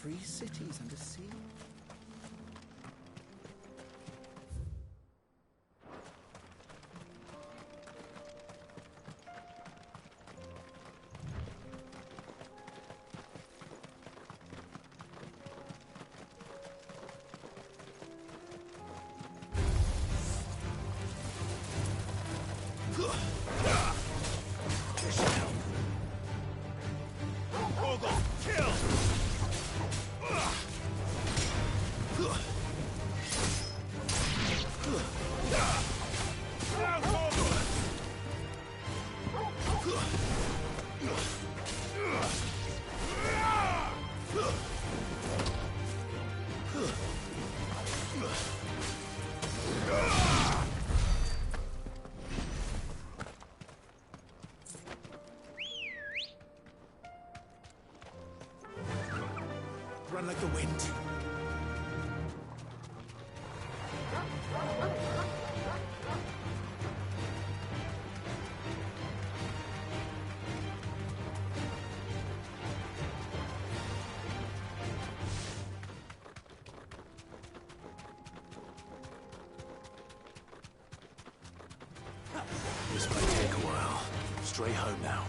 3 cities under sea. Run like the wind. This may take a while. Straight home now.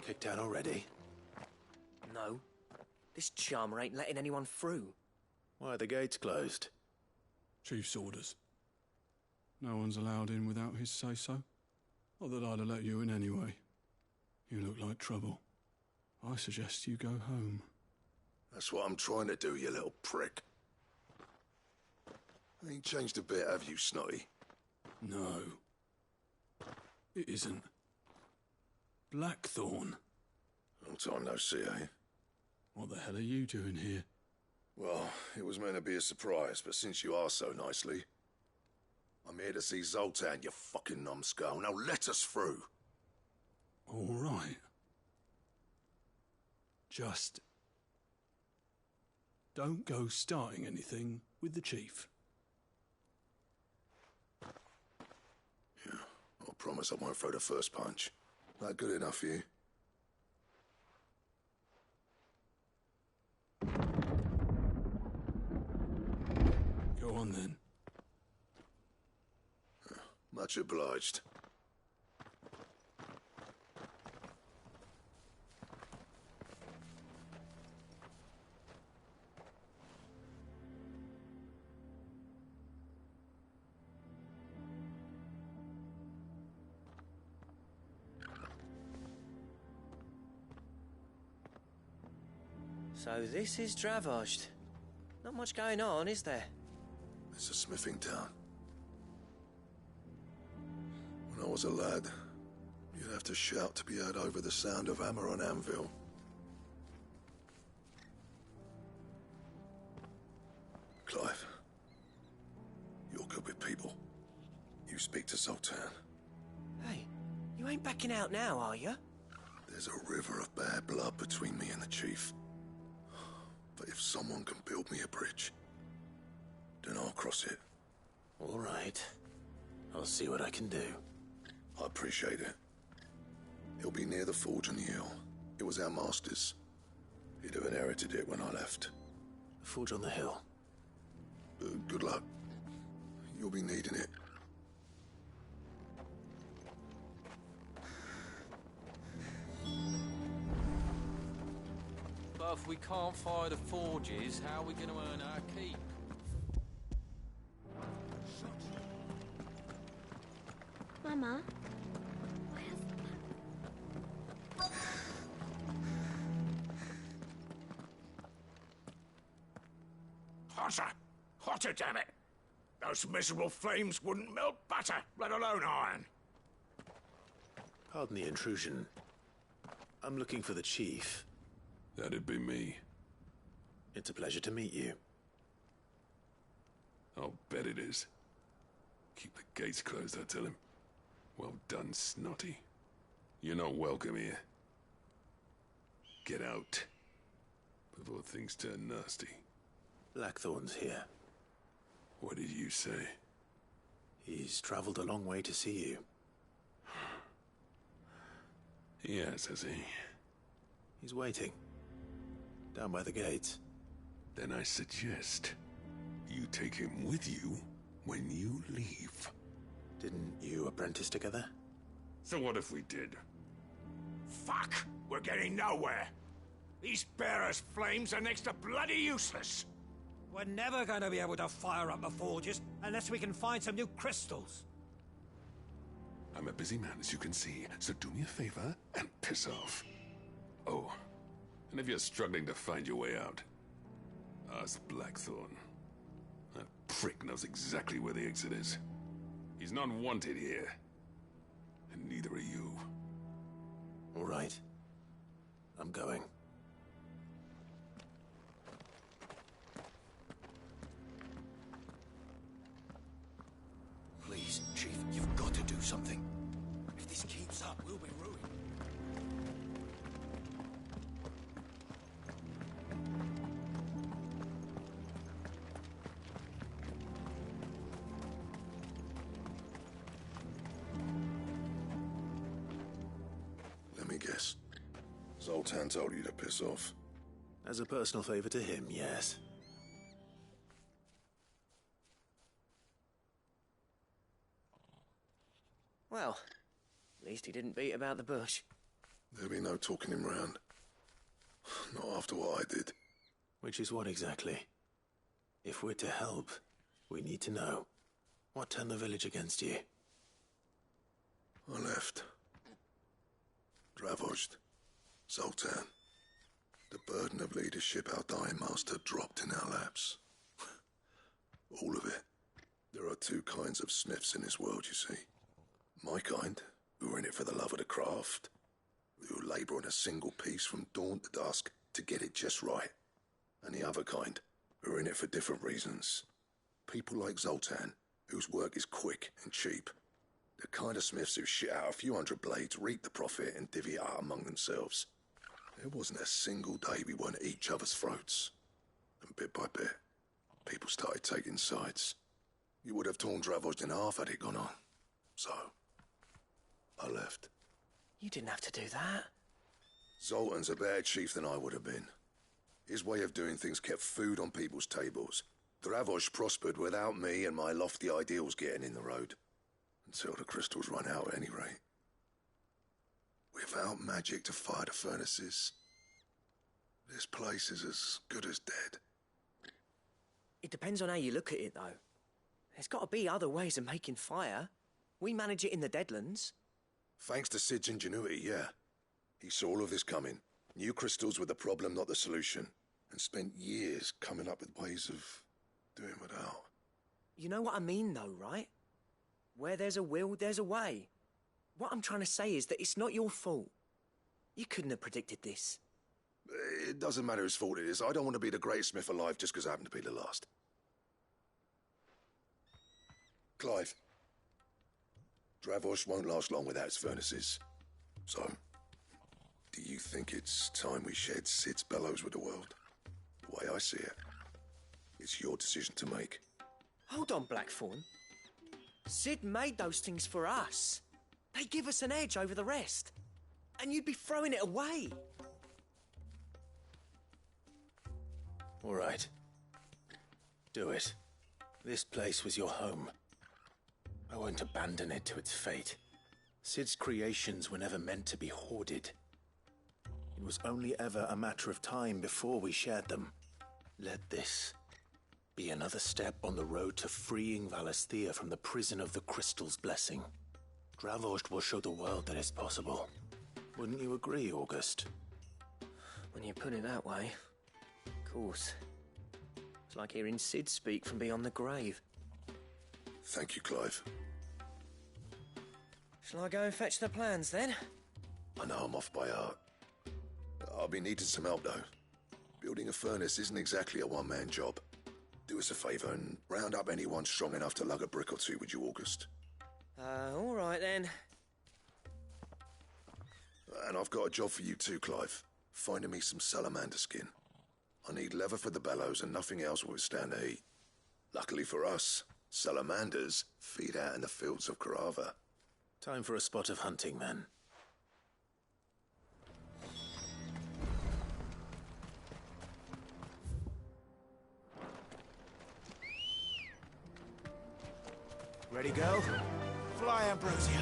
Kicked out already? No. This charmer ain't letting anyone through. Why are the gates closed? Chief's orders. No one's allowed in without his say-so. Not that I'd have let you in anyway. You look like trouble. I suggest you go home. That's what I'm trying to do, you little prick. Ain't changed a bit, have you, Snotty? No. It isn't. Blackthorn. Long time no see, eh? What the hell are you doing here? Well, it was meant to be a surprise, but since you asked so nicely, I'm here to see Zoltan, you fucking numbskull. Now let us through. All right. Just don't go starting anything with the chief. Yeah, I promise I won't throw the first punch. That good enough for you? Go on then. Much obliged. So this is Dravosht. Not much going on, is there? It's a smithing town. When I was a lad, you'd have to shout to be heard over the sound of hammer on anvil. Clive, backing out now, are you? There's a river of bad blood between me and the chief. But if someone can build me a bridge, then I'll cross it. All right. I'll see what I can do. I appreciate it. It'll be near the forge on the hill. It was our master's. He'd have inherited it when I left. The forge on the hill. Good luck. You'll be needing it. But if we can't fire the forges, how are we going to earn our keep? Mama? Hotter! Hotter, damn it! Those miserable flames wouldn't melt butter, let alone iron. Pardon the intrusion. I'm looking for the chief. That'd be me. It's a pleasure to meet you. I'll bet it is. Keep the gates closed, I tell him. Well done, Snotty. You're not welcome here. Get out. Before things turn nasty. Blackthorn's here. What did you say? He's traveled a long way to see you. Yes, has he? He's waiting. Down by the gates. Then I suggest you take him with you when you leave. Didn't you apprentice together? So what if we did? Fuck! We're getting nowhere. These bearers' flames are next to bloody useless. We're never going to be able to fire up the forges unless we can find some new crystals. I'm a busy man, as you can see, so do me a favor and piss off. Oh, and if you're struggling to find your way out, ask Blackthorn. That prick knows exactly where the exit is. He's not wanted here. And neither are you. All right. I'm going. Please, Chief, you've got to do something. If this keeps up, we'll be ruined. Let me guess. Zoltan told you to piss off. As a personal favor to him, yes. Well, at least he didn't beat about the bush. There'll be no talking him round. Not after what I did. Which is what exactly? If we're to help, we need to know. What turned the village against you? I left. Dravozd. Zoltan. The burden of leadership our dying master dropped in our laps. All of it. There are two kinds of smiths in this world, you see. My kind, who are in it for the love of the craft, who labour on a single piece from dawn to dusk to get it just right. And the other kind, who are in it for different reasons. People like Zoltan, whose work is quick and cheap. The kind of smiths who shit out a few hundred blades, reap the profit, and divvy it out among themselves. There wasn't a single day we weren't at each other's throats. And bit by bit, people started taking sides. You would have torn Dravozd in half had it gone on. So, I left. You didn't have to do that. Zoltan's a better chief than I would have been. His way of doing things kept food on people's tables. Dravozd prospered without me and my lofty ideals getting in the road. Until the crystals run out at any rate. Without magic to fire the furnaces, this place is as good as dead. It depends on how you look at it, though. There's got to be other ways of making fire. We manage it in the Deadlands. Thanks to Sid's ingenuity, yeah. He saw all of this coming. Knew crystals were the problem, not the solution. And spent years coming up with ways of doing without. You know what I mean, though, right? Where there's a will, there's a way. What I'm trying to say is that it's not your fault. You couldn't have predicted this. It doesn't matter whose fault it is. I don't want to be the greatest smith alive just because I happen to be the last. Clive. Dravozd won't last long without his furnaces. So, do you think it's time we shared Sid's bellows with the world? The way I see it, it's your decision to make. Hold on, Blackthorn. Sid made those things for us. They give us an edge over the rest. And you'd be throwing it away. All right. Do it. This place was your home. I won't abandon it to its fate. Sid's creations were never meant to be hoarded. It was only ever a matter of time before we shared them. Let this be another step on the road to freeing Valisthea from the prison of the Crystal's blessing. Dravost will show the world that it's possible. Wouldn't you agree, August? When you put it that way, of course. It's like hearing Sid speak from beyond the grave. Thank you, Clive. Shall I go and fetch the plans, then? I know I'm off by heart. I'll be needing some help, though. Building a furnace isn't exactly a one-man job. Do us a favour and round up anyone strong enough to lug a brick or two, would you, August? All right, then. And I've got a job for you too, Clive. Finding me some salamander skin. I need leather for the bellows and nothing else will withstand the heat. Luckily for us, salamanders feed out in the fields of Carava. Time for a spot of hunting, then. Ready, go? Fly, Ambrosia.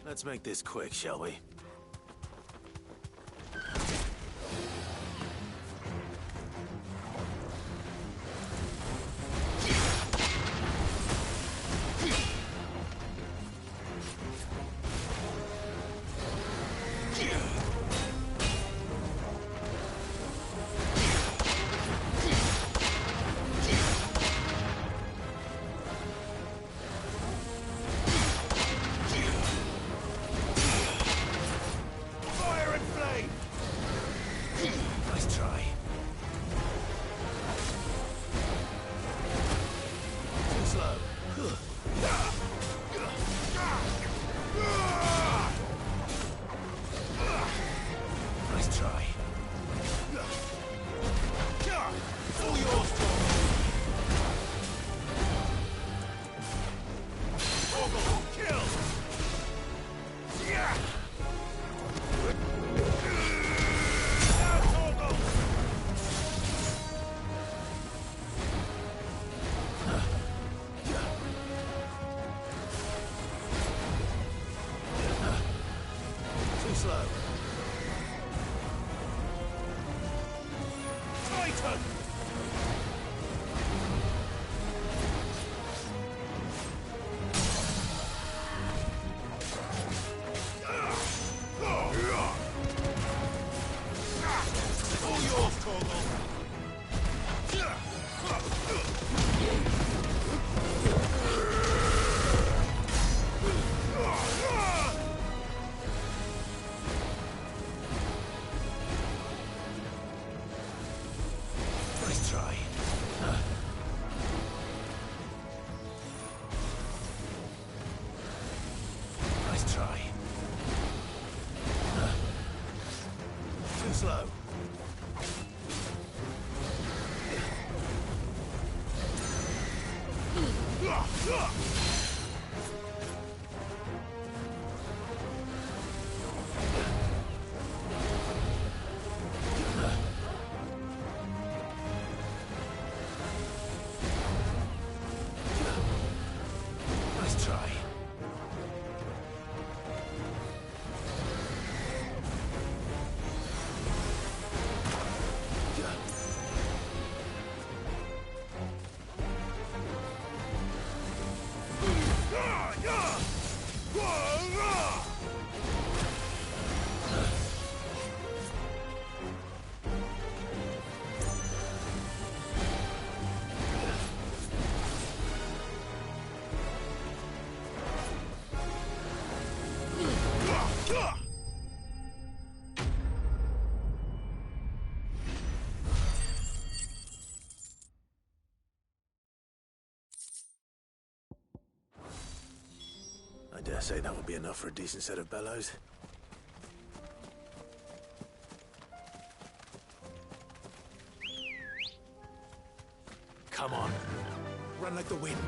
Let's make this quick, shall we? dare say that would be enough for a decent set of bellows. Come on. Run like the wind.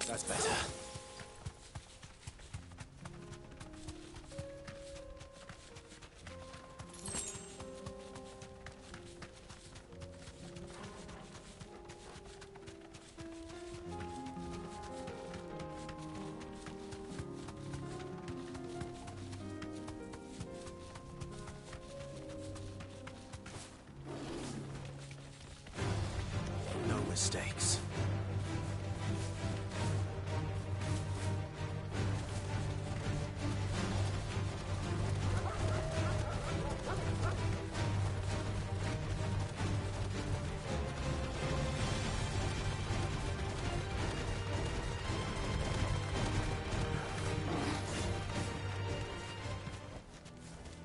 That's better. No mistakes.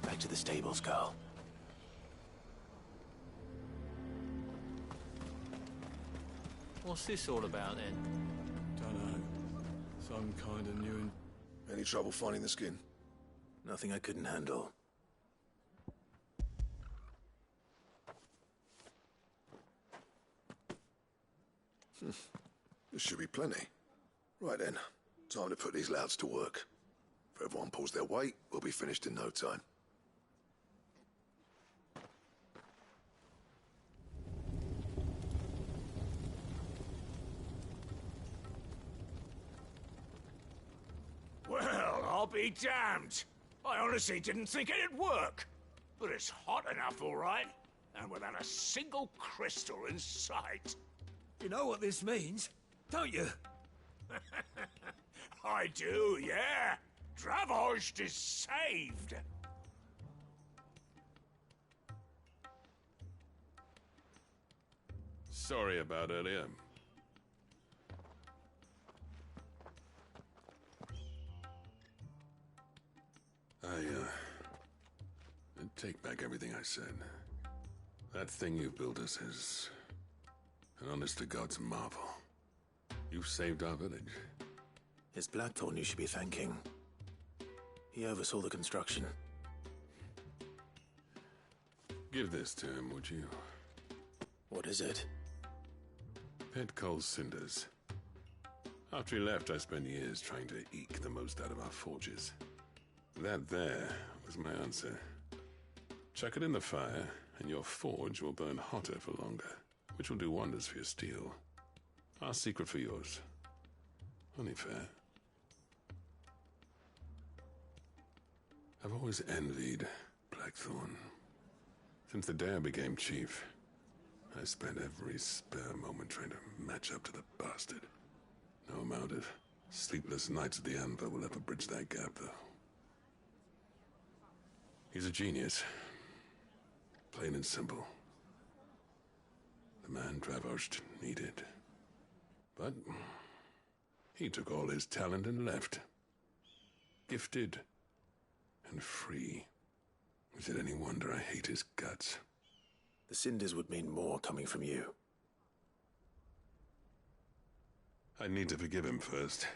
Back to the stables, girl. What's this all about then? Dunno. Some kind of new... Any trouble finding the skin? Nothing I couldn't handle. This should be plenty. Right then, time to put these louds to work. If everyone pulls their weight, we'll be finished in no time. Well, I'll be damned. I honestly didn't think it'd work. But it's hot enough, all right. And without a single crystal in sight. You know what this means, don't you? I do, yeah. Dravost is saved. Sorry about earlier. I take back everything I said. That thing you built us is an honest-to-God's marvel. You've saved our village. It's Blackthorn you should be thanking. He oversaw the construction. Give this to him, would you? What is it? Pit coal cinders. After he left, I spent years trying to eke the most out of our forges. That there was my answer. Chuck it in the fire, and your forge will burn hotter for longer, which will do wonders for your steel. Our secret for yours. Only fair. I've always envied Blackthorn. Since the day I became chief, I spent every spare moment trying to match up to the bastard. No amount of sleepless nights at the anvil will ever bridge that gap, though. He's a genius. Plain and simple. The man Dravost needed. But he took all his talent and left. Gifted and free. Is it any wonder I hate his guts? The cinders would mean more coming from you. I need to forgive him first.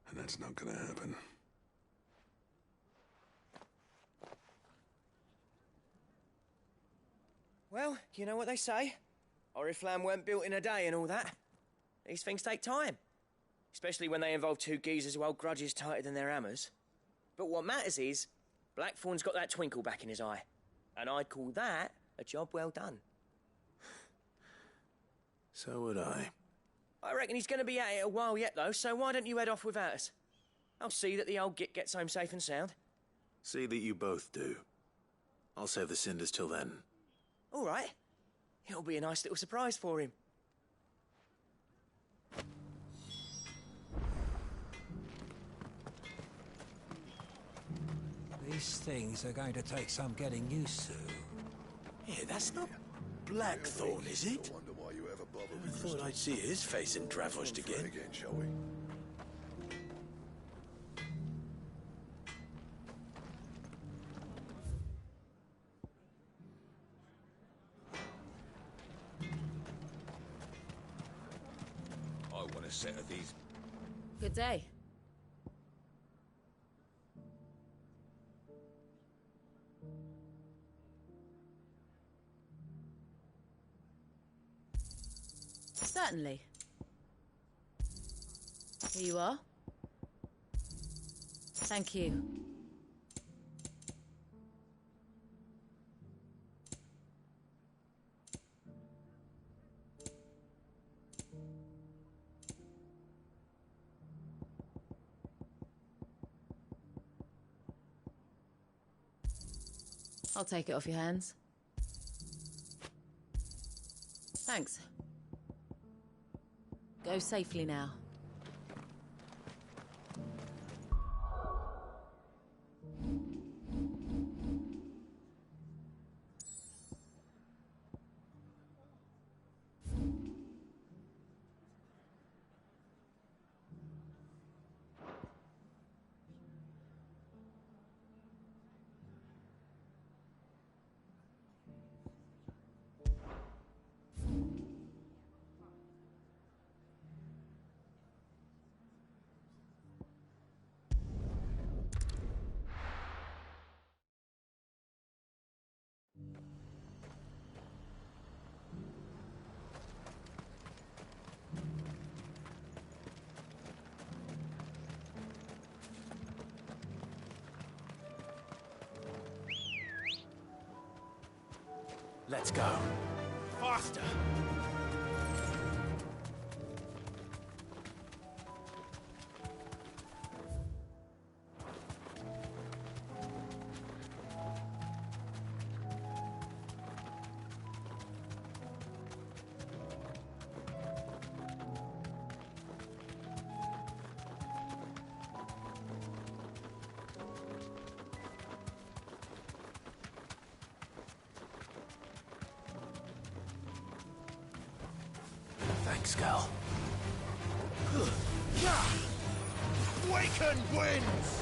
And that's not gonna happen. Well, you know what they say. Oriflamme weren't built in a day and all that. These things take time. Especially when they involve two geezers who hold grudges tighter than their hammers. But what matters is, Blackthorn's got that twinkle back in his eye. And I'd call that a job well done. So would I. I reckon he's going to be at it a while yet, though, so why don't you head off without us? I'll see that the old git gets home safe and sound. See that you both do. I'll save the cinders till then. All right. It'll be a nice little surprise for him. These things are going to take some getting used to. Yeah, that's not Blackthorn, is it? I wonder why you ever bother I with thought I'd see his face in Dravost again. Shall we? I want set of these. Good day. Certainly. Here you are. Thank you. I'll take it off your hands. Thanks. Go safely now. Let's go. Faster! Thanks, girl. Waken winds!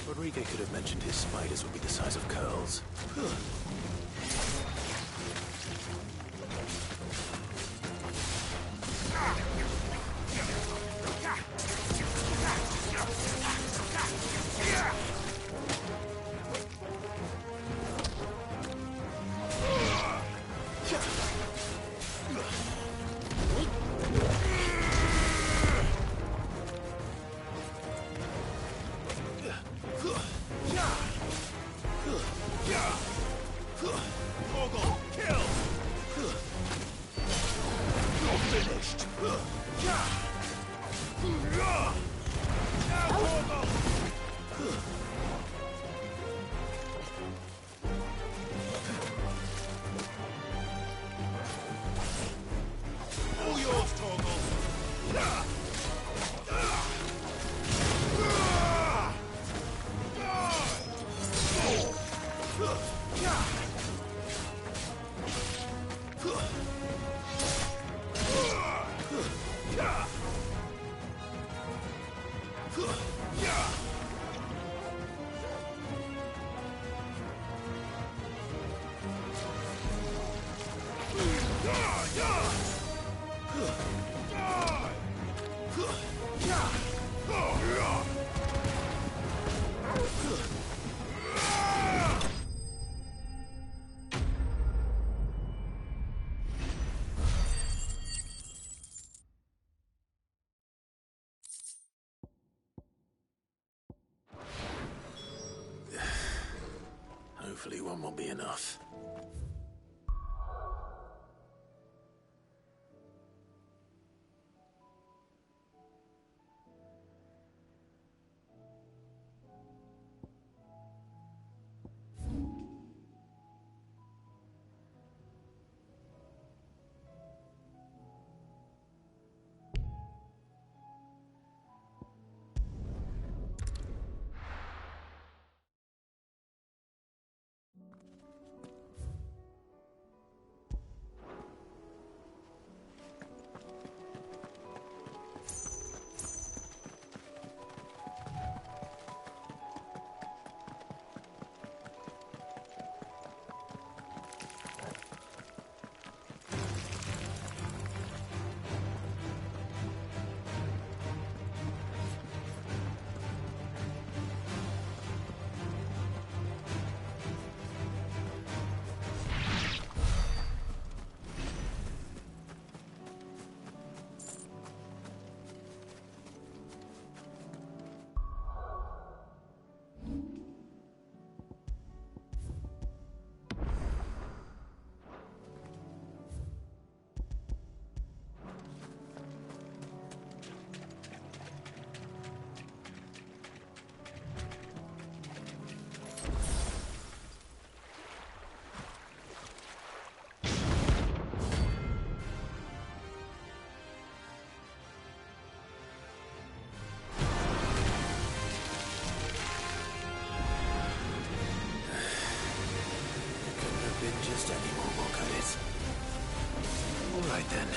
Rodriguez could have mentioned his spiders would be the size of curls. Hopefully one will be enough. Just any more will cut it. All right then.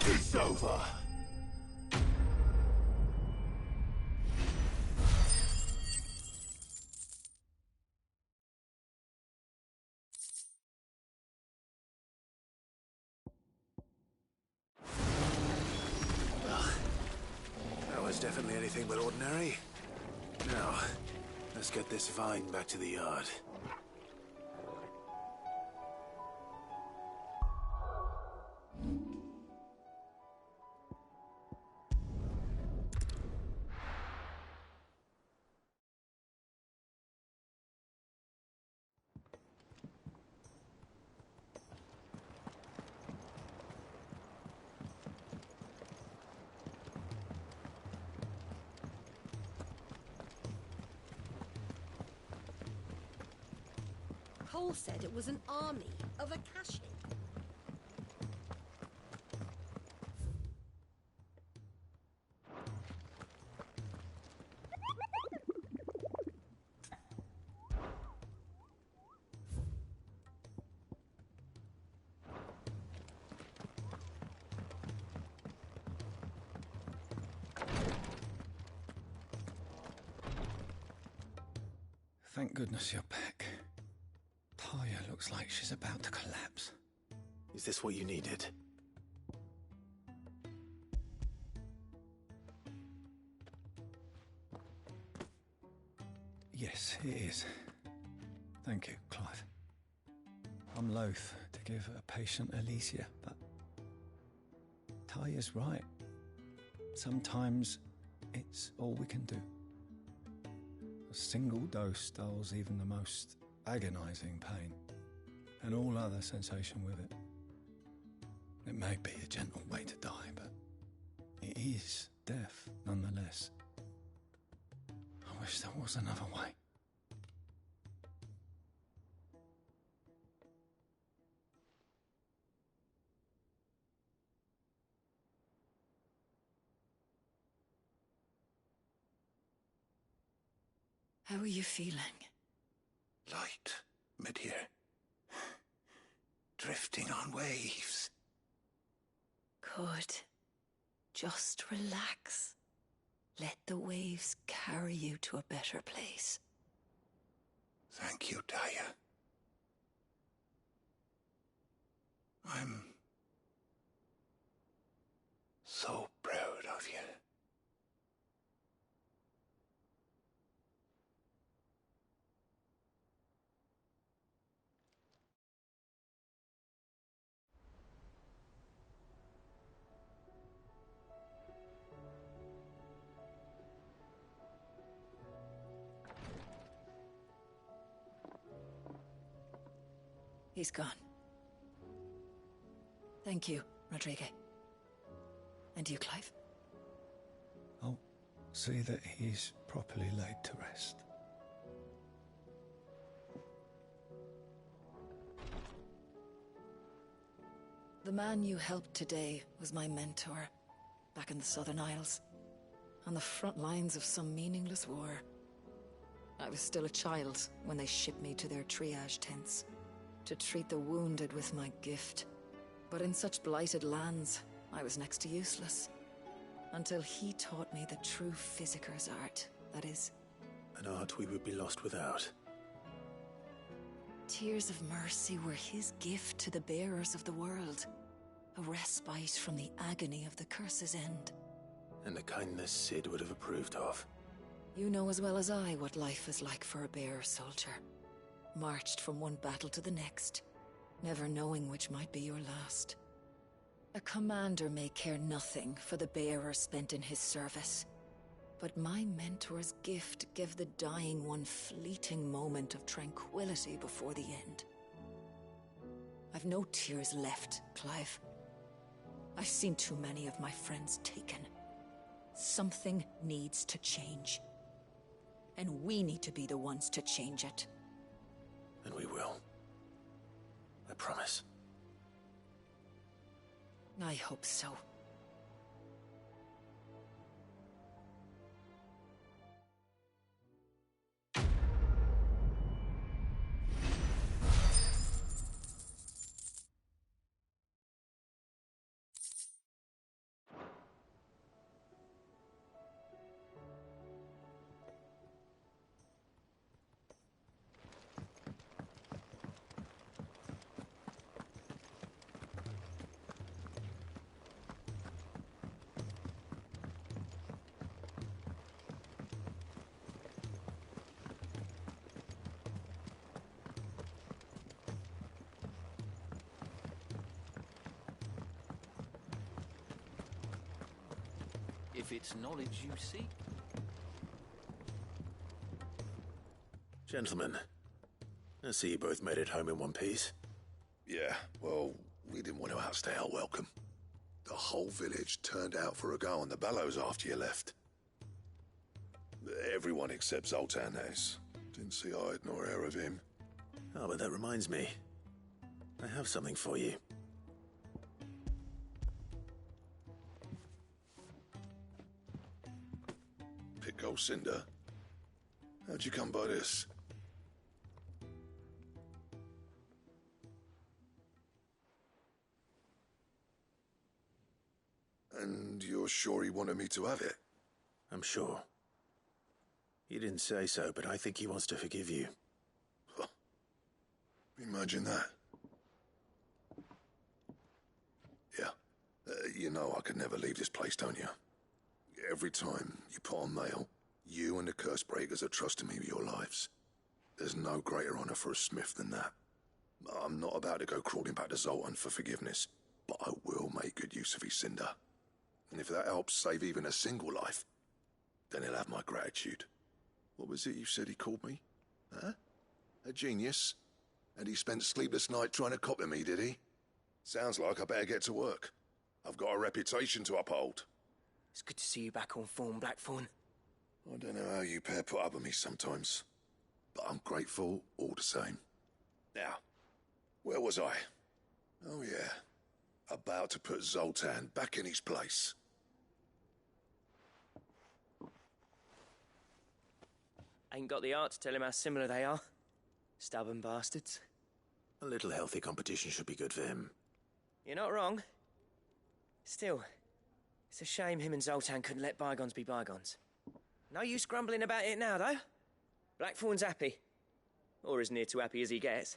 It's over. That was definitely anything but ordinary. Now, let's get this vine back to the yard. Cole said it was an army of Akashi. Thank goodness you're back. Taya looks like she's about to collapse. Is this what you needed? Yes, it is. Thank you, Clive. I'm loath to give a patient Elysia, but Taya's right. Sometimes it's all we can do. A single dose dulls even the most agonizing pain, and all other sensation with it. It may be a gentle way to die, but it is death nonetheless. I wish there was another way. How are you feeling? Light, mid-here. Drifting on waves. Good. Just relax. Let the waves carry you to a better place. Thank you, Taya. I'm so proud of you. He's gone. Thank you, Rodrigo. And you, Clive? I'll see that he's properly laid to rest. The man you helped today was my mentor, back in the Southern Isles, on the front lines of some meaningless war. I was still a child when they shipped me to their triage tents, to treat the wounded with my gift. But in such blighted lands, I was next to useless. Until he taught me the true physicker's art, that is. An art we would be lost without. Tears of mercy were his gift to the bearers of the world. A respite from the agony of the curse's end. And a kindness Sid would have approved of. You know as well as I what life is like for a bearer soldier. Marched from one battle to the next, never knowing which might be your last. A commander may care nothing for the bearer spent in his service, but my mentor's gift gave the dying one fleeting moment of tranquility before the end. I've no tears left, Clive. I've seen too many of my friends taken. Something needs to change. And we need to be the ones to change it. And we will. I promise. I hope so. if it's knowledge you seek. Gentlemen, I see you both made it home in one piece. Yeah, well, we didn't want to outstay our welcome. The whole village turned out for a go on the bellows after you left. Everyone except Zoltan, that is. Didn't see hide nor hair of him. Oh, but that reminds me. I have something for you. Pick old Cinder. How'd you come by this? And you're sure he wanted me to have it? I'm sure. He didn't say so, but I think he wants to forgive you. Huh. Imagine that. Yeah. You know I could never leave this place, don't you? Every time you put on mail, you and the curse breakers are trusting me with your lives. There's no greater honor for a smith than that. I'm not about to go crawling back to Zoltan for forgiveness, but I will make good use of his Cinder. And if that helps save even a single life, then he'll have my gratitude. What was it you said he called me? Huh? A genius? And he spent sleepless night trying to copy me, did he? Sounds like I better get to work. I've got a reputation to uphold. It's good to see you back on form, Blackthorn. I don't know how you pair put up with me sometimes, but I'm grateful all the same. Now, where was I? Oh yeah, about to put Zoltan back in his place. Ain't got the art to tell him how similar they are. Stubborn bastards. A little healthy competition should be good for him. You're not wrong. Still, it's a shame him and Zoltan couldn't let bygones be bygones. No use grumbling about it now, though. Blackthorn's happy. Or as near to happy as he gets.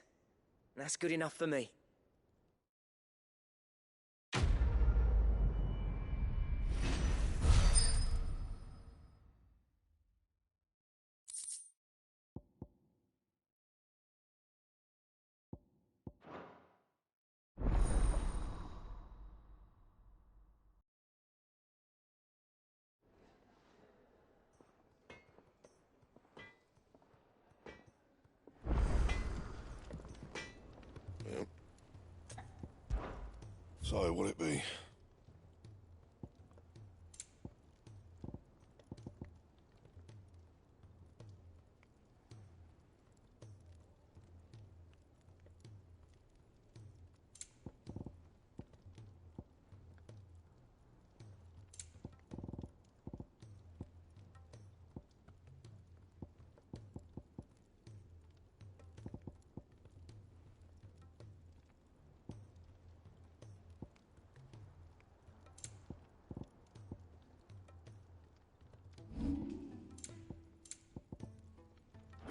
And that's good enough for me. So, what'll it be?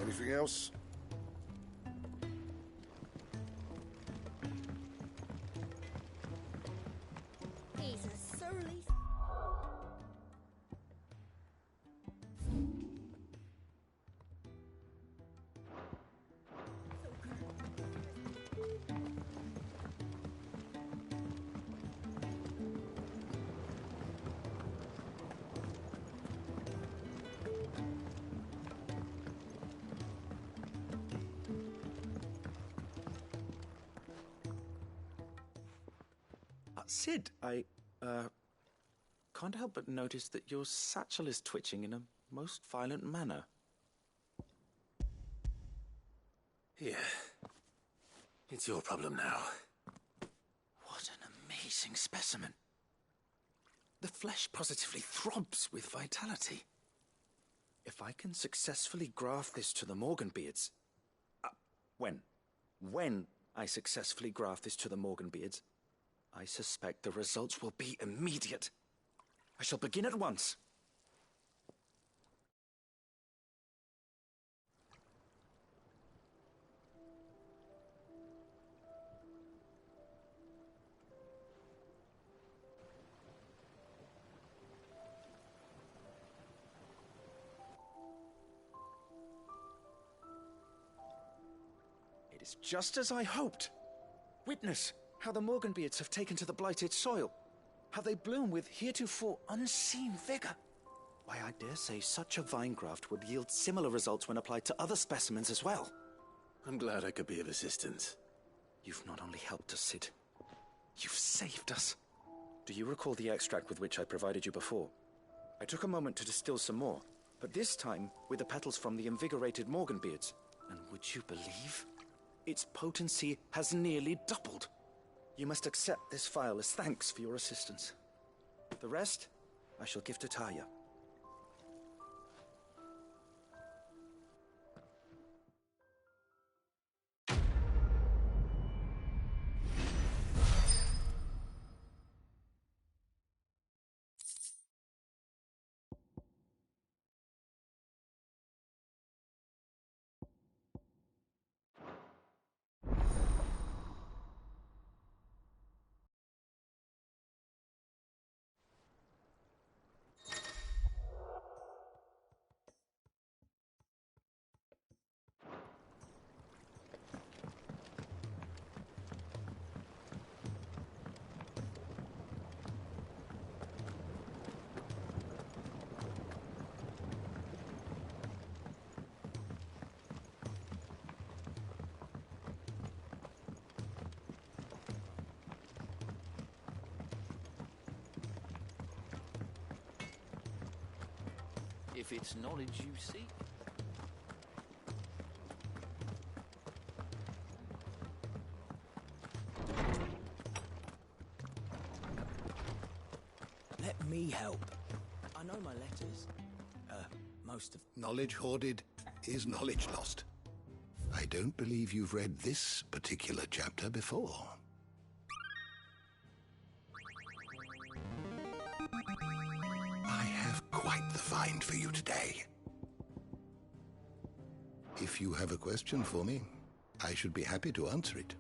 Anything else? He's a surly... Sid, I can't help but notice that your satchel is twitching in a most violent manner. Here. It's your problem now. What an amazing specimen. The flesh positively throbs with vitality. If I can successfully graft this to the Morganbeards... When I successfully graft this to the Morganbeards, I suspect the results will be immediate. I shall begin at once. It is just as I hoped. Witness how the Morganbeards have taken to the blighted soil. How they bloom with heretofore unseen vigor. Why, I dare say such a vine graft would yield similar results when applied to other specimens as well. I'm glad I could be of assistance. You've not only helped us, Sid, you've saved us. Do you recall the extract with which I provided you before? I took a moment to distill some more, but this time with the petals from the invigorated Morganbeards. And would you believe? Its potency has nearly doubled. You must accept this file as thanks for your assistance. The rest, I shall give to Taya. If it's knowledge you seek. Let me help. I know my letters. Most of... Knowledge hoarded is knowledge lost. I don't believe you've read this particular chapter before. I have quite the find for you today. If you have a question for me, I should be happy to answer it.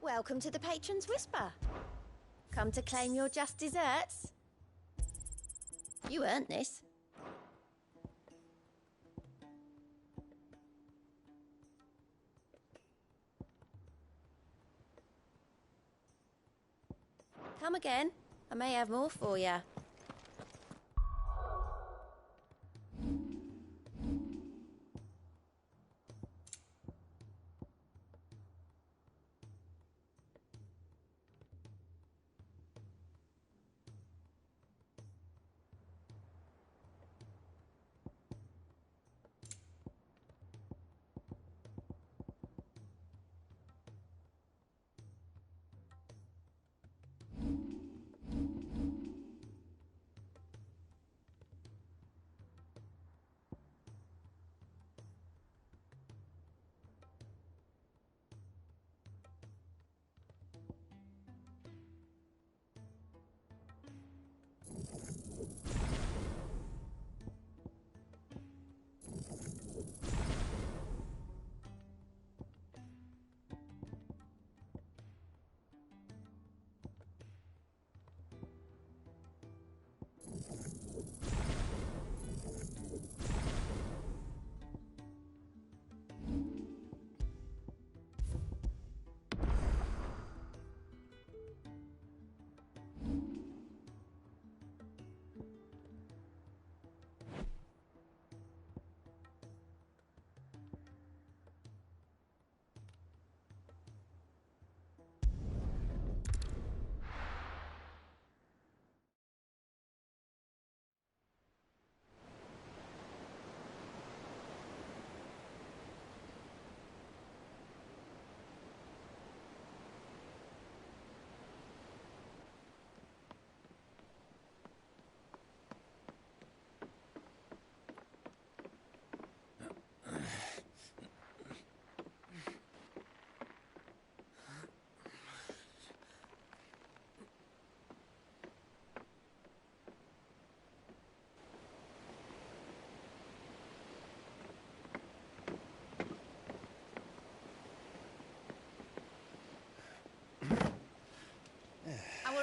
Welcome to the Patron's Whisper. Come to claim your just desserts? You earned this. Come again. I may have more for you.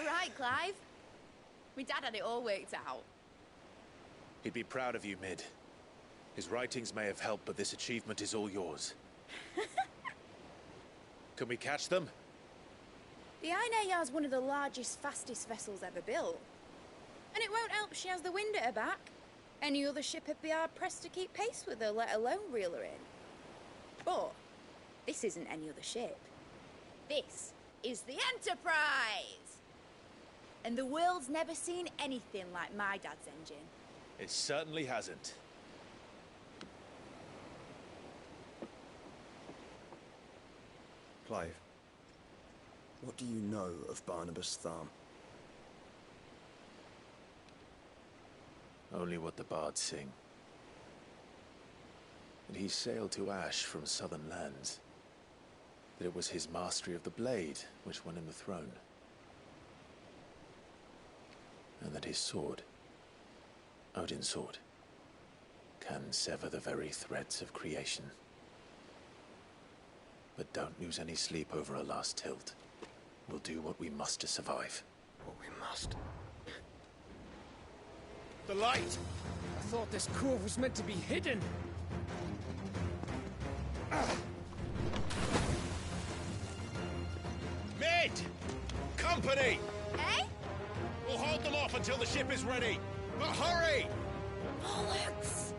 were right, Clive. My dad had it all worked out. He'd be proud of you, Mid. His writings may have helped, but this achievement is all yours. Can we catch them? The Ainea is one of the largest, fastest vessels ever built. And it won't help she has the wind at her back. Any other ship would be hard-pressed to keep pace with her, let alone reel her in. But this isn't any other ship. This is the Enterprise! And the world's never seen anything like my dad's engine. It certainly hasn't. Clive, what do you know of Barnabas Tharm? Only what the bards sing. That he sailed to Ash from southern lands. That it was his mastery of the blade which won him the throne. And that his sword, Odin's sword, can sever the very threads of creation. But don't lose any sleep over a last tilt. We'll do what we must to survive. What we must? The light! I thought this cove was meant to be hidden. Mid! Company! Eh? We'll hold them off until the ship is ready. But hurry! Bollocks!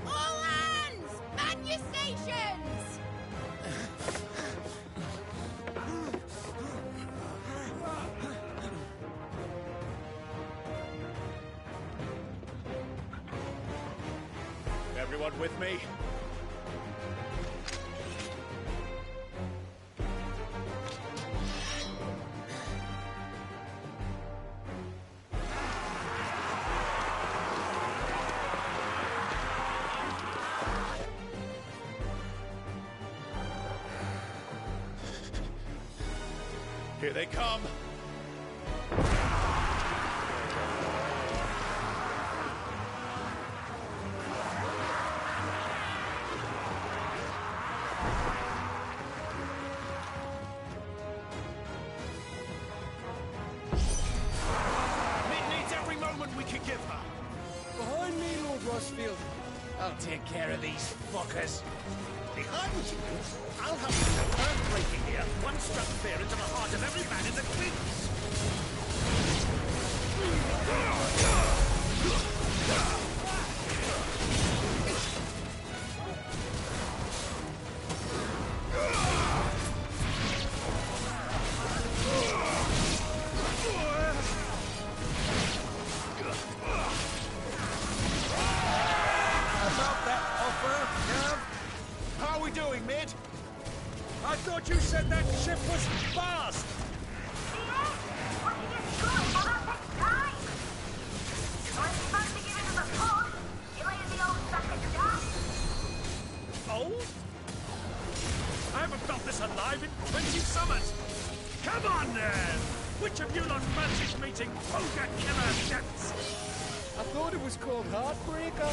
All hands! Man your stations! Everyone with me? Here they come. Behind me, Lord Rosfield. I'll take care of these fuckers. Behind you? I'll have you know earthquaking here. One struck fear into the heart of every man in the Queen's. How are we doing, Mid? I thought you said that ship was fast! Old? I haven't felt this alive in 20 summers! Come on, then! Which of you romantic meeting Poker Killer Depths? I thought it was called Heartbreaker.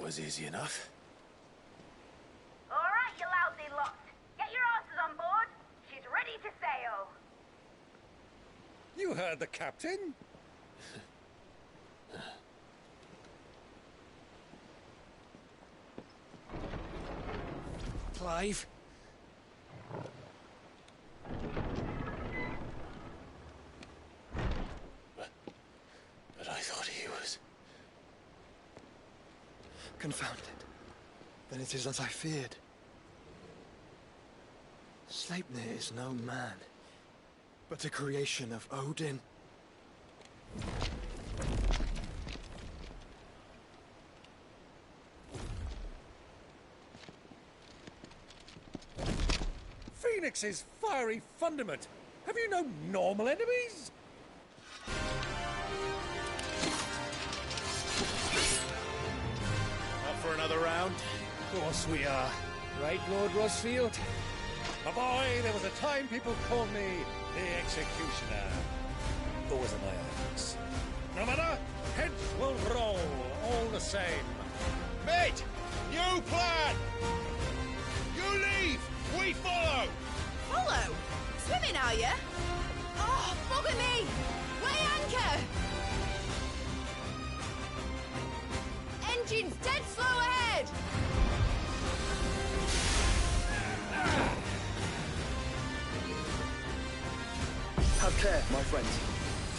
was easy enough. All right, you lousy lot. Get your asses on board. She's ready to sail. You heard the captain. Clive? But I thought he was... Confounded. Then it is as I feared. Sleipnir is no man, but a creation of Odin. Phoenix's fiery fundament. Have you no normal enemies? Up for another round? Of course we are. Right, Lord Rosfield? My boy, there was a time people called me the Executioner. Always in my eyes. No matter, heads will roll all the same. Mate, new plan! You leave, we follow! Follow? Swimming, are you? Oh, bugger me! Weigh anchor! Engine's dead slow ahead! Have care, my friends.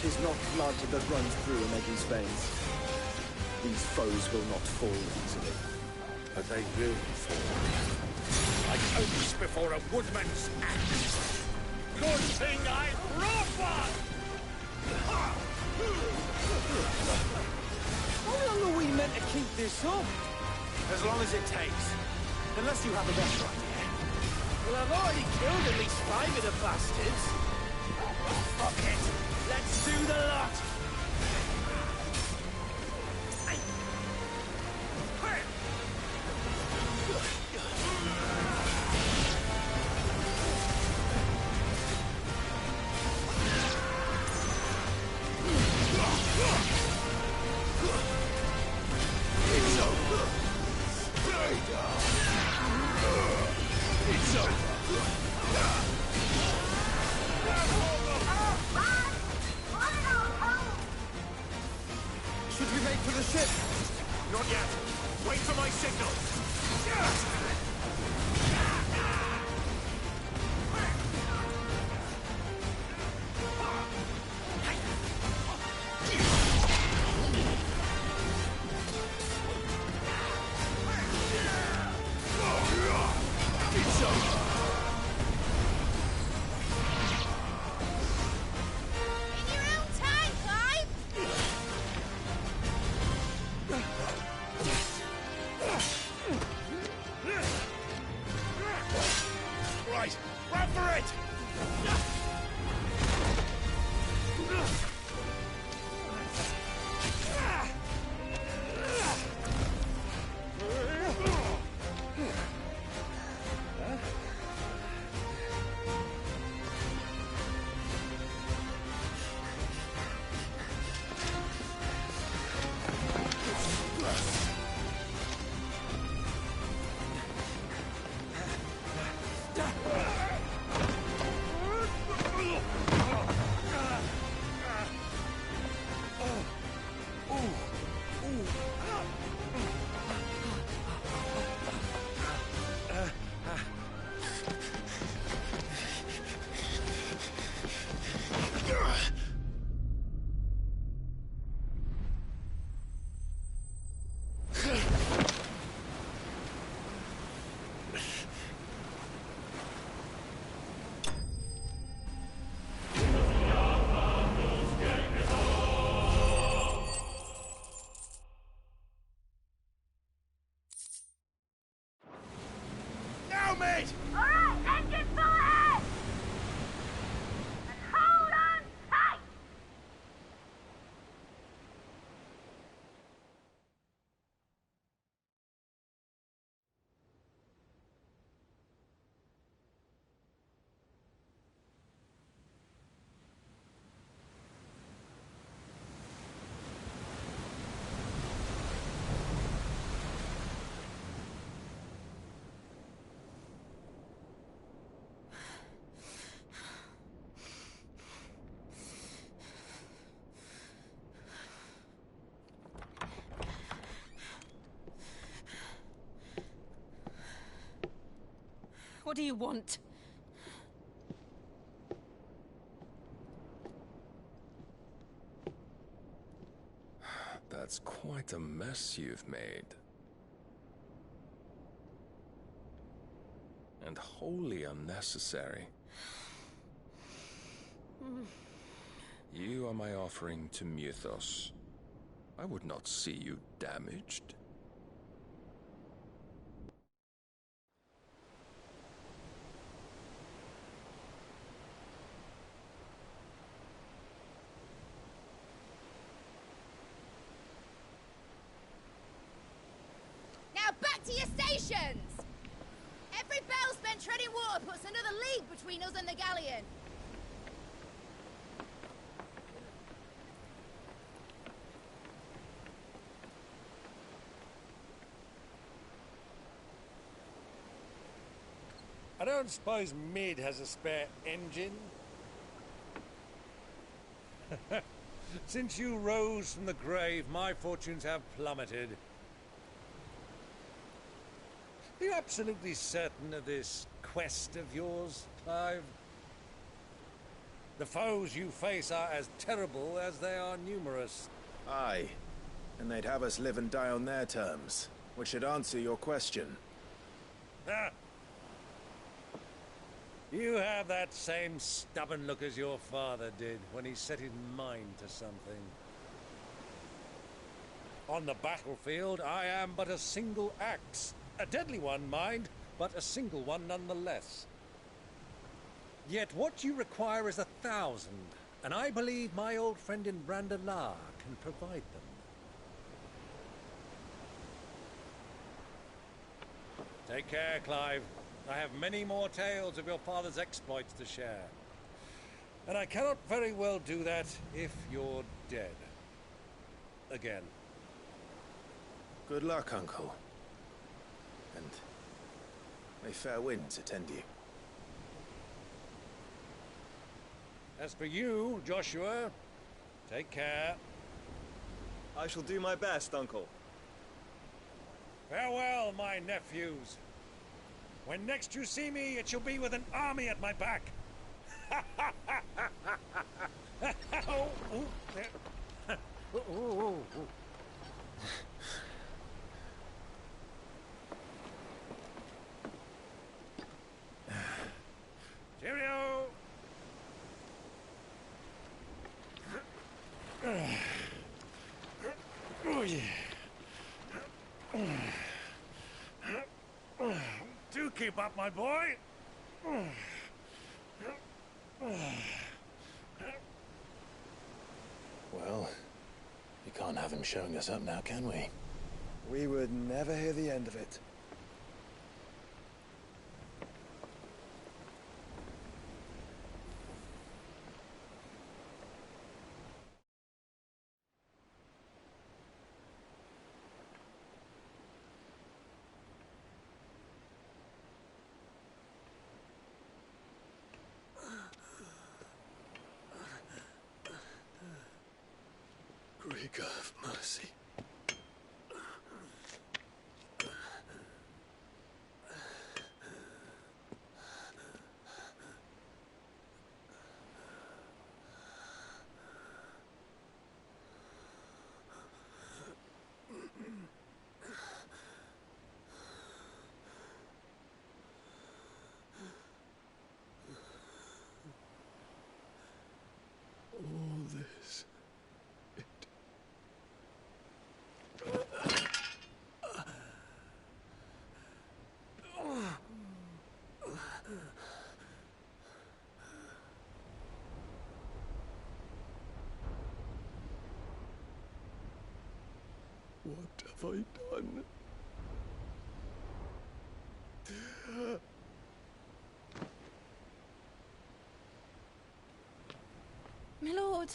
'Tis not blood that runs through a Megan's veins. These foes will not fall easily. But they will fall. Like oaks before a woodman's axe. Good thing I brought one! How long are we meant to keep this up? As long as it takes. Unless you have a better idea. Well, I've already killed at least 5 of the bastards. Fuck it. Let's do the lot. It's over. Stay down. It's over. Should we make for the ship? Not yet. Wait for my signal. It's over. In your own time, Clive! Right, run for it! Now, mate! All right, engine full ahead! And hold on tight! What do you want? That's quite a mess you've made. And wholly unnecessary. You are my offering to Mythos. I would not see you damaged. Now back to your stations! Every bell spent treading water puts another league between us and the galleon. I don't suppose Mid has a spare engine? Since you rose from the grave, my fortunes have plummeted. Are you absolutely certain of this quest of yours, Clive? The foes you face are as terrible as they are numerous. Aye, and they'd have us live and die on their terms, which should answer your question. Ah. You have that same stubborn look as your father did when he set his mind to something. On the battlefield, I am but a single axe. A deadly one, mind, but a single one nonetheless. Yet what you require is 1,000, and I believe my old friend in Brandalar can provide them. Take care, Clive. I have many more tales of your father's exploits to share. And I cannot very well do that if you're dead. Again. Good luck, Uncle. And may fair winds attend you. As for you, Joshua, take care. I shall do my best, Uncle. Farewell, my nephews. When next you see me, it shall be with an army at my back. Oh, ooh. Cheerio! Oh, yeah. Do keep up, my boy. Well, you can't have him showing us up now, can we? We would never hear the end of it. Greek of mercy. All this. What have I done? My lord.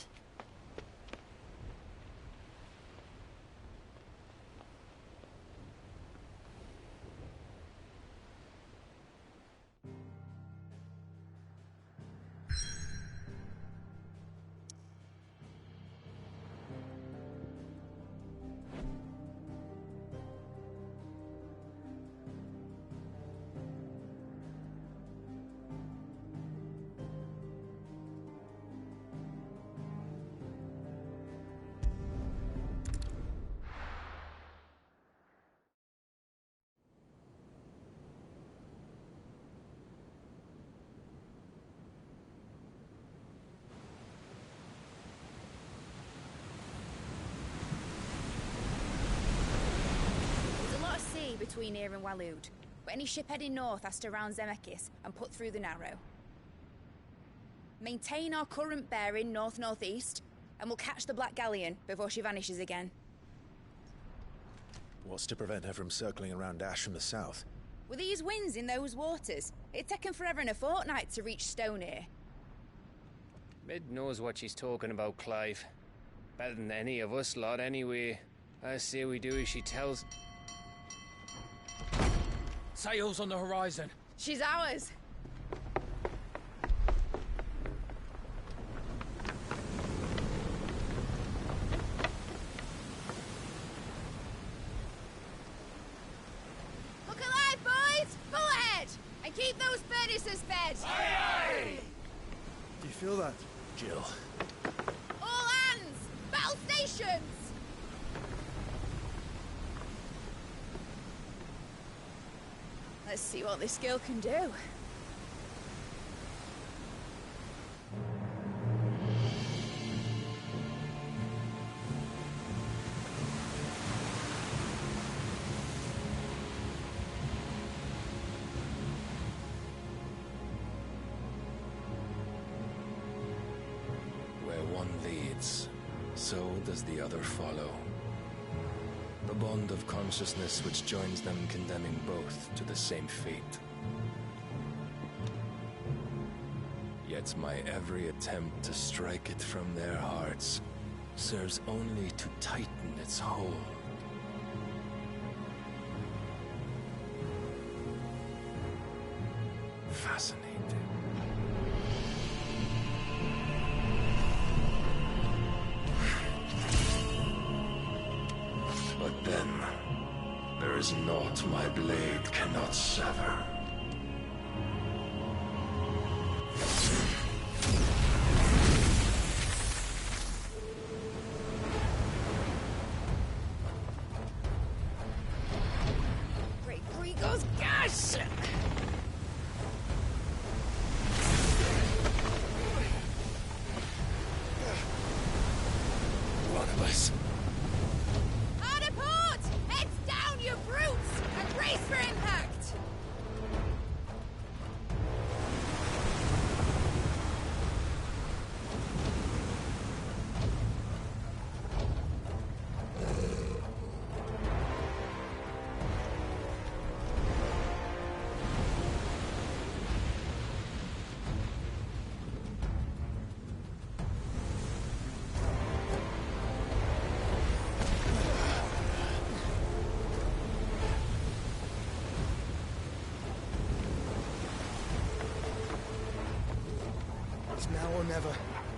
sea between here and Waloed, but any ship heading north has to round Zemeckis and put through the Narrow. Maintain our current bearing north-northeast, and we'll catch the Black Galleon before she vanishes again. What's to prevent her from circling around Ash from the south? With these winds in those waters, it'd taken forever and a fortnight to reach Stonehere. Mid knows what she's talking about, Clive. Better than any of us lot, anyway. I say we do as she tells. Sails on the horizon. She's ours. Look alive, boys! Pull ahead! And keep those furnaces fed! Aye, aye! Do you feel that? Jill. All hands! Battle stations! Let's see what this girl can do. Where one leads, so does the other follow. The bond of consciousness which joins them, condemning both to the same fate. Yet my every attempt to strike it from their hearts serves only to tighten its hold. Fascinating. But then, there is naught my blade cannot sever. Great Grigor's gas! One of us. Hard a port! Heads down, you brutes! And brace for impact! It's now or never.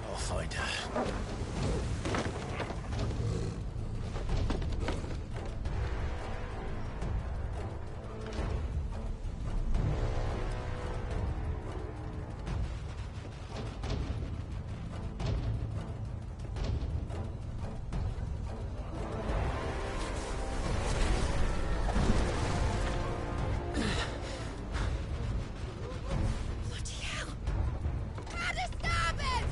I'll find her. Bloody hell! How to starboard!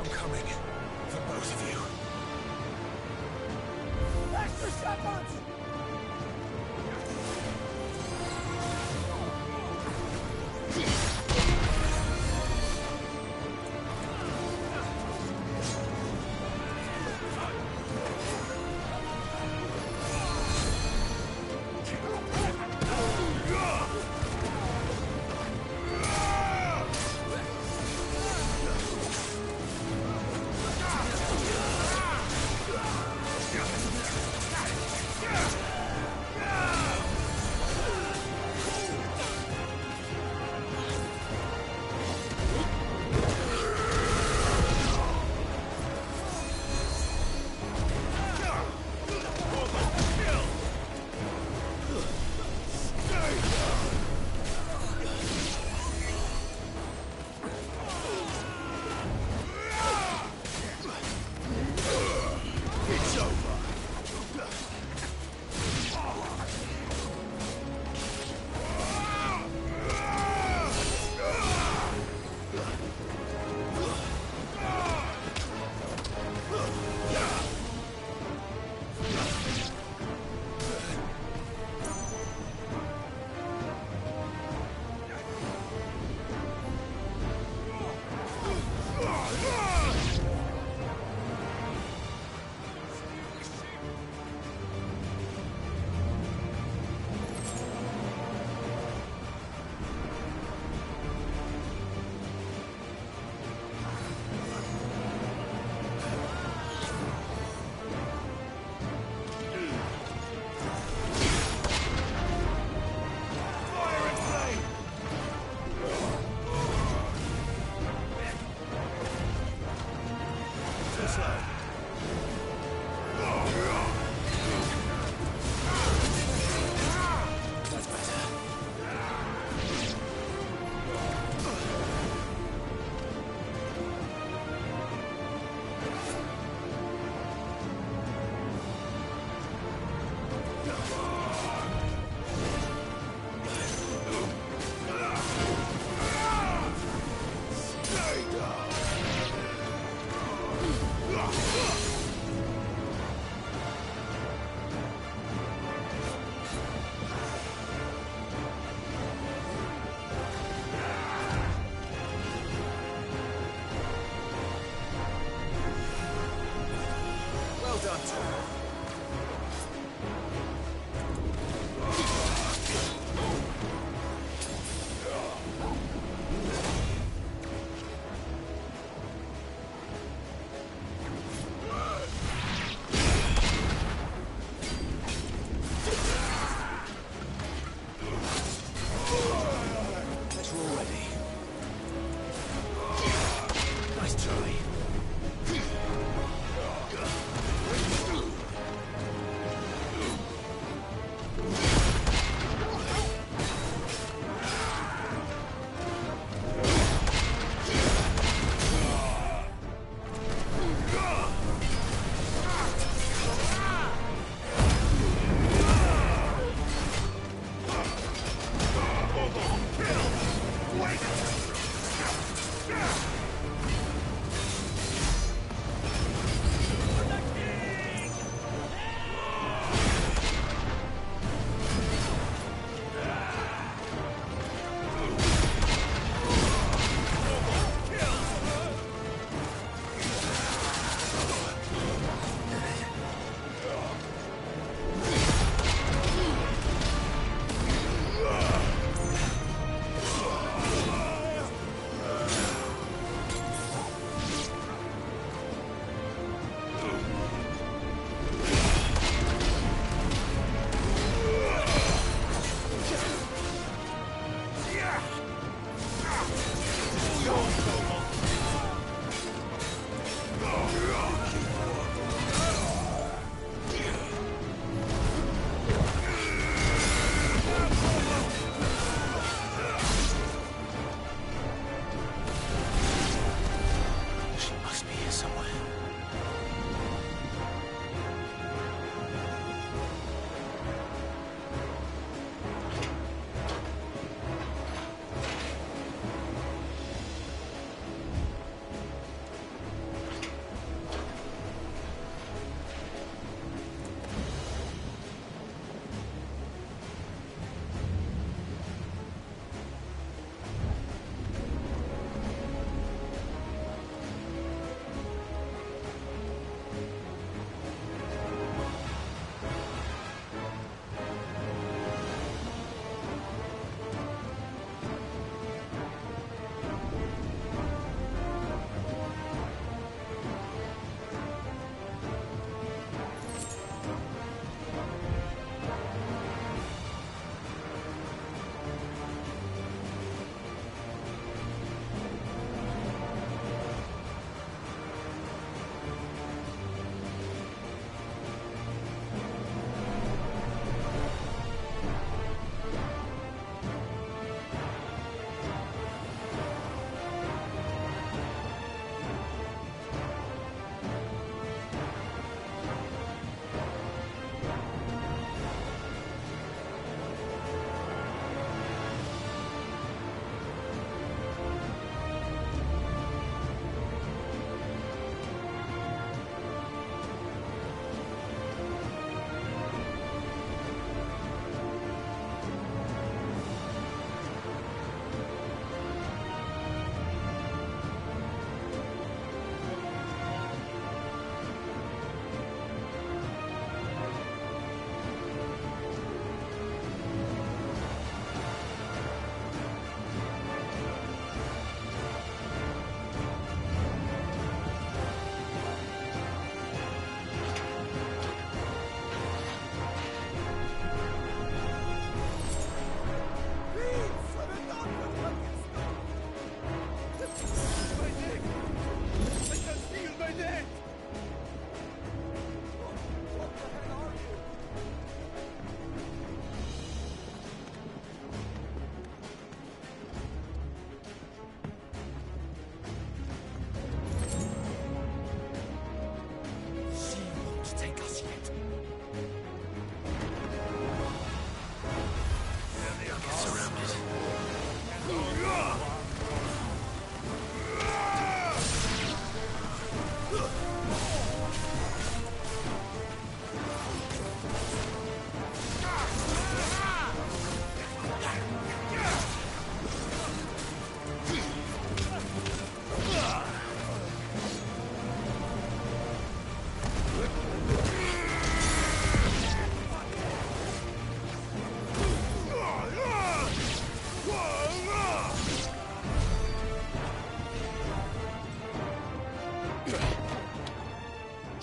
I'm coming. For both of you. Extra shepherds!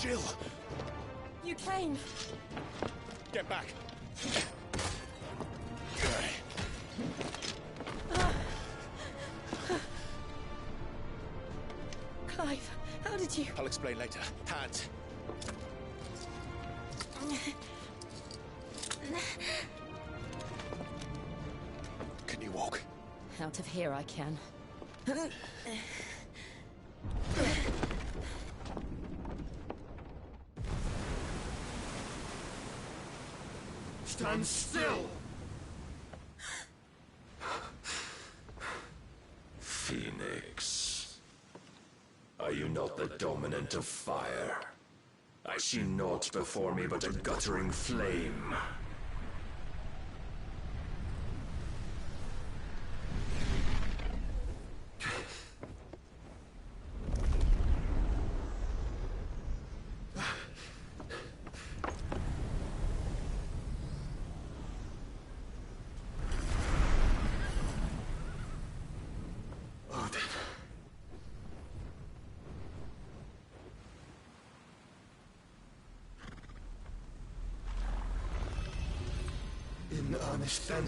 Jill! You came. Get back! Clive, how did you... I'll explain later. Hands. Can you walk? Out of here I can. Stand still! Phoenix. Are you not the dominant of fire? I see naught before me but a guttering flame. In earnest, then.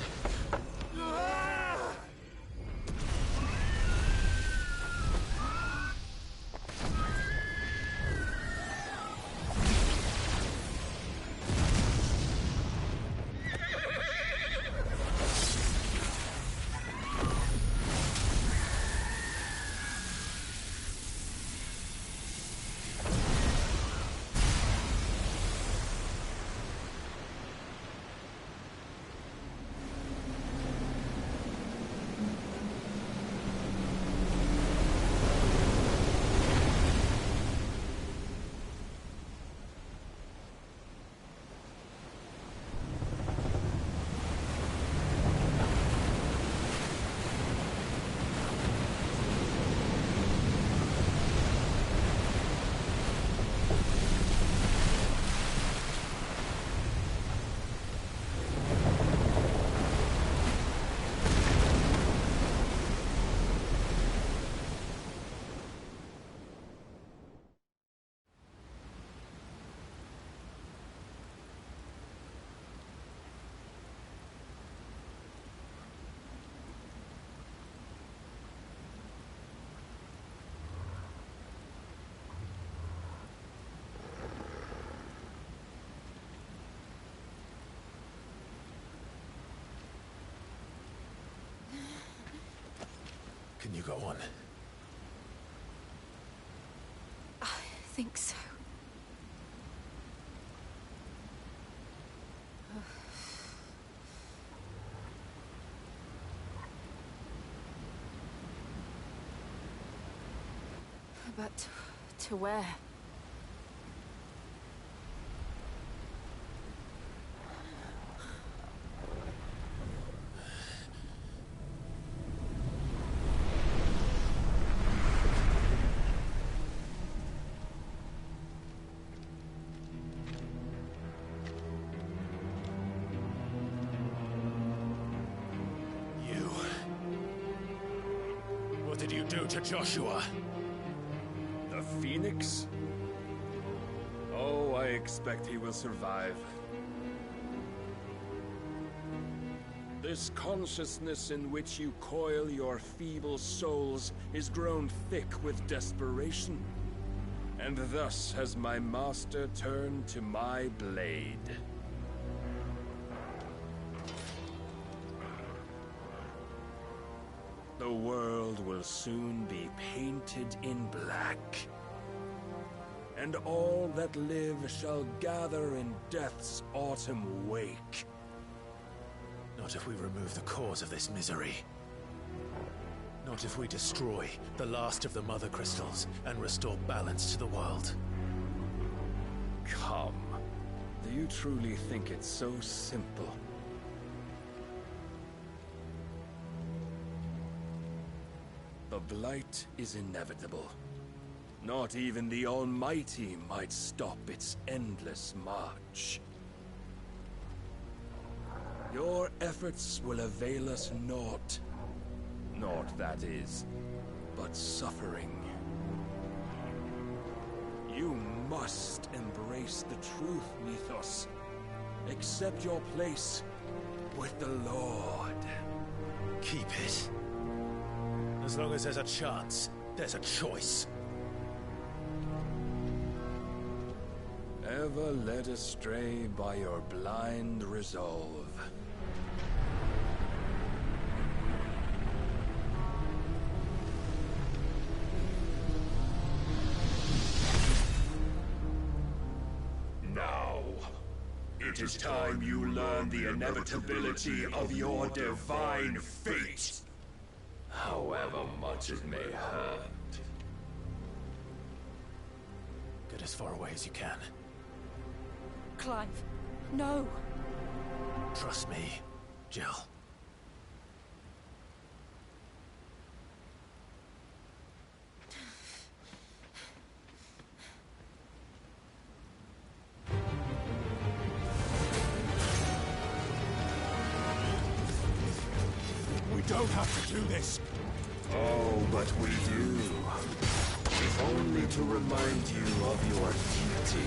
Can you go on? I think so. But to where? What did you do to Joshua? The Phoenix? Oh, I expect he will survive. This consciousness in which you coil your feeble souls is grown thick with desperation. And thus has my master turned to my blade. The world will soon be painted in black. And all that live shall gather in death's autumn wake. Not if we remove the cause of this misery. Not if we destroy the last of the Mother Crystals and restore balance to the world. Come. Do you truly think it's so simple? The blight is inevitable. Not even the Almighty might stop its endless march. Your efforts will avail us naught. Naught, that is, but suffering. You must embrace the truth, Mythos. Accept your place with the Lord. Keep it. As long as there's a chance, there's a choice. Ever led astray by your blind resolve. Now, it is time you learn the inevitability of your divine fate, however much it may hurt. Get as far away as you can. Clive, no. Trust me, Jill. We don't have to do this. Oh, but we do. If only to remind you of your duty.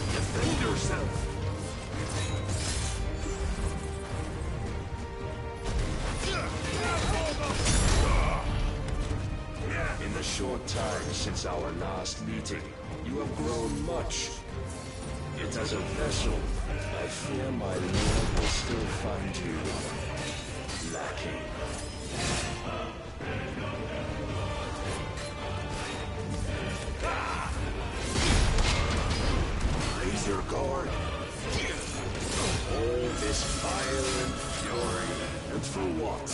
Defend yourself! In the short time since our last meeting, you have grown much. Yet as a vessel, I fear my lord will still find you lacking. Raise your guard. All this fire and fury, and for what?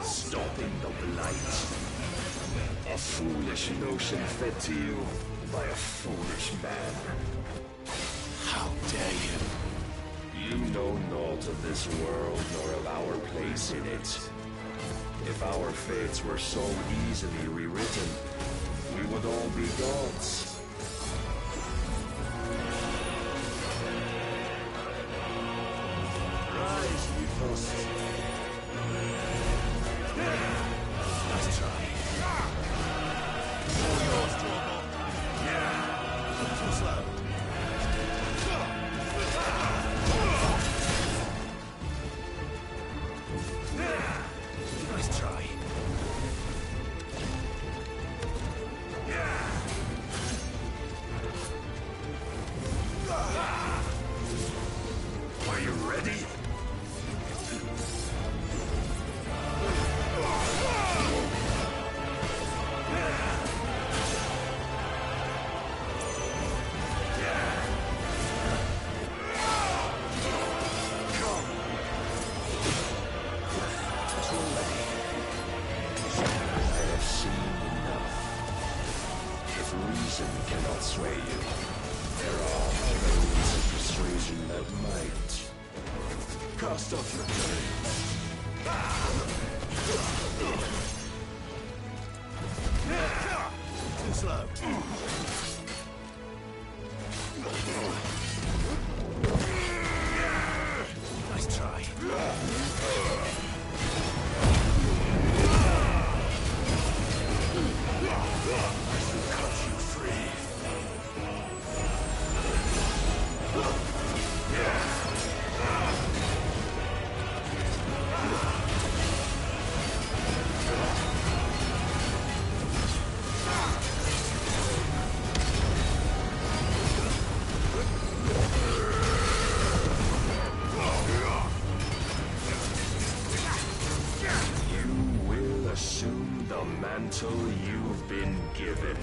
Stopping the blight. A foolish notion fed to you by a foolish man. How dare you? You know naught of this world nor of our place in it. If our fates were so easily rewritten, we would all be gods. Rise, Mythos. Nice try. All yours, Jordan. Yeah. Too slow. Nice try. Are you ready? Cannot sway you. There are other means of persuasion that might. Cast off your chains. Too slow. Nice try. You've been given.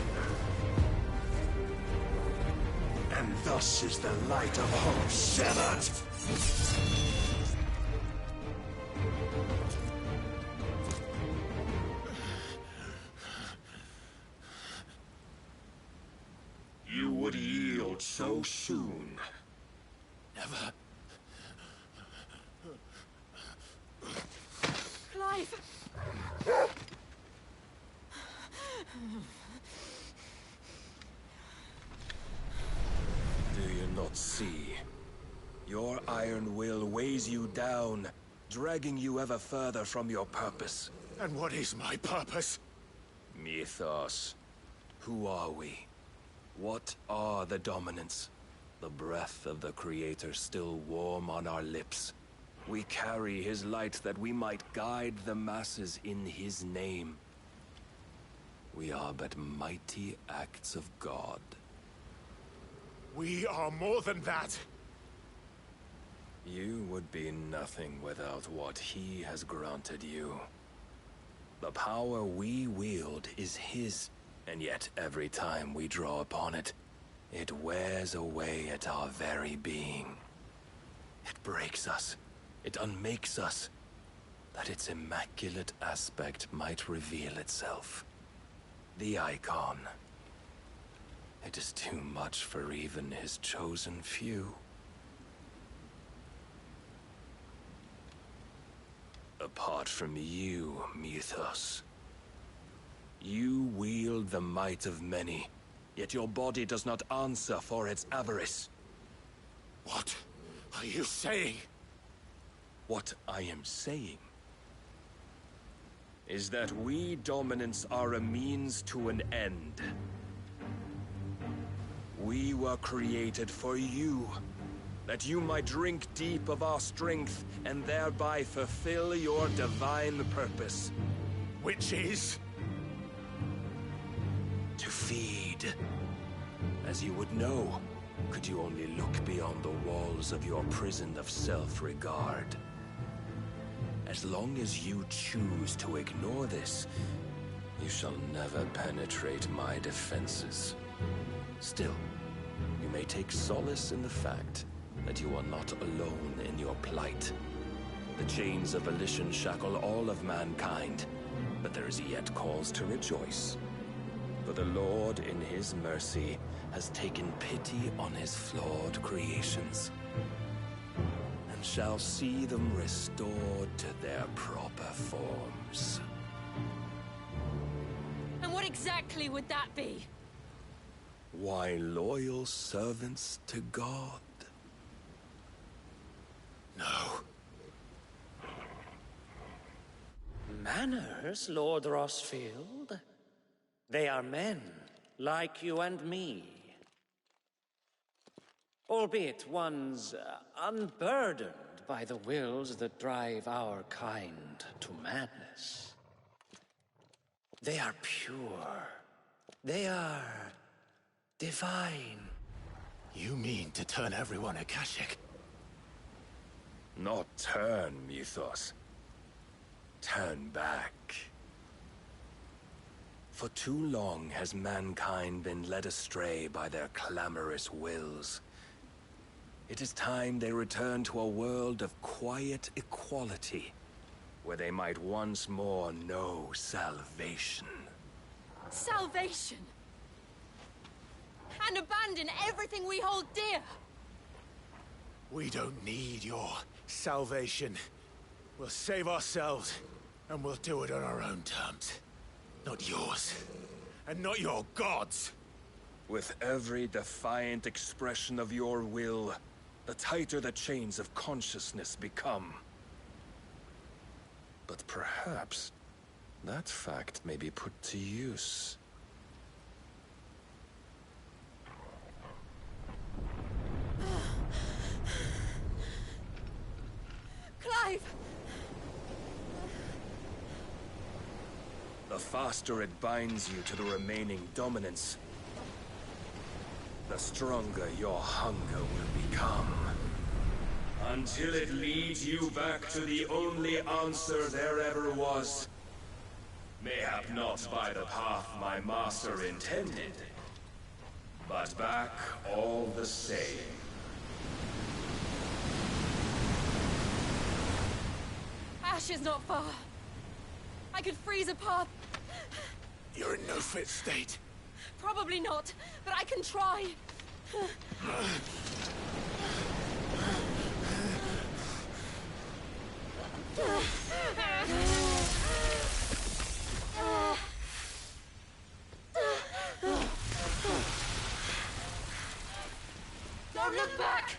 And thus is the light of hope severed. You would yield so soon. Never. Clive! Do you not see? Your iron will weighs you down, dragging you ever further from your purpose. And what is my purpose? Mythos. Who are we? What are the dominants? The breath of the Creator still warm on our lips. We carry his light that we might guide the masses in his name. We are but mighty acts of God. We are more than that. You would be nothing without what he has granted you. The power we wield is his, and yet every time we draw upon it, it wears away at our very being. It breaks us. It unmakes us, that its immaculate aspect might reveal itself. The eikon. It is too much for even his chosen few. Apart from you, Mythos, you wield the might of many, yet your body does not answer for its avarice. What are you saying? What I am saying is that we dominants are a means to an end. We were created for you, that you might drink deep of our strength and thereby fulfill your divine purpose. Which is? To feed. As you would know, could you only look beyond the walls of your prison of self-regard. As long as you choose to ignore this, you shall never penetrate my defenses. Still, you may take solace in the fact that you are not alone in your plight. The chains of volition shackle all of mankind, but there is yet cause to rejoice. For the Lord, in his mercy, has taken pity on his flawed creations, and shall see them restored to their proper forms. And what exactly would that be? Why, loyal servants to God. No. Manners, Lord Rosfield? They are men, like you and me. Albeit ones unburdened by the wills that drive our kind to madness. They are pure. They are divine. You mean to turn everyone Akashic? Not turn, Mythos. Turn back. For too long has mankind been led astray by their clamorous wills. It is time they return to a world of quiet equality, where they might once more know salvation. Salvation? And abandon everything we hold dear? We don't need your salvation. We'll save ourselves, and we'll do it on our own terms. Not yours, and not your gods. With every defiant expression of your will, the tighter the chains of consciousness become. But perhaps that fact may be put to use. Clive! The faster it binds you to the remaining dominance, the stronger your hunger will become. Until it leads you back to the only answer there ever was. Mayhap not by the path my master intended, but back all the same. Ash is not far. I could freeze a path. You're in no fit state. Probably not, but I can try. Don't look back!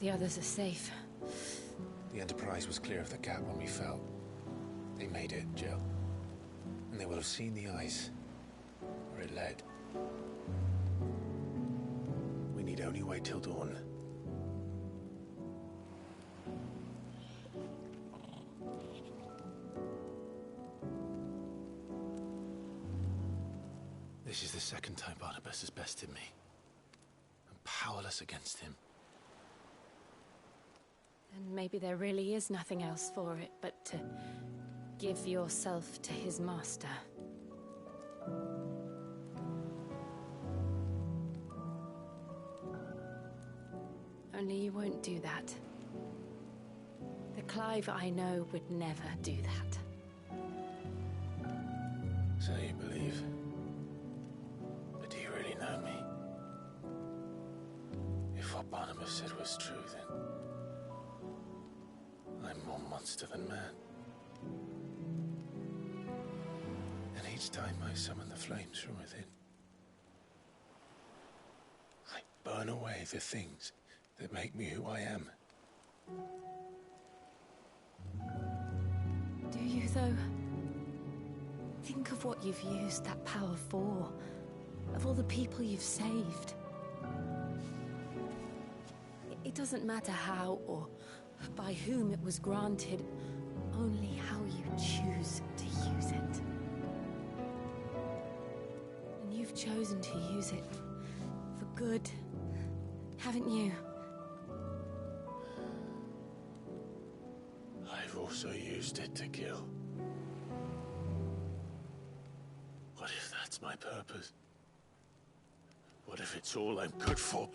The others are safe. The Enterprise was clear of the gap when we fell. They made it, Jill. And they will have seen the ice, where it led. We need only wait till dawn. This is the second time Barnabas has bested me. I'm powerless against him. And maybe there really is nothing else for it but to give yourself to his master. Only you won't do that. The Clive I know would never do that. So you believe? But do you really know me? If what Barnabas said was true, then I'm more monster than man. And each time I summon the flames from within, I burn away the things that make me who I am. Do you, though? Think of what you've used that power for, of all the people you've saved. It doesn't matter how or by whom it was granted, only how you choose to use it. And you've chosen to use it for good, haven't you? I've also used it to kill. What if that's my purpose? What if it's all I'm good for?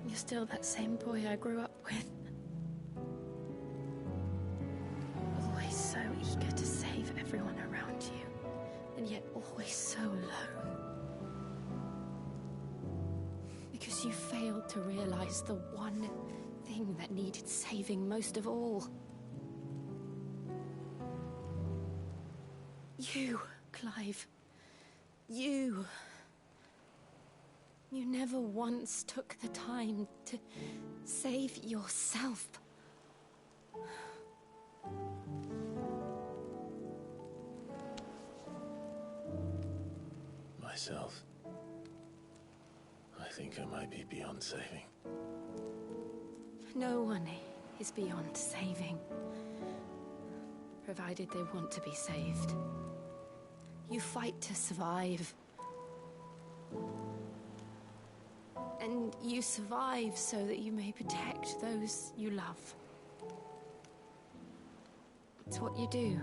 You're still that same boy I grew up with. Always so eager to save everyone around you, and yet always so alone. Because you failed to realize the one thing that needed saving most of all. You, Clive. You. You never once took the time to save yourself. Myself? I think I might be beyond saving. No one is beyond saving, provided they want to be saved. You fight to survive. And you survive so that you may protect those you love. It's what you do.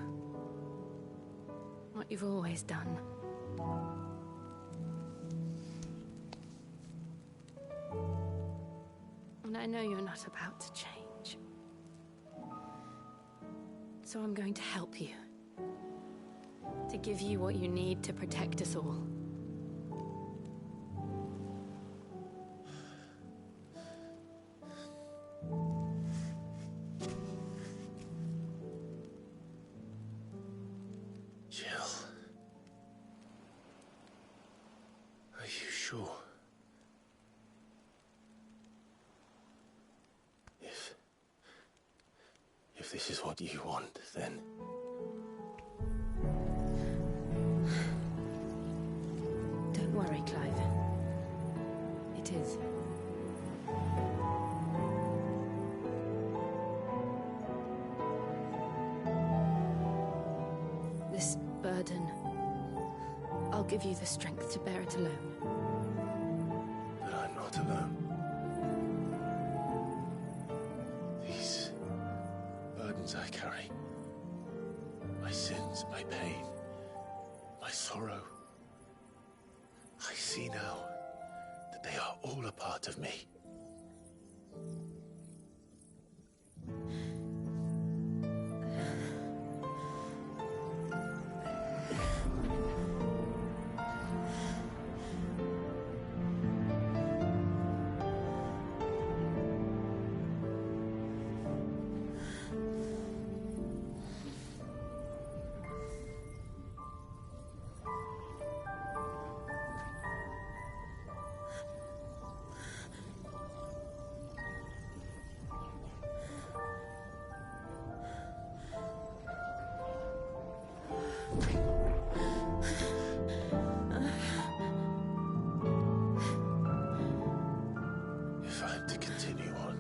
What you've always done. And I know you're not about to change. So I'm going to help you. To give you what you need to protect us all. Jill. Are you sure? If this is what you want, then... Don't worry, Clive. It is. This burden, I'll give you the strength to bear it alone. But I'm not alone. These burdens I carry, my sins, my pain, my sorrow, I see now that they are all a part of me. If I'm to continue on,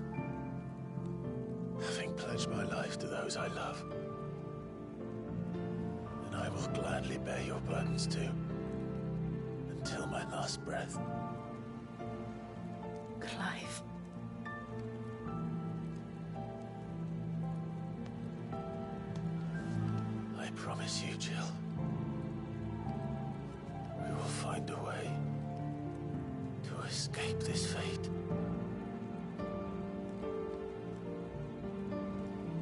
having pledged my life to those I love, then I will gladly bear your burdens too, until my last breath. Clive. I promise you, Jill, we will find a way to escape this fate.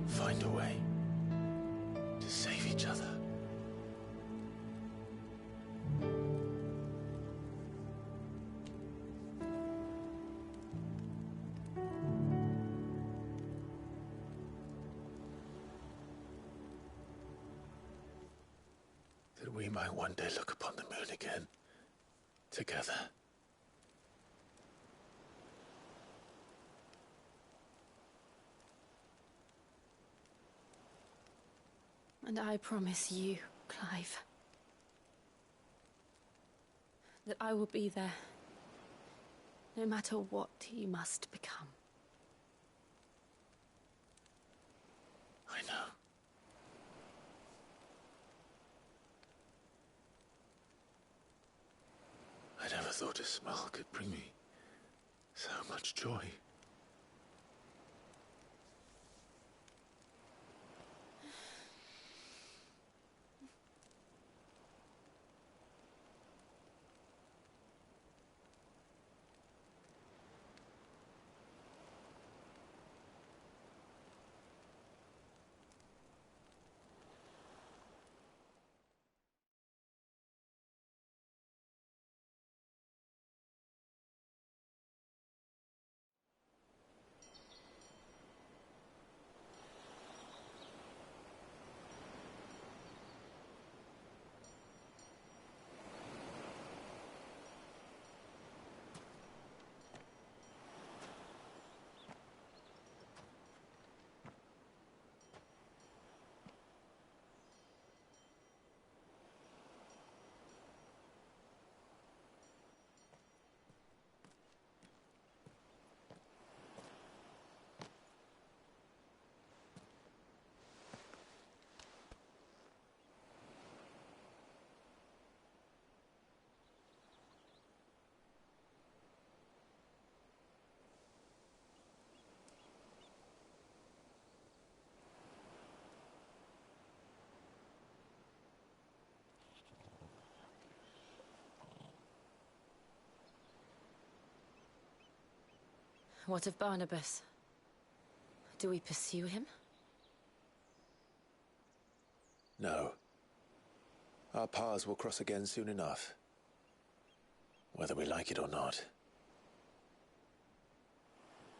Find a way to save each other. That we might one day look upon the moon again, together. And I promise you, Clive, that I will be there, no matter what you must become. I know. I never thought a smile could bring me so much joy. What of Barnabas? Do we pursue him? No. Our paths will cross again soon enough. Whether we like it or not.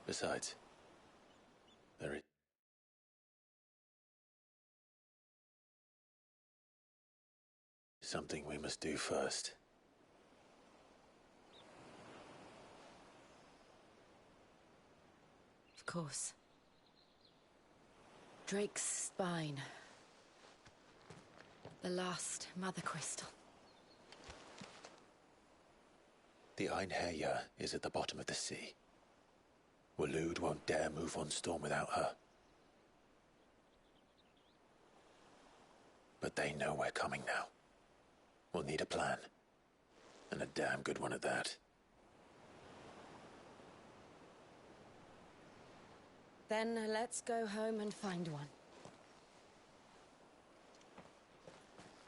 Besides, there is something we must do first. Of course. Drake's spine. The last mother crystal. The Einherjar is at the bottom of the sea. Waloed won't dare move on Storm without her. But they know we're coming now. We'll need a plan. And a damn good one at that. Then let's go home and find one.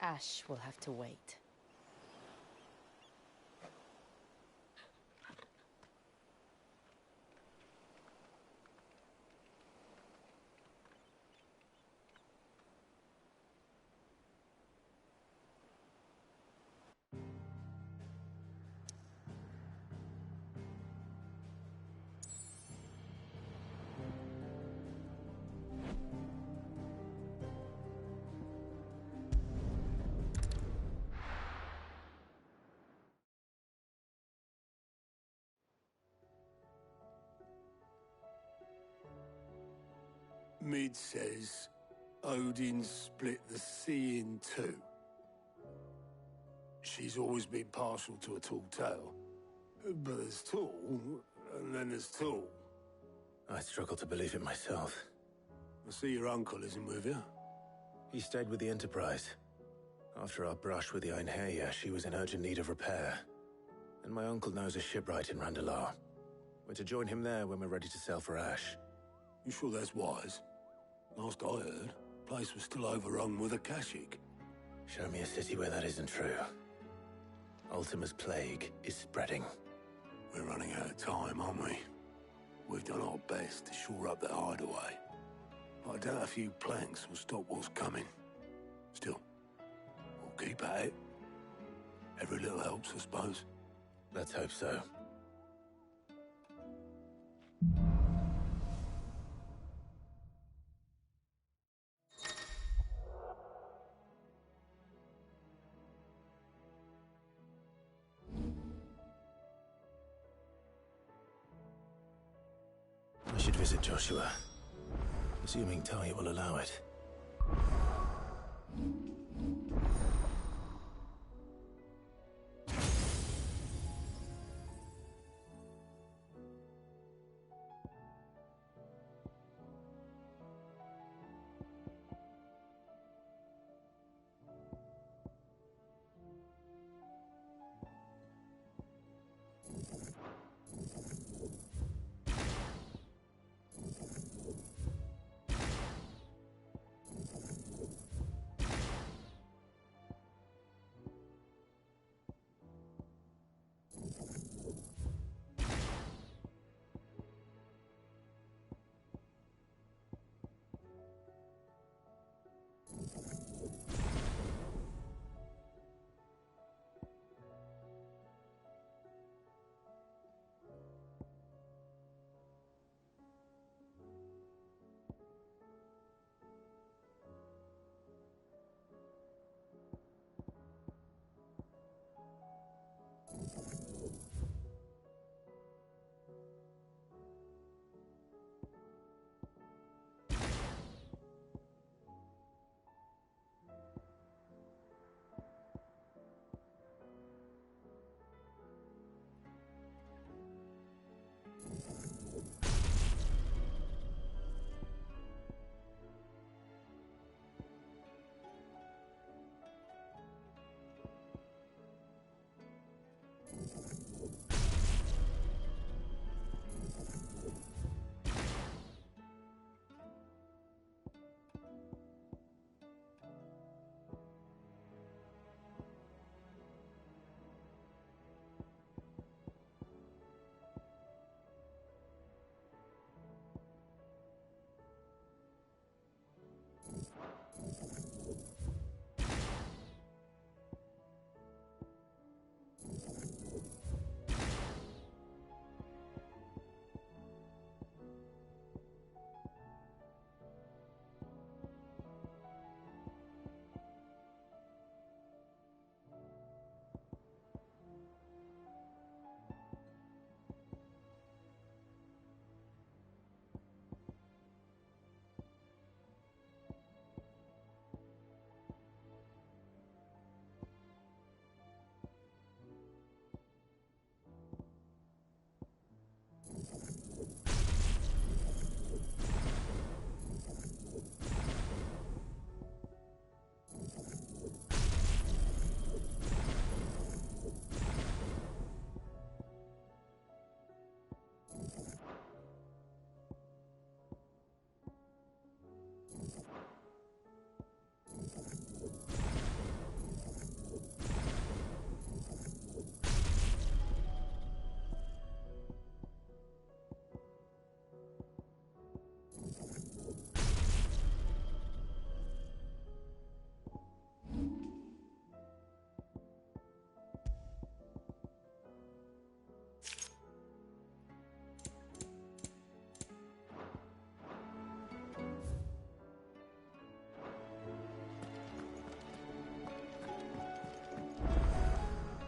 Ash will have to wait. Mid says Odin split the sea in two. she's always been partial to a tall tale. But there's tall, and then there's tall. I struggle to believe it myself. I see your uncle isn't with you. He stayed with the Enterprise. After our brush with the Einherja, she was in urgent need of repair. And my uncle knows a shipwright in Randalar. We're to join him there when we're ready to sail for Ash. You sure that's wise? Last I heard, the place was still overrun with Akashic. Show me a city where that isn't true. Ultima's plague is spreading. We're running out of time, aren't we? We've done our best to shore up that hideaway. But I doubt a few planks will stop what's coming. Still, we'll keep at it. Every little helps, I suppose. Let's hope so. I should visit Joshua, assuming Talia will allow it.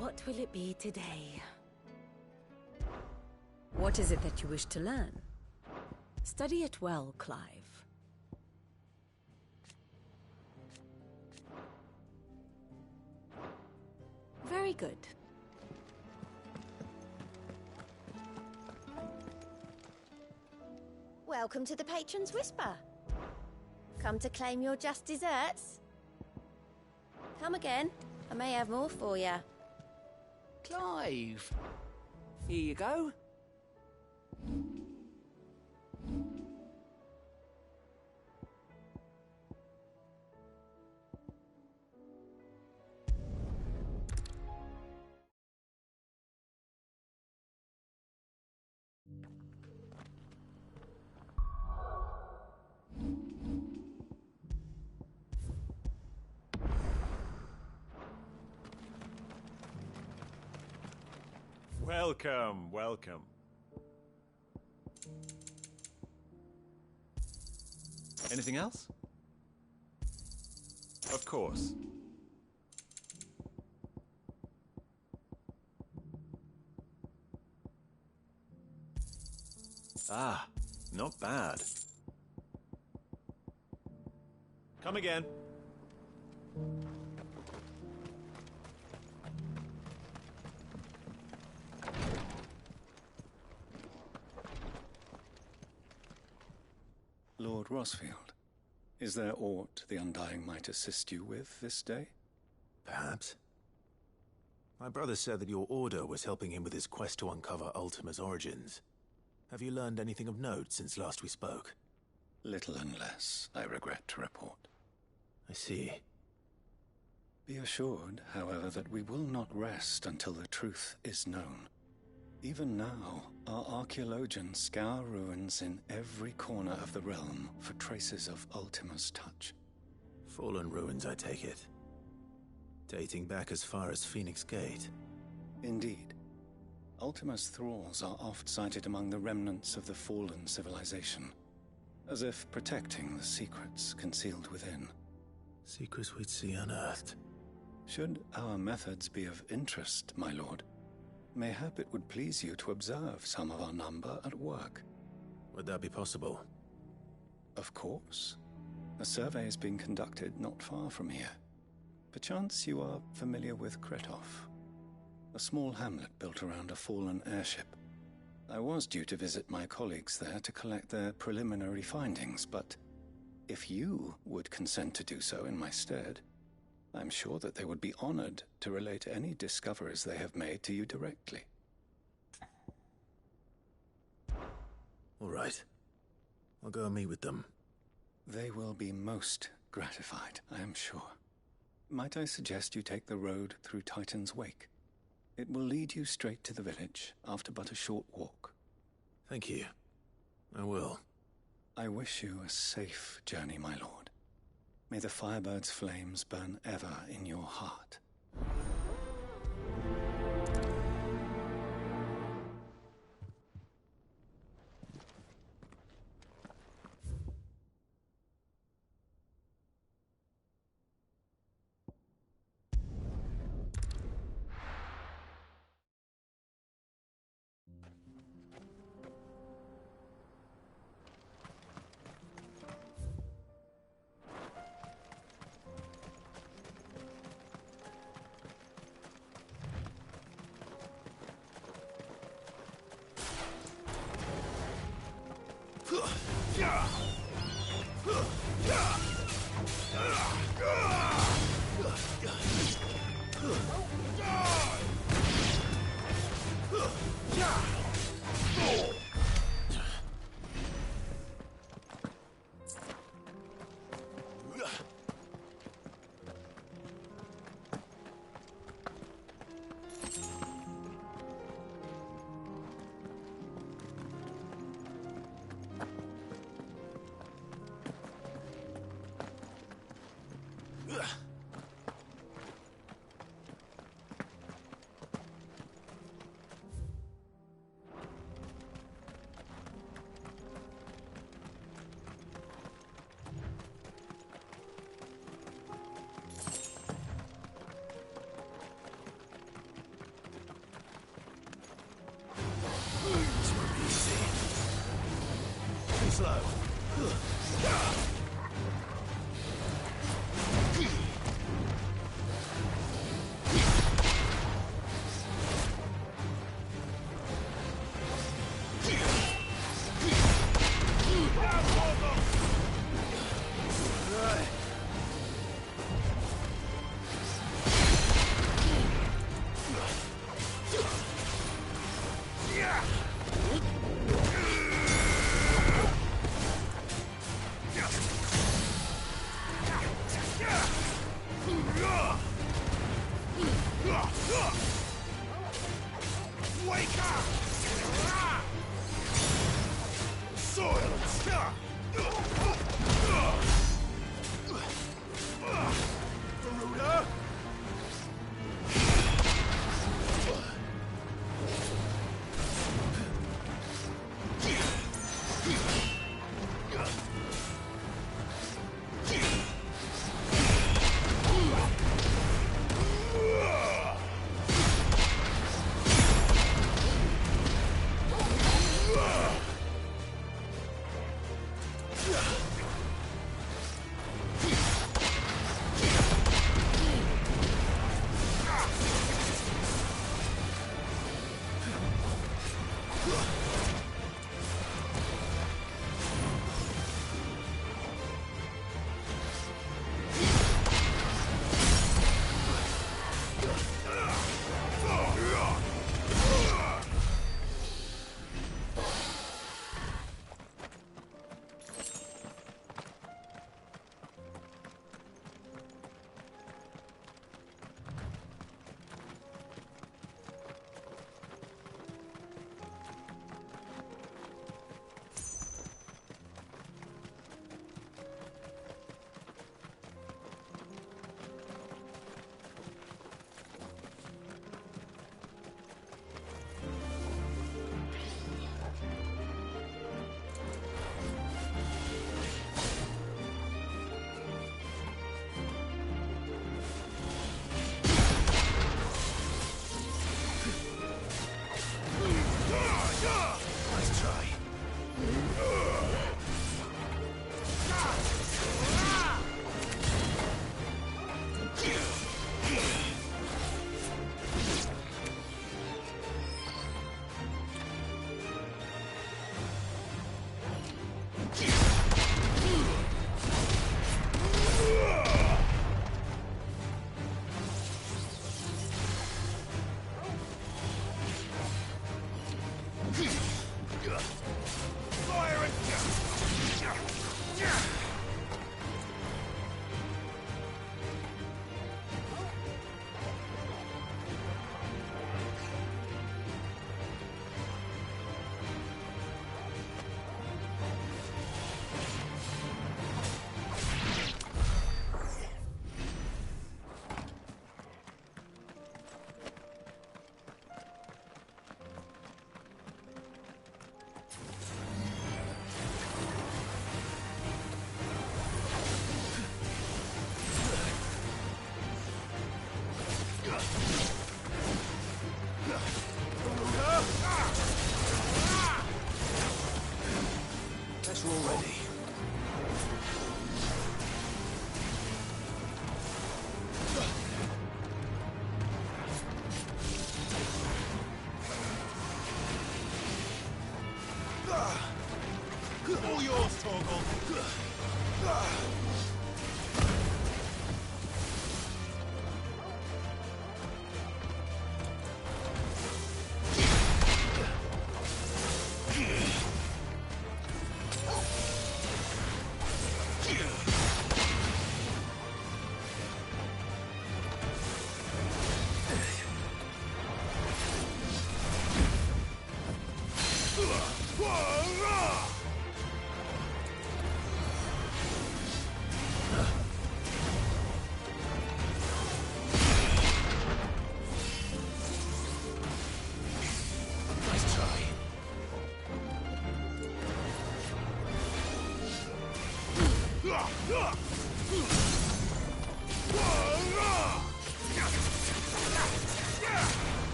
What will it be today? What is it that you wish to learn? Study it well, Clive. Very good. Welcome to the Patron's Whisper. Come to claim your just desserts? Come again. I may have more for you. Clive! Here you go. Welcome, welcome. Anything else? Of course. Ah, not bad. Come again. Lord Rosfield, is there aught the Undying might assist you with this day? Perhaps. My brother said that your order was helping him with his quest to uncover Ultima's origins. Have you learned anything of note since last we spoke? Little unless, I regret to report. I see. Be assured, however, that we will not rest until the truth is known. Even now, our archaeologians scour ruins in every corner of the realm for traces of Ultima's touch. Fallen ruins, I take it. Dating back as far as Phoenix Gate. Indeed. Ultima's thralls are oft sighted among the remnants of the fallen civilization, as if protecting the secrets concealed within. Secrets we'd see unearthed. Should our methods be of interest, my lord, mayhap it would please you to observe some of our number at work. Would that be possible? Of course. A survey is being conducted not far from here. Perchance you are familiar with Kretov, a small hamlet built around a fallen airship. I was due to visit my colleagues there to collect their preliminary findings, but if you would consent to do so in my stead, I'm sure that they would be honored to relate any discoveries they have made to you directly. All right. I'll go and meet with them. They will be most gratified, I am sure. Might I suggest you take the road through Titan's Wake? It will lead you straight to the village after but a short walk. Thank you. I will. I wish you a safe journey, my lord. May the Firebird's flames burn ever in your heart. Slow. Wake up! Silence! Garuda!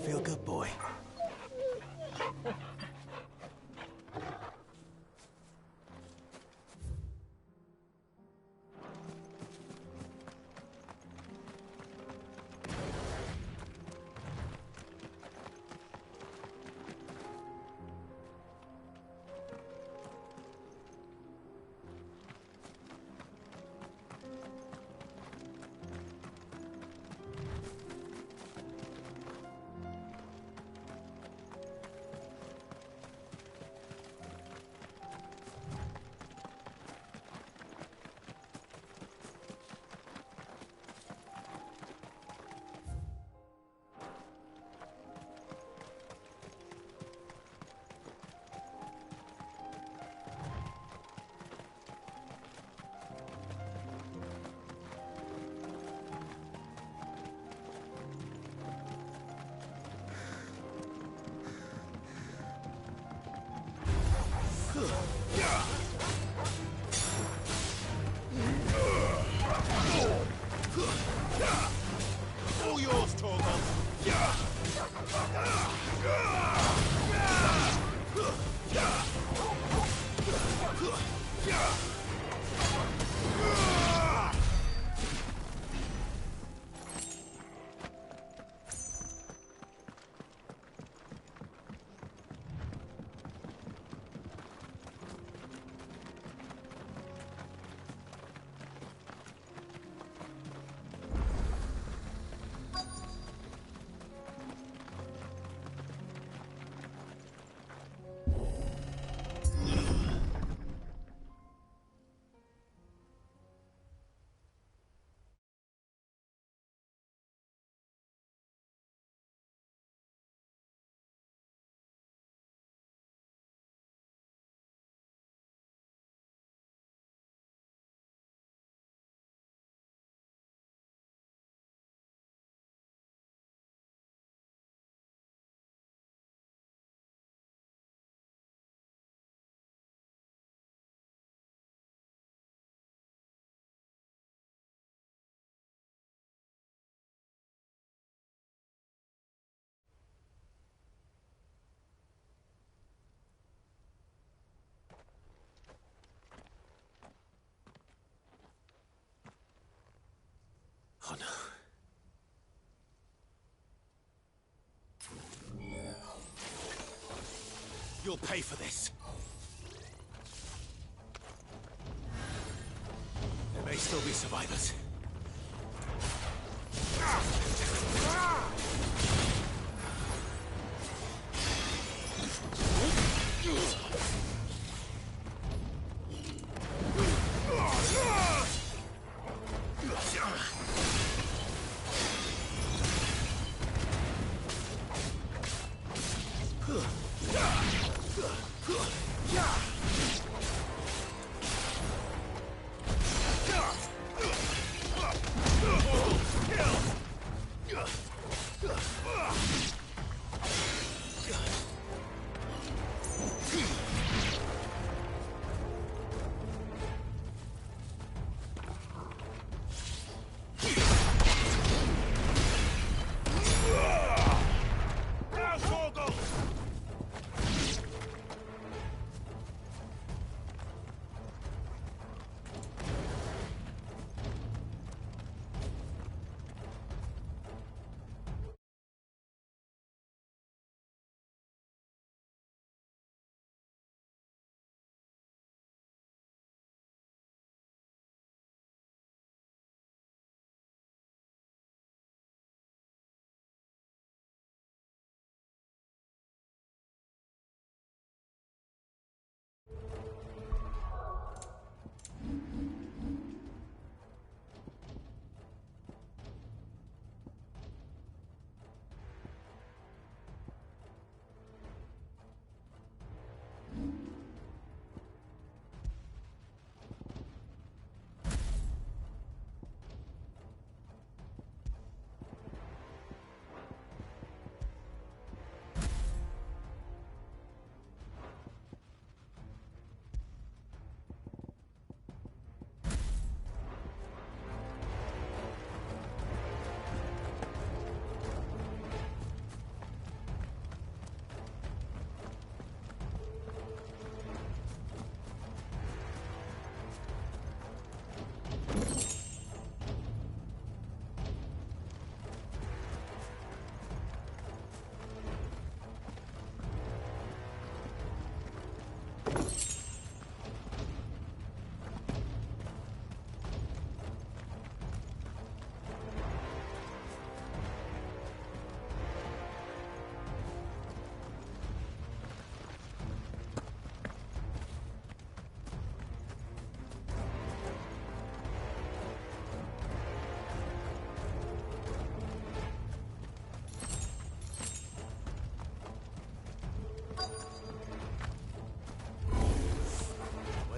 don't feel good, boy. All yours, Torgon. Oh no. You'll pay for this. There may still be survivors.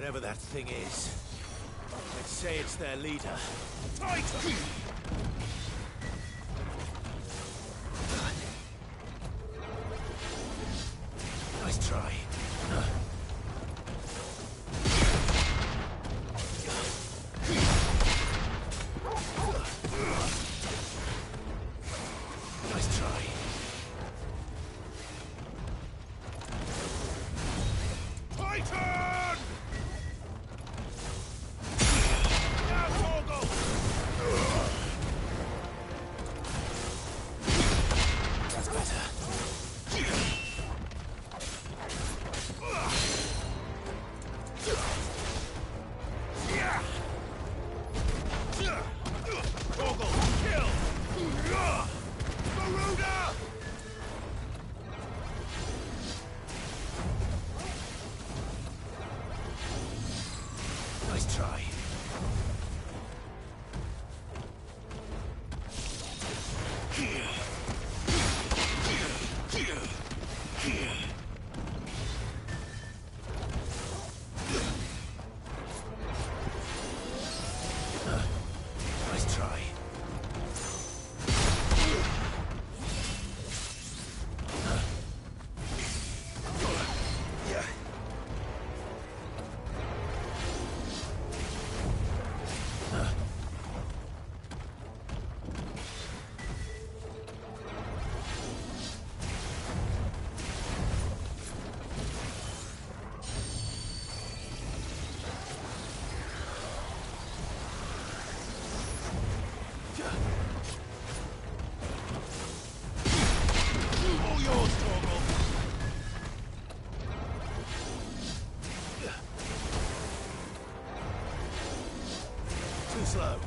Whatever that thing is, let's say it's their leader. Titan! Nice try. Nice try. Titan! Now, Torgal! That's better. Torgal, kill! Garuda! Nice try. Nice try. All yours, Torgal! Too slow.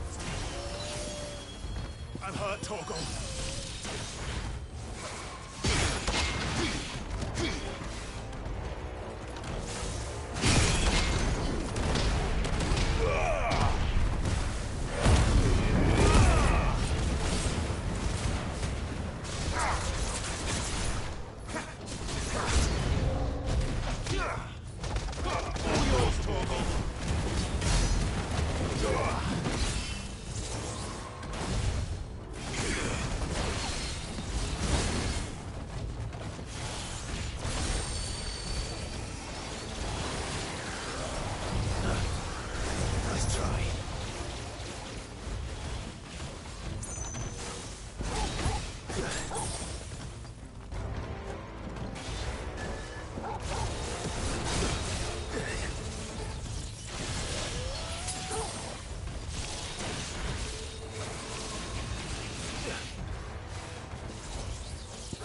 I'm hurt, Torgal. All yours, Torgal! Nice try.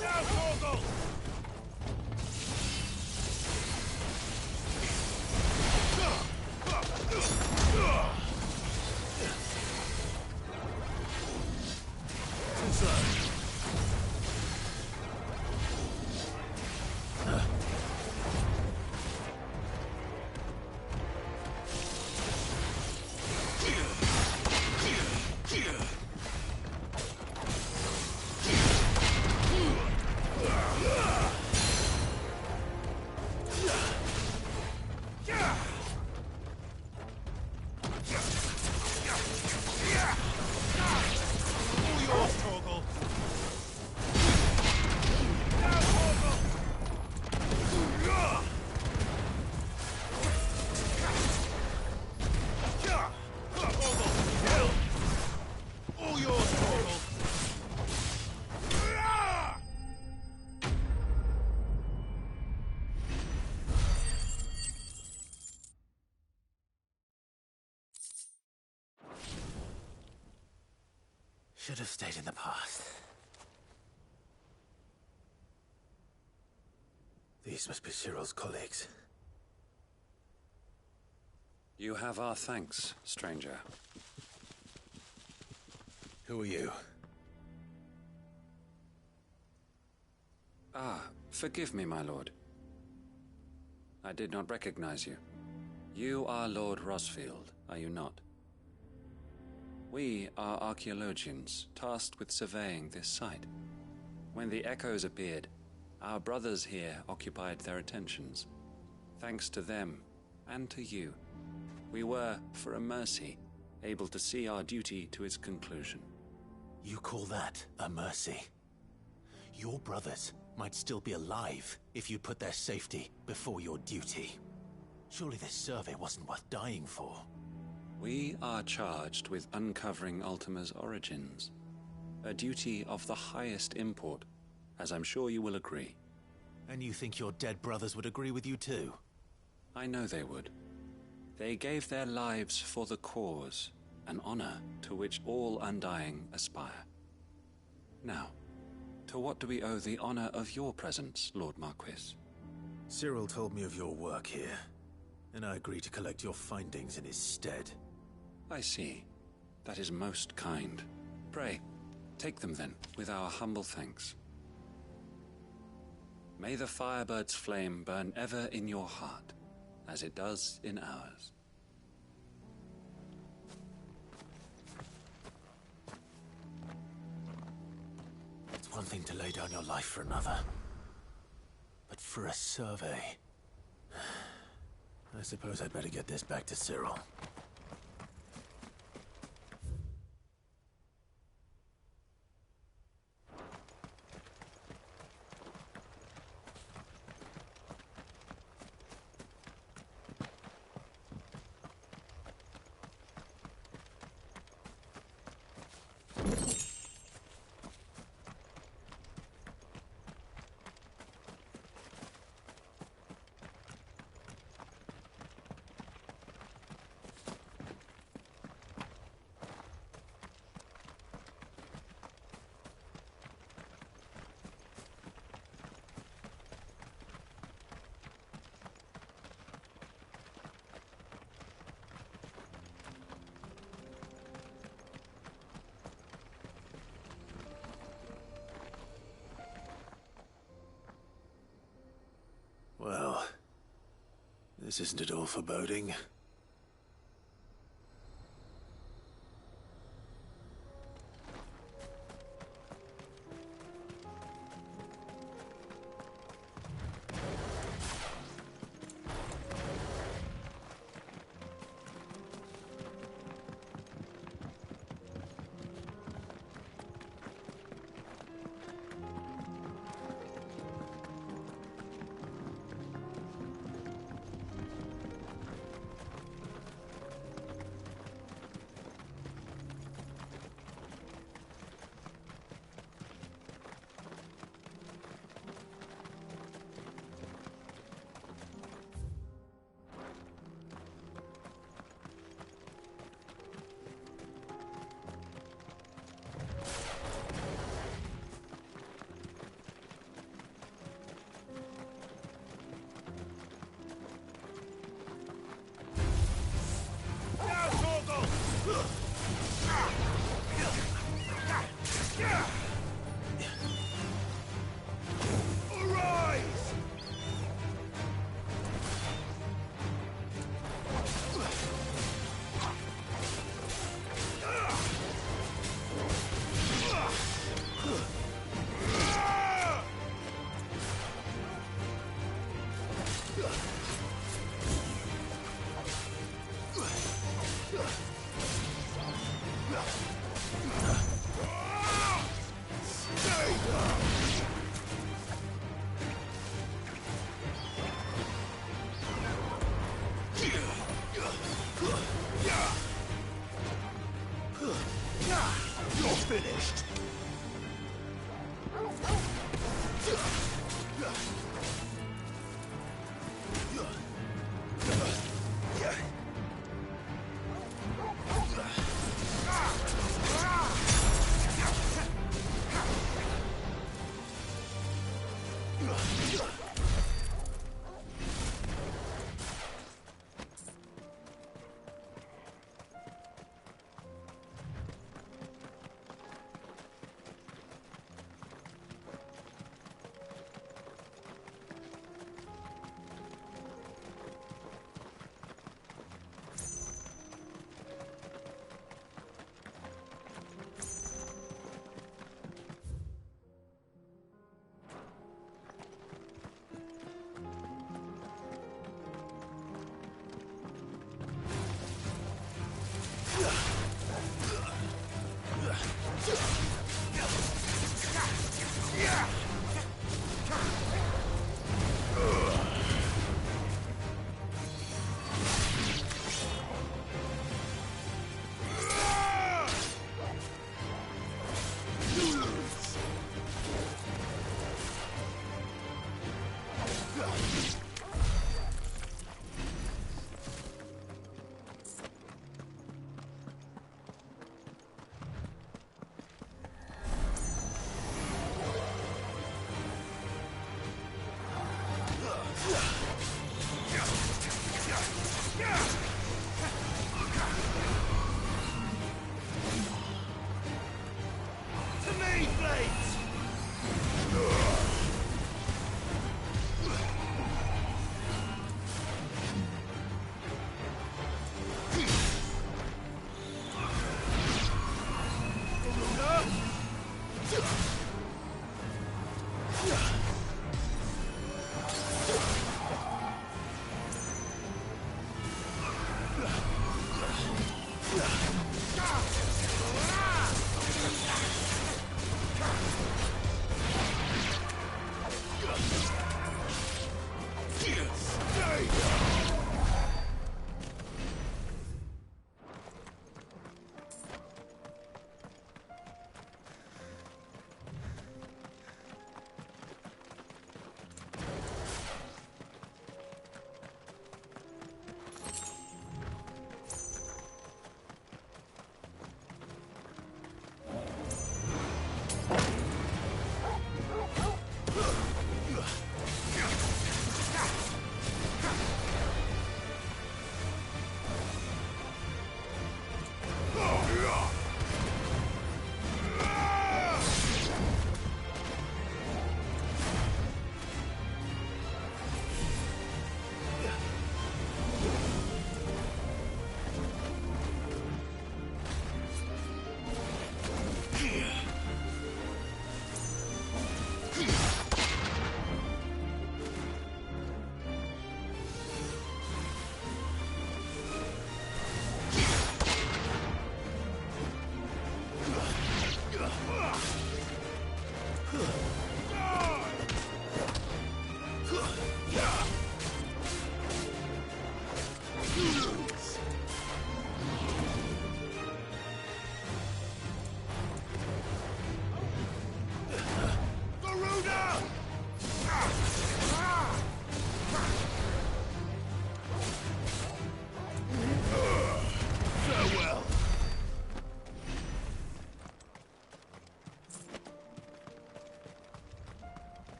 Now, Torgal! Too slow. All yours, Torgal! Now, Torgal! Torgal, kill! All yours, Torgal! Should have stayed in the past. These must be Cyril's colleagues. You have our thanks, stranger. Who are you? Ah, forgive me, my lord. I did not recognize you. You are Lord Rosfield, are you not? We are archaeologians, tasked with surveying this site. When the echoes appeared, our brothers here occupied their attentions. Thanks to them, and to you. We were, for a mercy, able to see our duty to its conclusion. You call that a mercy? Your brothers might still be alive if you put their safety before your duty. Surely this survey wasn't worth dying for. We are charged with uncovering Ultima's origins. A duty of the highest import, as I'm sure you will agree. And you think your dead brothers would agree with you too? I know they would. They gave their lives for the cause, an honor to which all undying aspire. Now, to what do we owe the honor of your presence, Lord Marquis? Cyril told me of your work here, and I agreed to collect your findings in his stead. I see. That is most kind. Pray, take them then, with our humble thanks. May the Firebird's flame burn ever in your heart, as it does in ours. It's one thing to lay down your life for another, but for a survey... I suppose I'd better get this back to Cyril. Well, this isn't at all foreboding. Finished.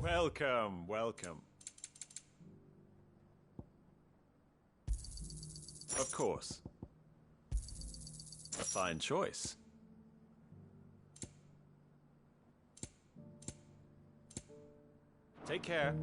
Welcome, welcome. Of course. A fine choice. Take care.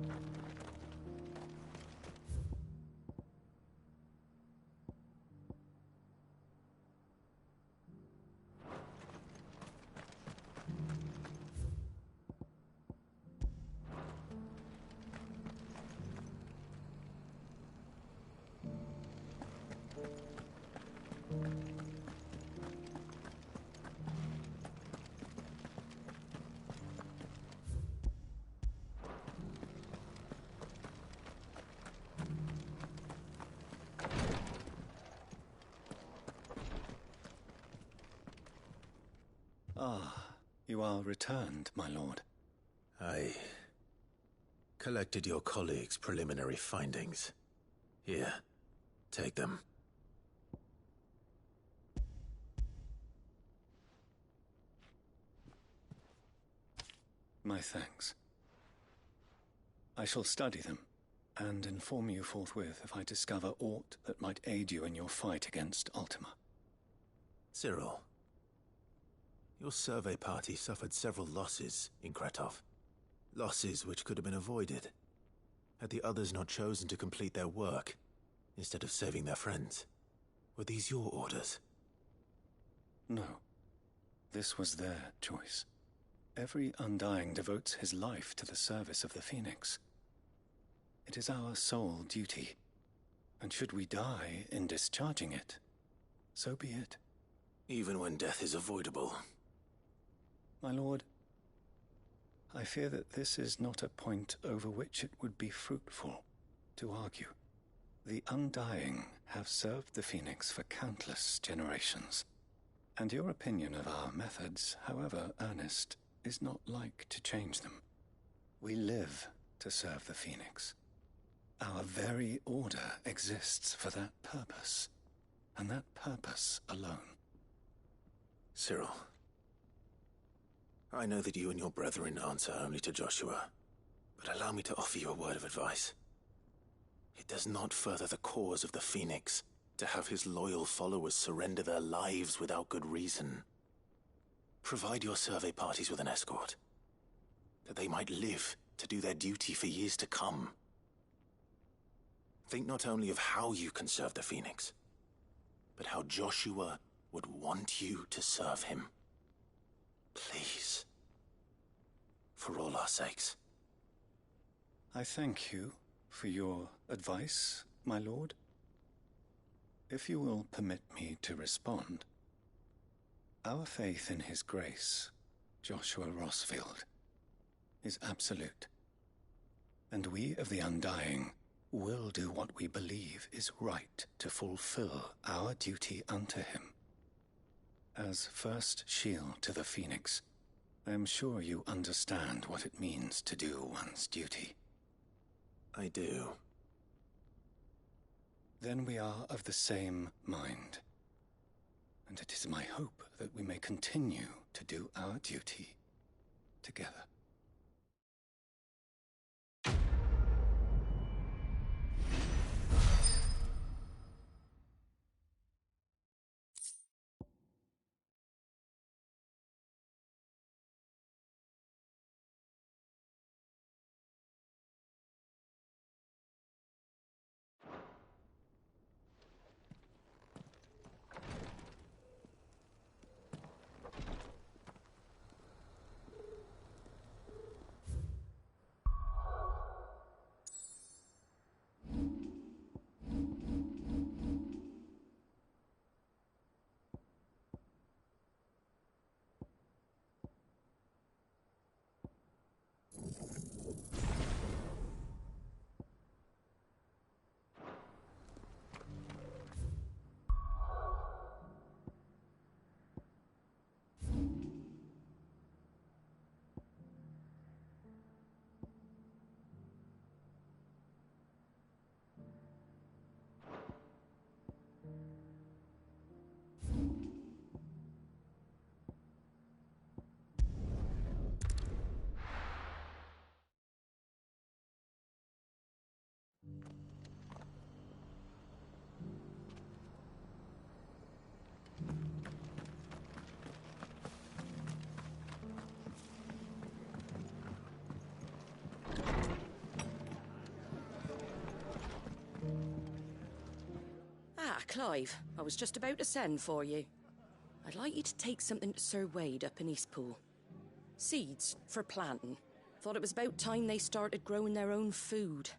Ah, you are returned, my lord. I collected your colleagues' preliminary findings. Here, take them. My thanks. I shall study them, and inform you forthwith if I discover aught that might aid you in your fight against Ultima. Cyril, your survey party suffered several losses in Kretov. Losses which could have been avoided, had the others not chosen to complete their work instead of saving their friends. Were these your orders? No. This was their choice. Every Undying devotes his life to the service of the Phoenix. It is our sole duty, and should we die in discharging it, so be it. Even when death is avoidable. My lord, I fear that this is not a point over which it would be fruitful to argue. The Undying have served the Phoenix for countless generations, and your opinion of our methods, however earnest, is not like to change them. We live to serve the Phoenix. Our very order exists for that purpose, and that purpose alone. Cyril, I know that you and your brethren answer only to Joshua, but allow me to offer you a word of advice. It does not further the cause of the Phoenix to have his loyal followers surrender their lives without good reason. Provide your survey parties with an escort, that they might live to do their duty for years to come. Think not only of how you can serve the Phoenix, but how Joshua would want you to serve him. Please. For all our sakes. I thank you for your advice, my lord. If you will permit me to respond, our faith in his grace, Joshua Rosfield, is absolute. And we of the Undying will do what we believe is right to fulfill our duty unto him. As first shield to the Phoenix, I am sure you understand what it means to do one's duty. I do. Then we are of the same mind. And it is my hope that we may continue to do our duty together. Ah, Clive, I was just about to send for you. I'd like you to take something to Sir Wade up in Eastpool. Seeds for planting. Thought it was about time they started growing their own food.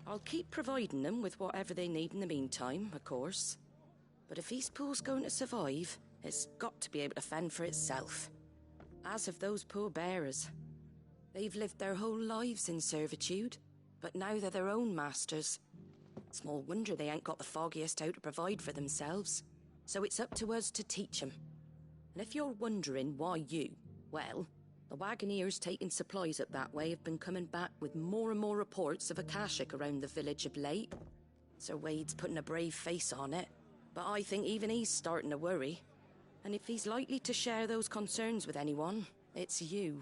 I'll keep providing them with whatever they need in the meantime, of course. But if Eastpool's going to survive, it's got to be able to fend for itself. As have those poor bearers. They've lived their whole lives in servitude, but now they're their own masters. Small wonder they ain't got the foggiest how to provide for themselves. So it's up to us to teach them. And if you're wondering why you, well, the Wagoneers taking supplies up that way have been coming back with more and more reports of Akashic around the village of late. Sir Wade's putting a brave face on it, but I think even he's starting to worry. And if he's likely to share those concerns with anyone, it's you.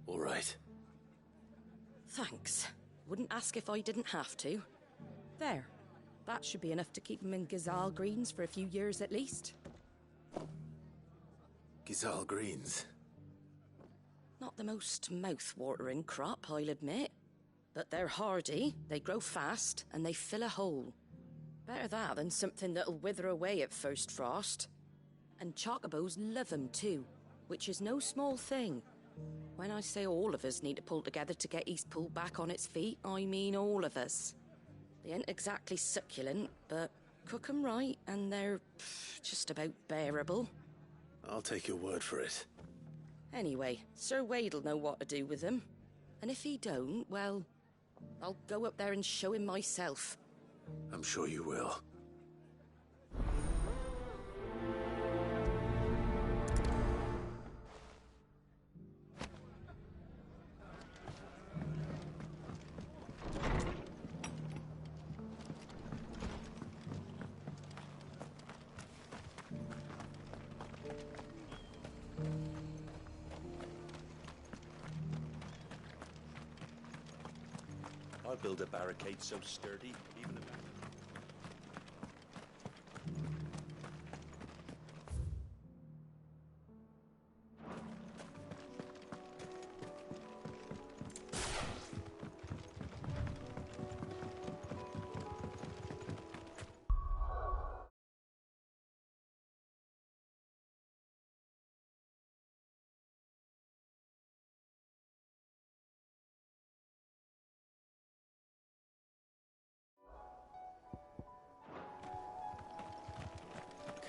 All right. Thanks. Wouldn't ask if I didn't have to. There. That should be enough to keep him in Gazal Greens for a few years at least. Gazal Greens? Not the most mouth-watering crop, I'll admit. But they're hardy, they grow fast, and they fill a hole. Better that than something that'll wither away at first frost. And chocobos love 'em too, which is no small thing. When I say all of us need to pull together to get Eastpool back on its feet, I mean all of us. They ain't exactly succulent, but cook 'em right, and they're just about bearable. I'll take your word for it. Anyway, Sir Wade'll know what to do with them. And if he don't, well, I'll go up there and show him myself. I'm sure you will. I'll build a barricade so sturdy, even a...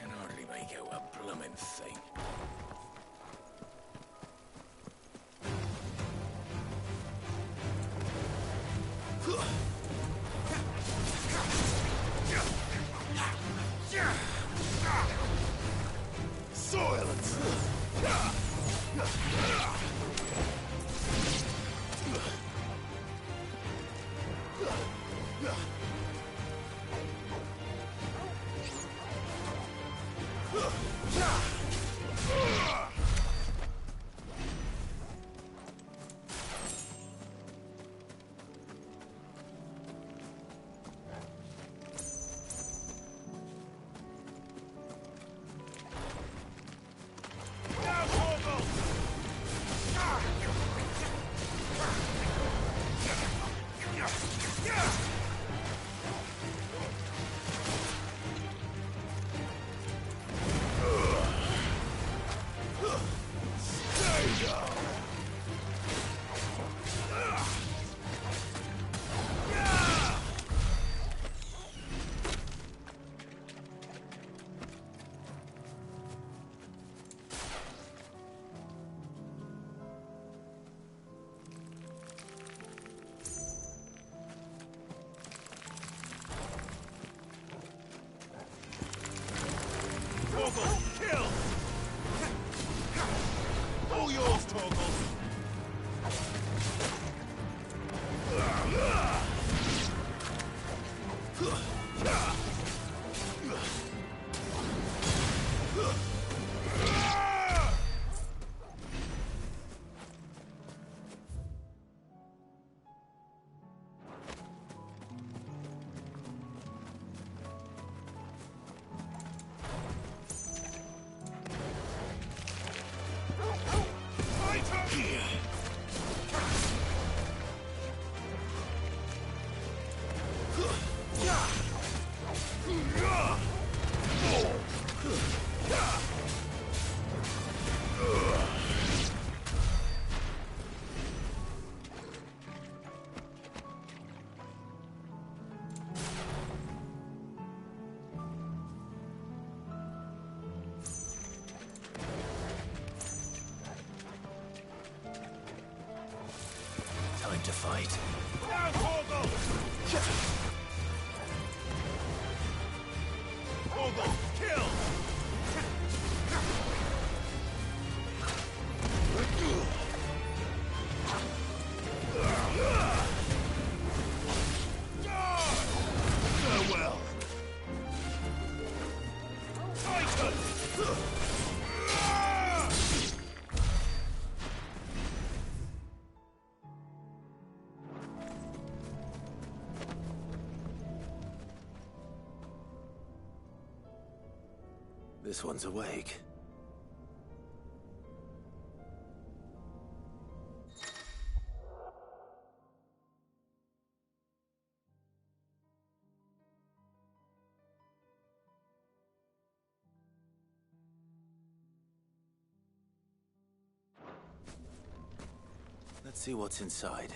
Can hardly make out a bloomin' thing. Silence! Kill! All yours, Torgal! Time to fight. Down, Torgal! Torgal, kill! Farewell! Titan! This one's awake. see what's inside.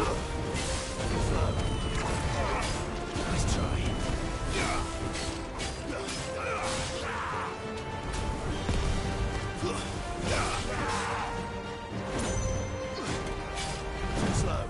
Nice try. Too slow.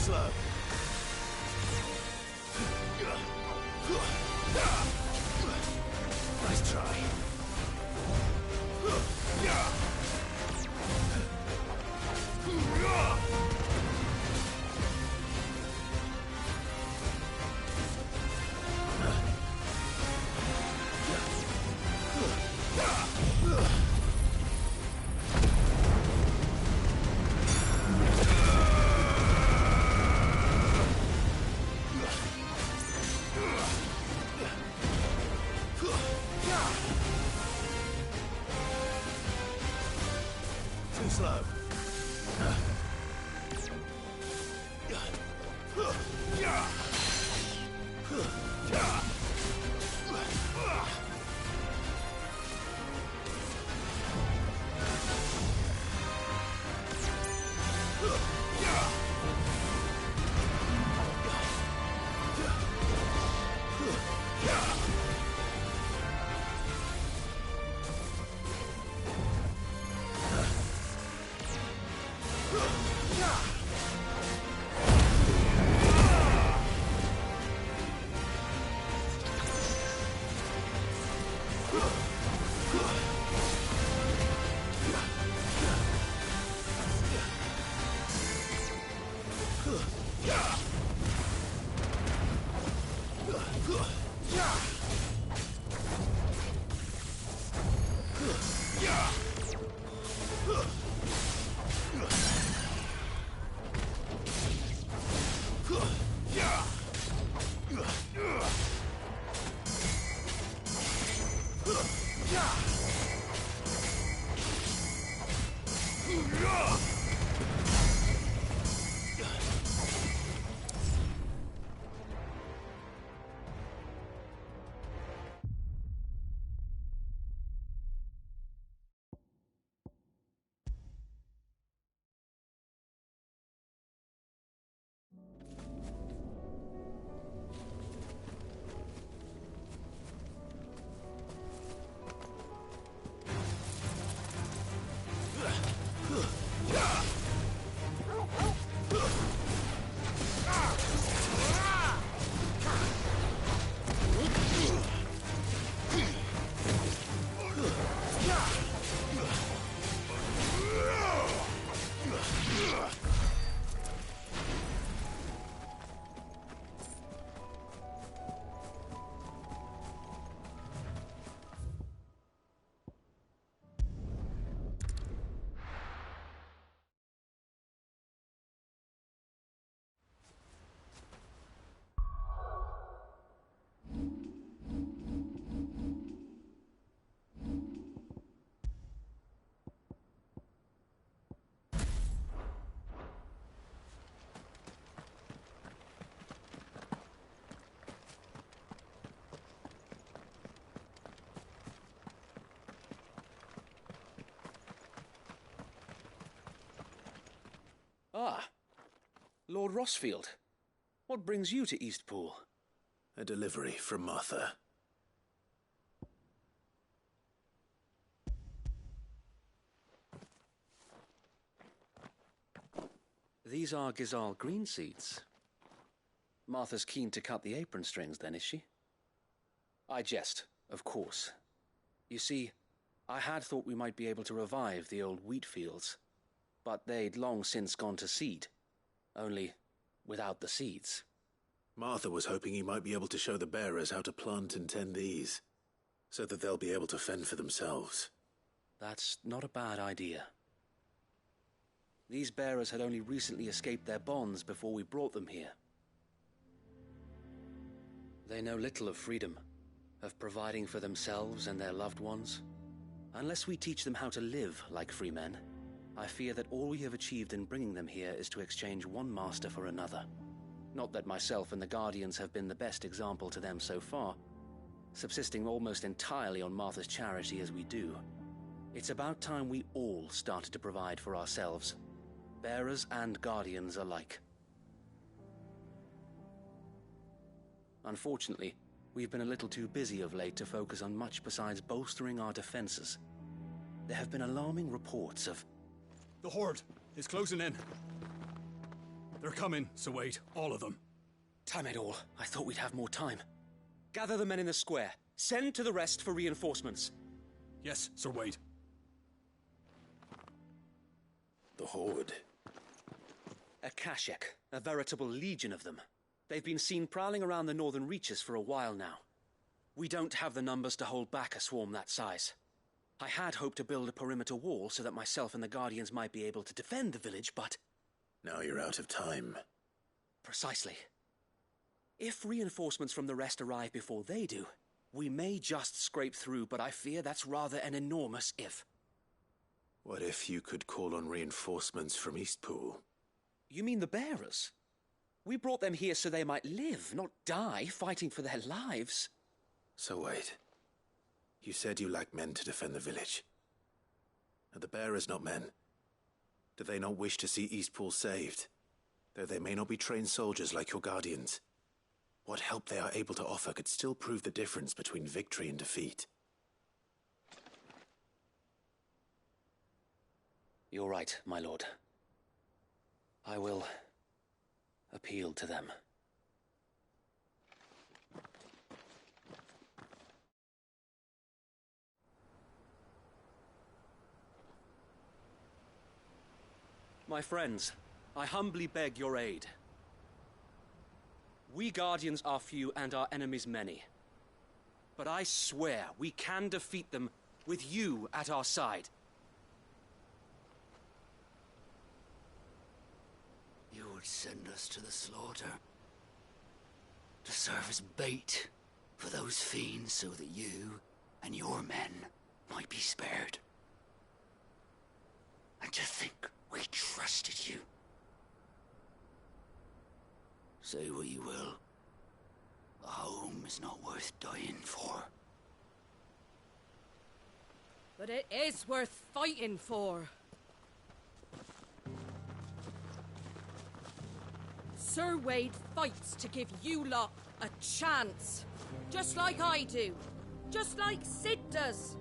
slow. Nice try. Too slow. Ah, Lord Rosfield. What brings you to Eastpool? A delivery from Martha. These are Gizal green seeds. Martha's keen to cut the apron strings, then, is she? I jest, of course. You see, I had thought we might be able to revive the old wheat fields, but they'd long since gone to seed, only without the seeds. Martha was hoping he might be able to show the bearers how to plant and tend these, so that they'll be able to fend for themselves. That's not a bad idea. These bearers had only recently escaped their bonds before we brought them here. They know little of freedom, of providing for themselves and their loved ones. Unless we teach them how to live like free men, I fear that all we have achieved in bringing them here is to exchange one master for another. Not that myself and the Guardians have been the best example to them so far, subsisting almost entirely on Martha's charity as we do. It's about time we all started to provide for ourselves, bearers and Guardians alike. Unfortunately, we've been a little too busy of late to focus on much besides bolstering our defenses. There have been alarming reports of... The Horde is closing in. They're coming, Sir Wade. All of them. Damn it all. I thought we'd have more time. Gather the men in the square. Send to the rest for reinforcements. Yes, Sir Wade. The Horde. A Kashek, a veritable legion of them. They've been seen prowling around the northern reaches for a while now. We don't have the numbers to hold back a swarm that size. I had hoped to build a perimeter wall so that myself and the Guardians might be able to defend the village, but... Now you're out of time. Precisely. If reinforcements from the rest arrive before they do, we may just scrape through, but I fear that's rather an enormous if. What if you could call on reinforcements from Eastpool? You mean the bearers? We brought them here so they might live, not die fighting for their lives. So wait. You said you lack men to defend the village. Are the bearers not men? Do they not wish to see Eastpool saved? Though they may not be trained soldiers like your guardians. What help they are able to offer could still prove the difference between victory and defeat. You're right, my lord. I will appeal to them. My friends, I humbly beg your aid. We Guardians are few and our enemies many. But I swear we can defeat them with you at our side. You would send us to the slaughter. To serve as bait for those fiends so that you and your men might be spared. And to think we trusted you. Say what you will. A home is not worth dying for. But it is worth fighting for. Sir Wade fights to give you lot a chance. Just like I do. Just like Sid does.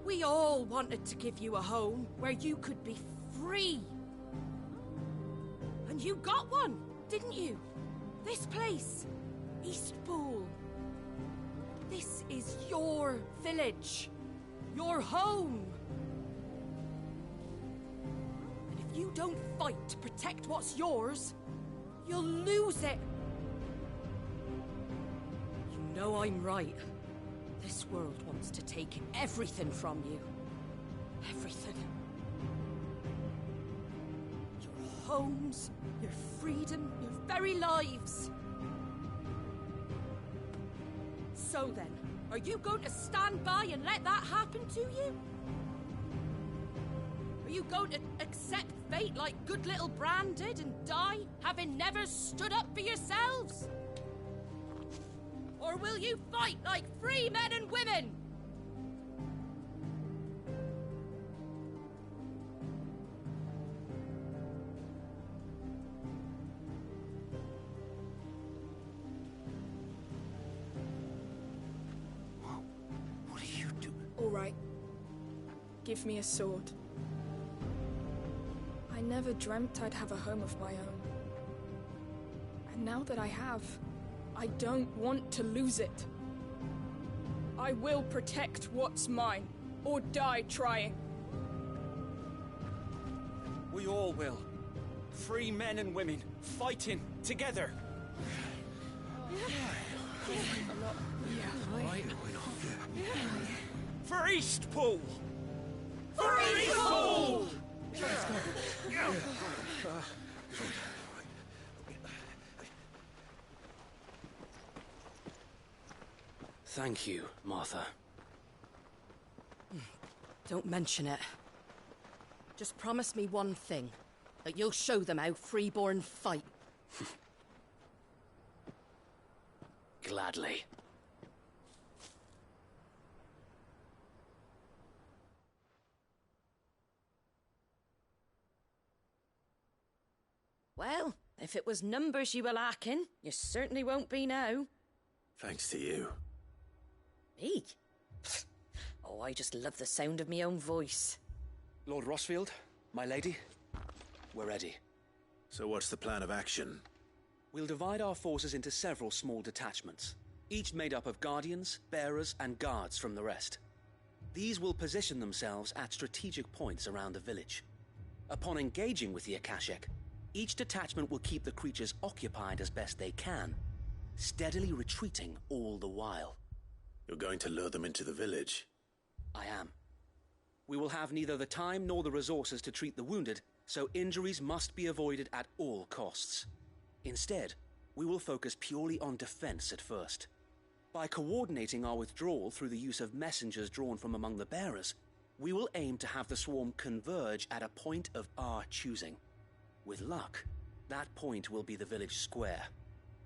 We all wanted to give you a home where you could be free. And you got one, didn't you? This place, Eastpool. This is your village. Your home. And if you don't fight to protect what's yours, you'll lose it. You know I'm right. This world wants to take everything from you. Everything. Your homes, your freedom, your very lives. So then, are you going to stand by and let that happen to you? Are you going to accept fate like good little Bran did and die, having never stood up for yourselves? Or will you fight like free men and women? What do you do? All right. Give me a sword. I never dreamt I'd have a home of my own. And now that I have, I don't want to lose it. I will protect what's mine, or die trying. We all will. Free men and women, fighting together. For Eastpool! For Eastpool! Thank you, Martha. Don't mention it. Just promise me one thing. That you'll show them how freeborn fight. Gladly. Well, if it was numbers you were lacking, you certainly won't be now. Thanks to you. Me? Oh, I just love the sound of my own voice. Lord Rosfield, my lady, we're ready. So what's the plan of action? We'll divide our forces into several small detachments, each made up of guardians, bearers, and guards from the rest. These will position themselves at strategic points around the village. Upon engaging with the Akashic, each detachment will keep the creatures occupied as best they can, steadily retreating all the while. You're going to lure them into the village? I am. We will have neither the time nor the resources to treat the wounded, so injuries must be avoided at all costs. Instead, we will focus purely on defense at first. By coordinating our withdrawal through the use of messengers drawn from among the bearers, we will aim to have the swarm converge at a point of our choosing. With luck, that point will be the village square,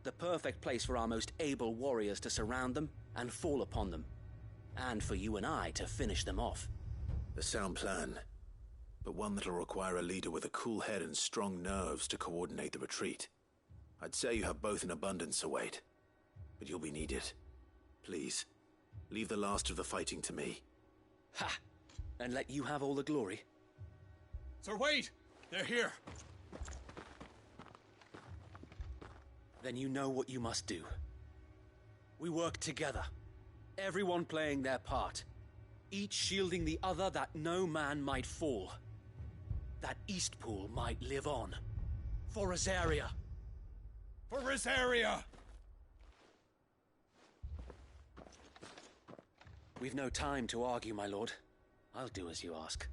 the perfect place for our most able warriors to surround them and fall upon them, and for you and I to finish them off. A sound plan, but one that'll require a leader with a cool head and strong nerves to coordinate the retreat. I'd say you have both in abundance, await, but you'll be needed. Please, leave the last of the fighting to me. Ha! And let you have all the glory. Sir, wait! They're here! Then you know what you must do. We work together, everyone playing their part, each shielding the other that no man might fall, that Eastpool might live on. For Rosaria! For Rosaria! We've no time to argue, my lord. I'll do as you ask.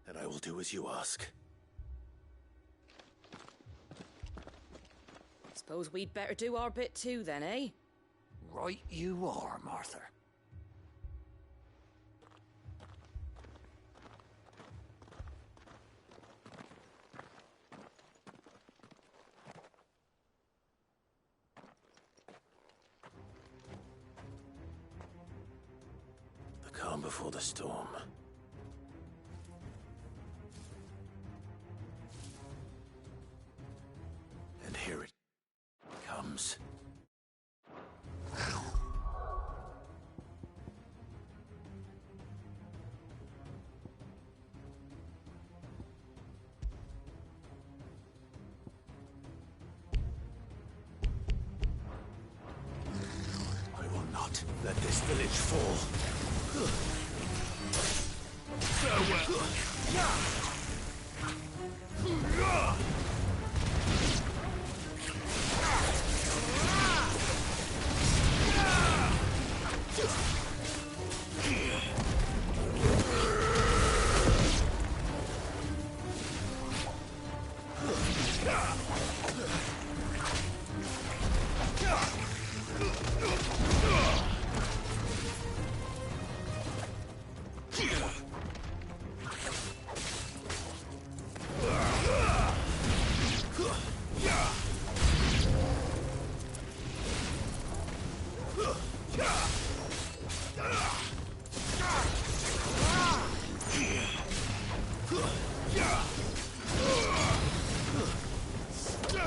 And I will do as you ask. Suppose we'd better do our bit too then, eh? Right you are, Martha. The calm before the storm. And here it comes. I will not let this village fall. Farewell.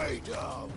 Stay down.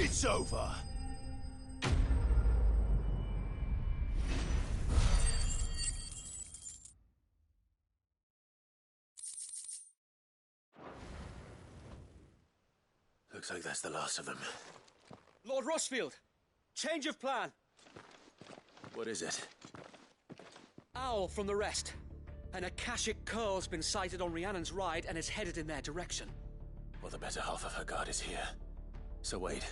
It's over. Looks like that's the last of them. Lord Rosfield! Change of plan! What is it? Owl from the rest. An Akashic curl's been sighted on Rhiannon's ride and is headed in their direction. Well, the better half of her guard is here. So wait,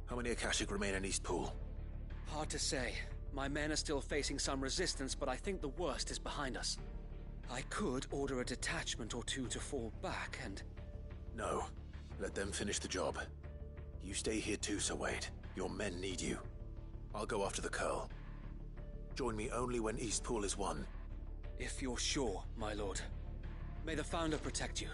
how many Akashic remain in Eastpool? Hard to say. My men are still facing some resistance, but I think the worst is behind us. I could order a detachment or two to fall back and... No. Let them finish the job. You stay here too, Sir Wade. Your men need you. I'll go after the curl. Join me only when Eastpool is won. If you're sure, my lord. May the Founder protect you.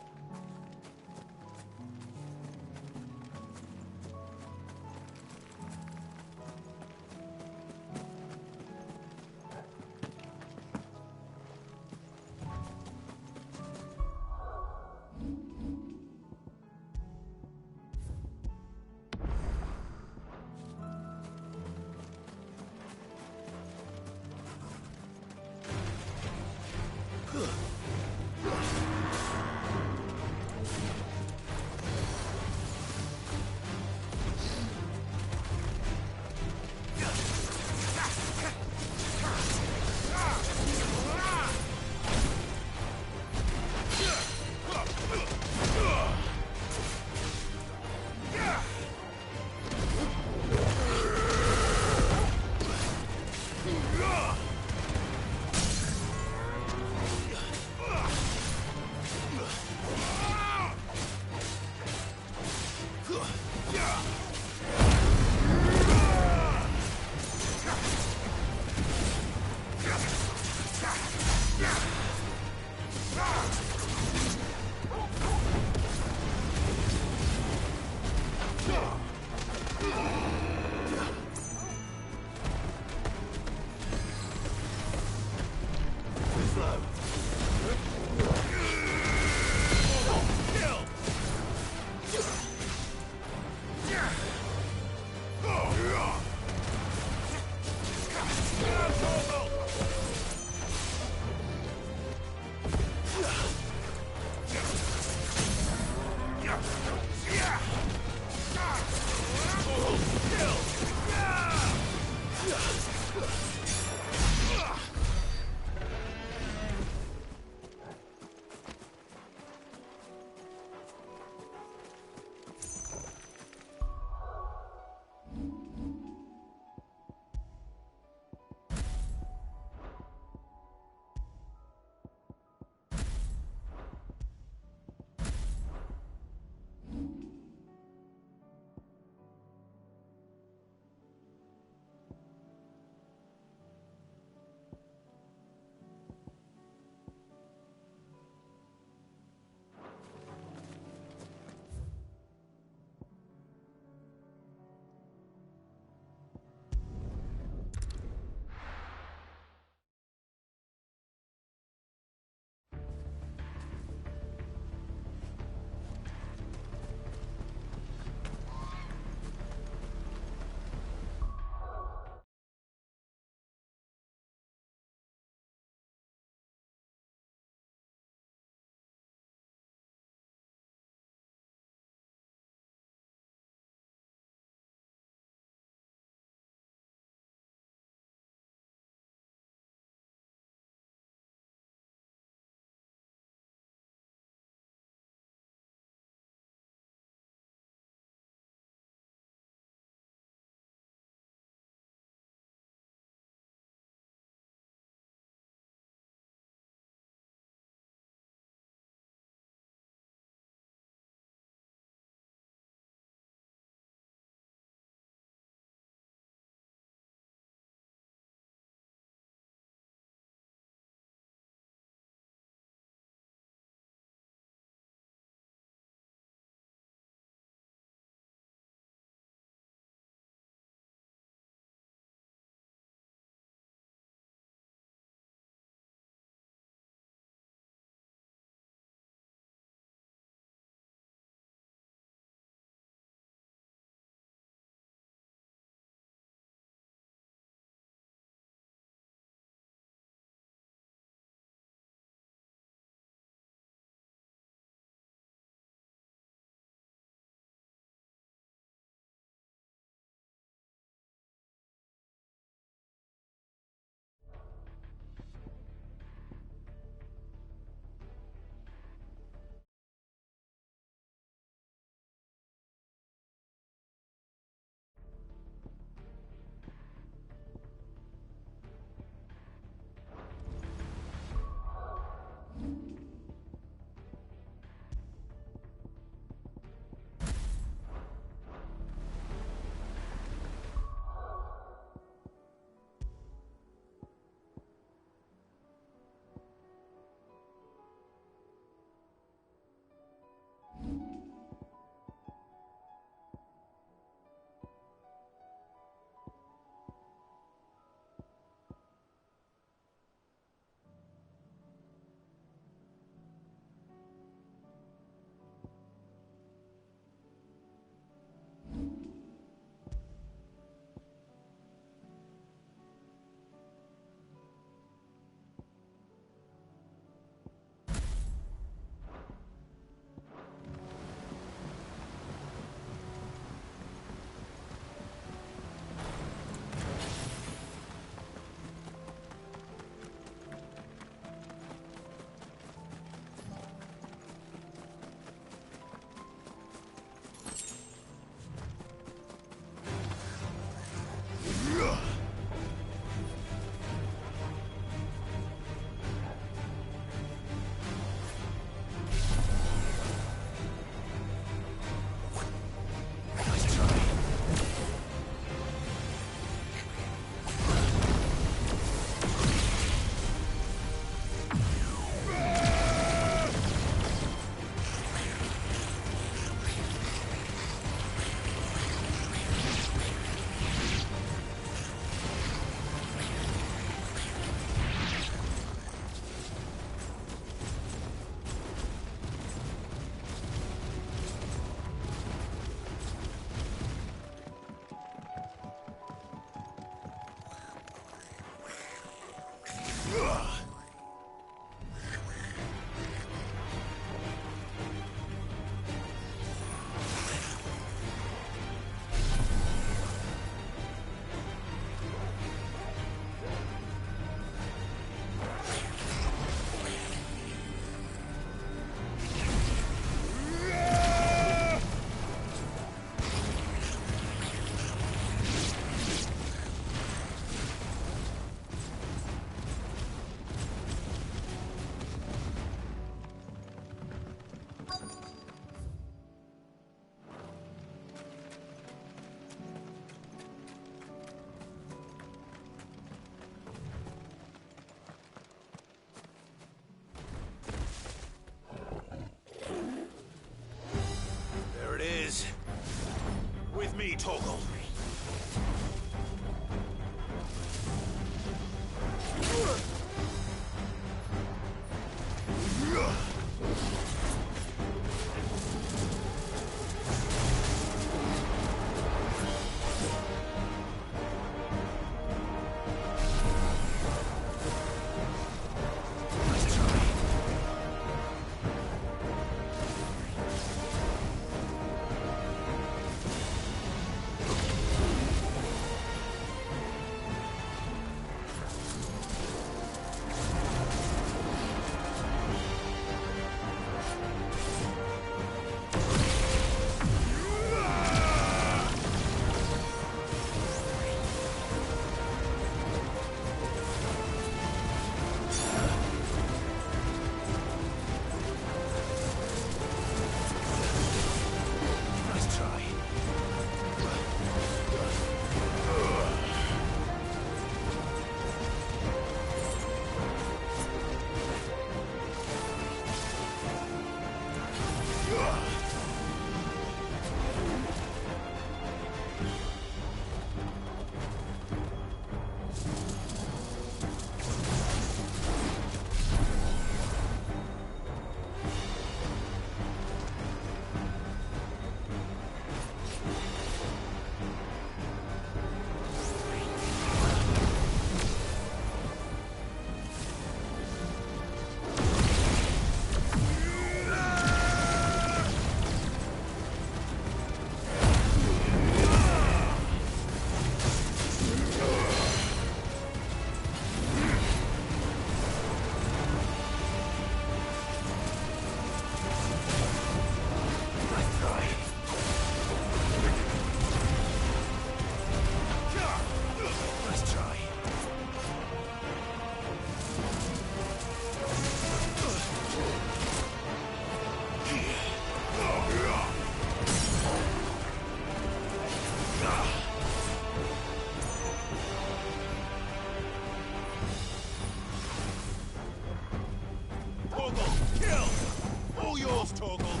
Torgal.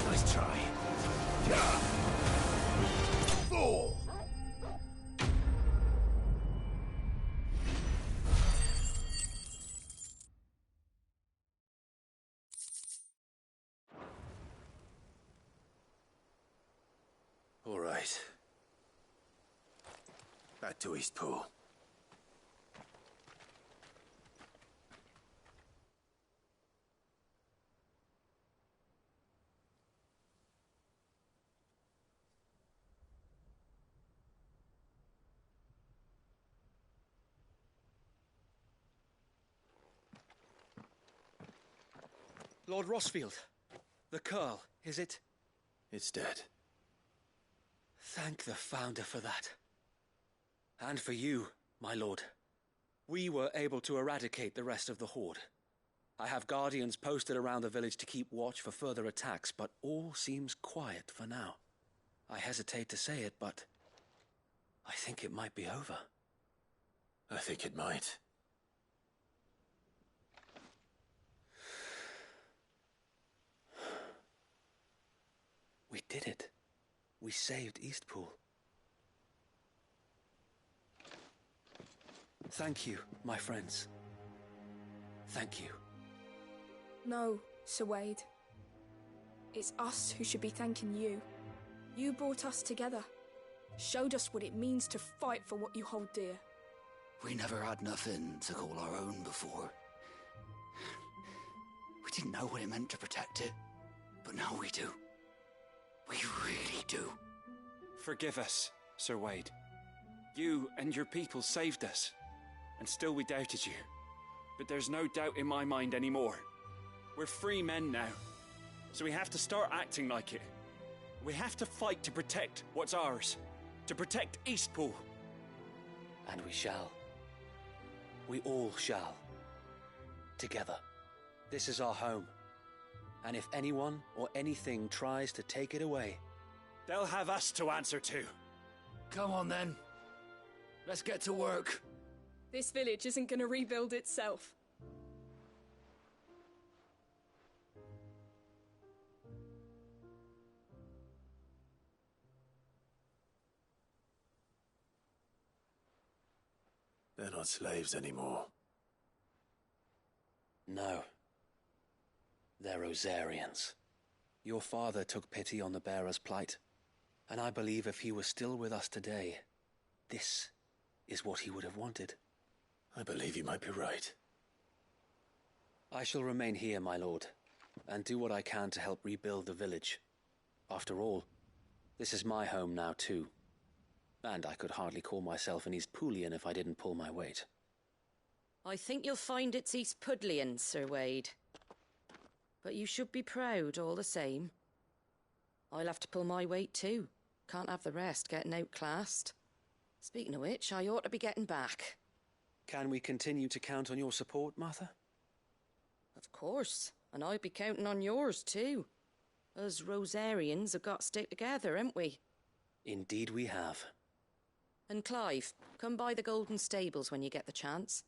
Nice try. Fall. All right. Back to Eastpool. Lord Rosfield, the Curl, is it? It's dead. Thank the Founder for that. And for you, my lord. We were able to eradicate the rest of the Horde. I have guardians posted around the village to keep watch for further attacks, but all seems quiet for now. I hesitate to say it, but I think it might be over. I think it might. We did it. We saved Eastpool. Thank you, my friends. Thank you. No, Sir Wade. It's us who should be thanking you. You brought us together. Showed us what it means to fight for what you hold dear. We never had nothing to call our own before. We didn't know what it meant to protect it, but now we do. We really do. Forgive us, Sir Wade. You and your people saved us, and still we doubted you. But there's no doubt in my mind anymore. We're free men now, so we have to start acting like it. We have to fight to protect what's ours, to protect Eastpool. And we shall. We all shall. Together. This is our home. And if anyone or anything tries to take it away, they'll have us to answer to. Come on then. Let's get to work. This village isn't going to rebuild itself. They're not slaves anymore. No. They're Rosarians. Your father took pity on the bearer's plight, and I believe if he was still with us today, this is what he would have wanted. I believe you might be right. I shall remain here, my lord, and do what I can to help rebuild the village. After all, this is my home now too, and I could hardly call myself an Eastpoolian if I didn't pull my weight. I think you'll find it's Eastpudlian, Sir Wade. But you should be proud all the same. I'll have to pull my weight too. Can't have the rest getting outclassed. Speaking of which, I ought to be getting back. Can we continue to count on your support, Martha? Of course, and I'll be counting on yours too. Us Rosarians have got to stick together, haven't we? Indeed we have. And Clive, come by the Golden Stables when you get the chance.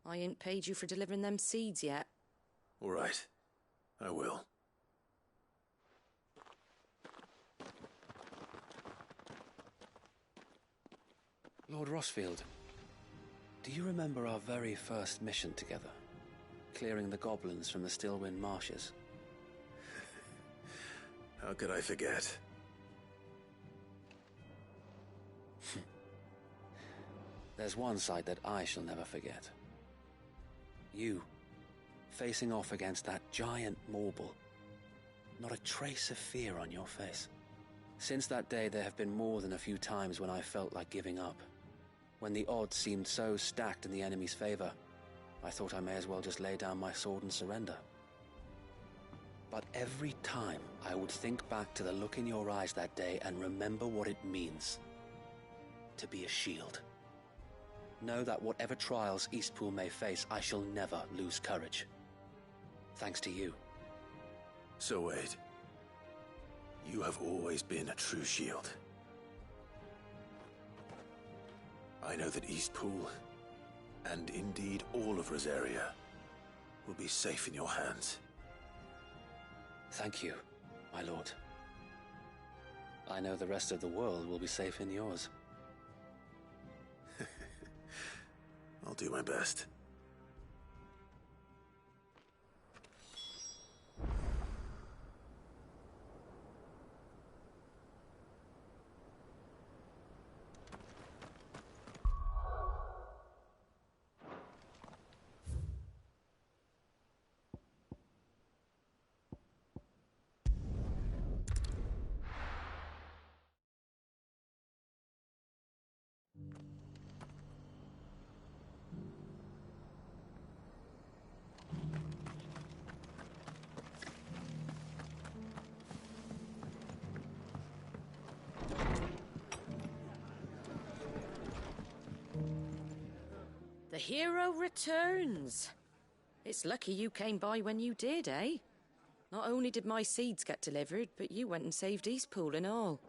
I ain't paid you for delivering them seeds yet. All right. I will. Lord Rosfield, do you remember our very first mission together? Clearing the goblins from the Stillwind marshes? How could I forget? There's one sight that I shall never forget. You, facing off against that giant Morble. Not a trace of fear on your face. Since that day, there have been more than a few times when I felt like giving up. When the odds seemed so stacked in the enemy's favor, I thought I may as well just lay down my sword and surrender. But every time I would think back to the look in your eyes that day and remember what it means to be a shield. Know that whatever trials Eastpool may face, I shall never lose courage. Thanks to you. So Wade, you have always been a true shield. I know that Eastpool, and indeed all of Rosaria, will be safe in your hands. Thank you, my lord. I know the rest of the world will be safe in yours. I'll do my best. The hero returns. It's lucky you came by when you did, eh? Not only did my seeds get delivered, but you went and saved Eastpool and all.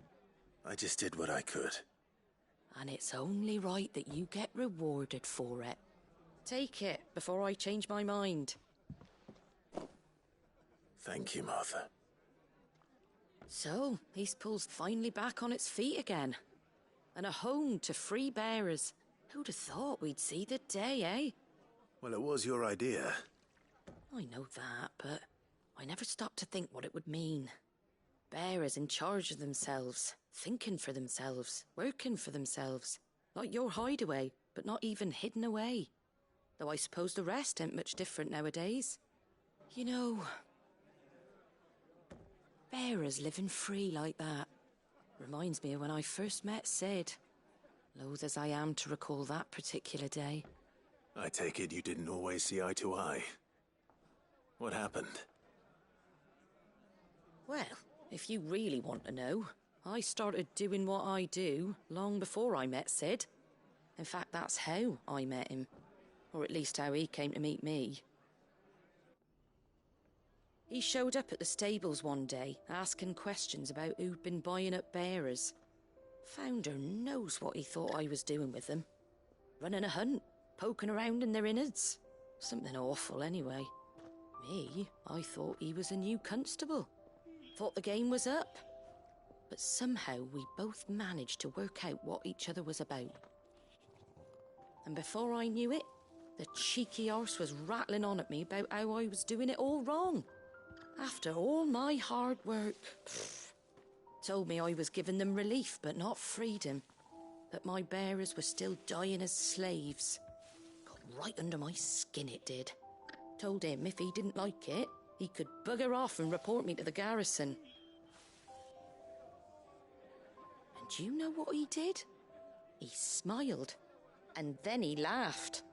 I just did what I could. And it's only right that you get rewarded for it. Take it before I change my mind. Thank you, Martha. So, Eastpool's finally back on its feet again. And a home to free bearers. Who'd have thought we'd see the day, eh? Well, it was your idea. I know that, but I never stopped to think what it would mean. Bearers in charge of themselves, thinking for themselves, working for themselves. Like your hideaway, but not even hidden away. Though I suppose the rest ain't much different nowadays. You know, bearers living free like that reminds me of when I first met Sid. Loath as I am to recall that particular day. I take it you didn't always see eye to eye. What happened? Well, if you really want to know, I started doing what I do long before I met Sid. In fact, that's how I met him. Or at least how he came to meet me. He showed up at the stables one day, asking questions about who'd been buying up bearers. Founder knows what he thought I was doing with them. Running a hunt, poking around in their innards. Something awful anyway. Me, I thought he was a new constable. Thought the game was up. But somehow we both managed to work out what each other was about. And before I knew it, the cheeky arse was rattling on at me about how I was doing it all wrong. After all my hard work. Told me I was giving them relief, but not freedom. That my bearers were still dying as slaves. Got right under my skin, it did. Told him if he didn't like it, he could bugger off and report me to the garrison. And do you know what he did? He smiled. And then he laughed.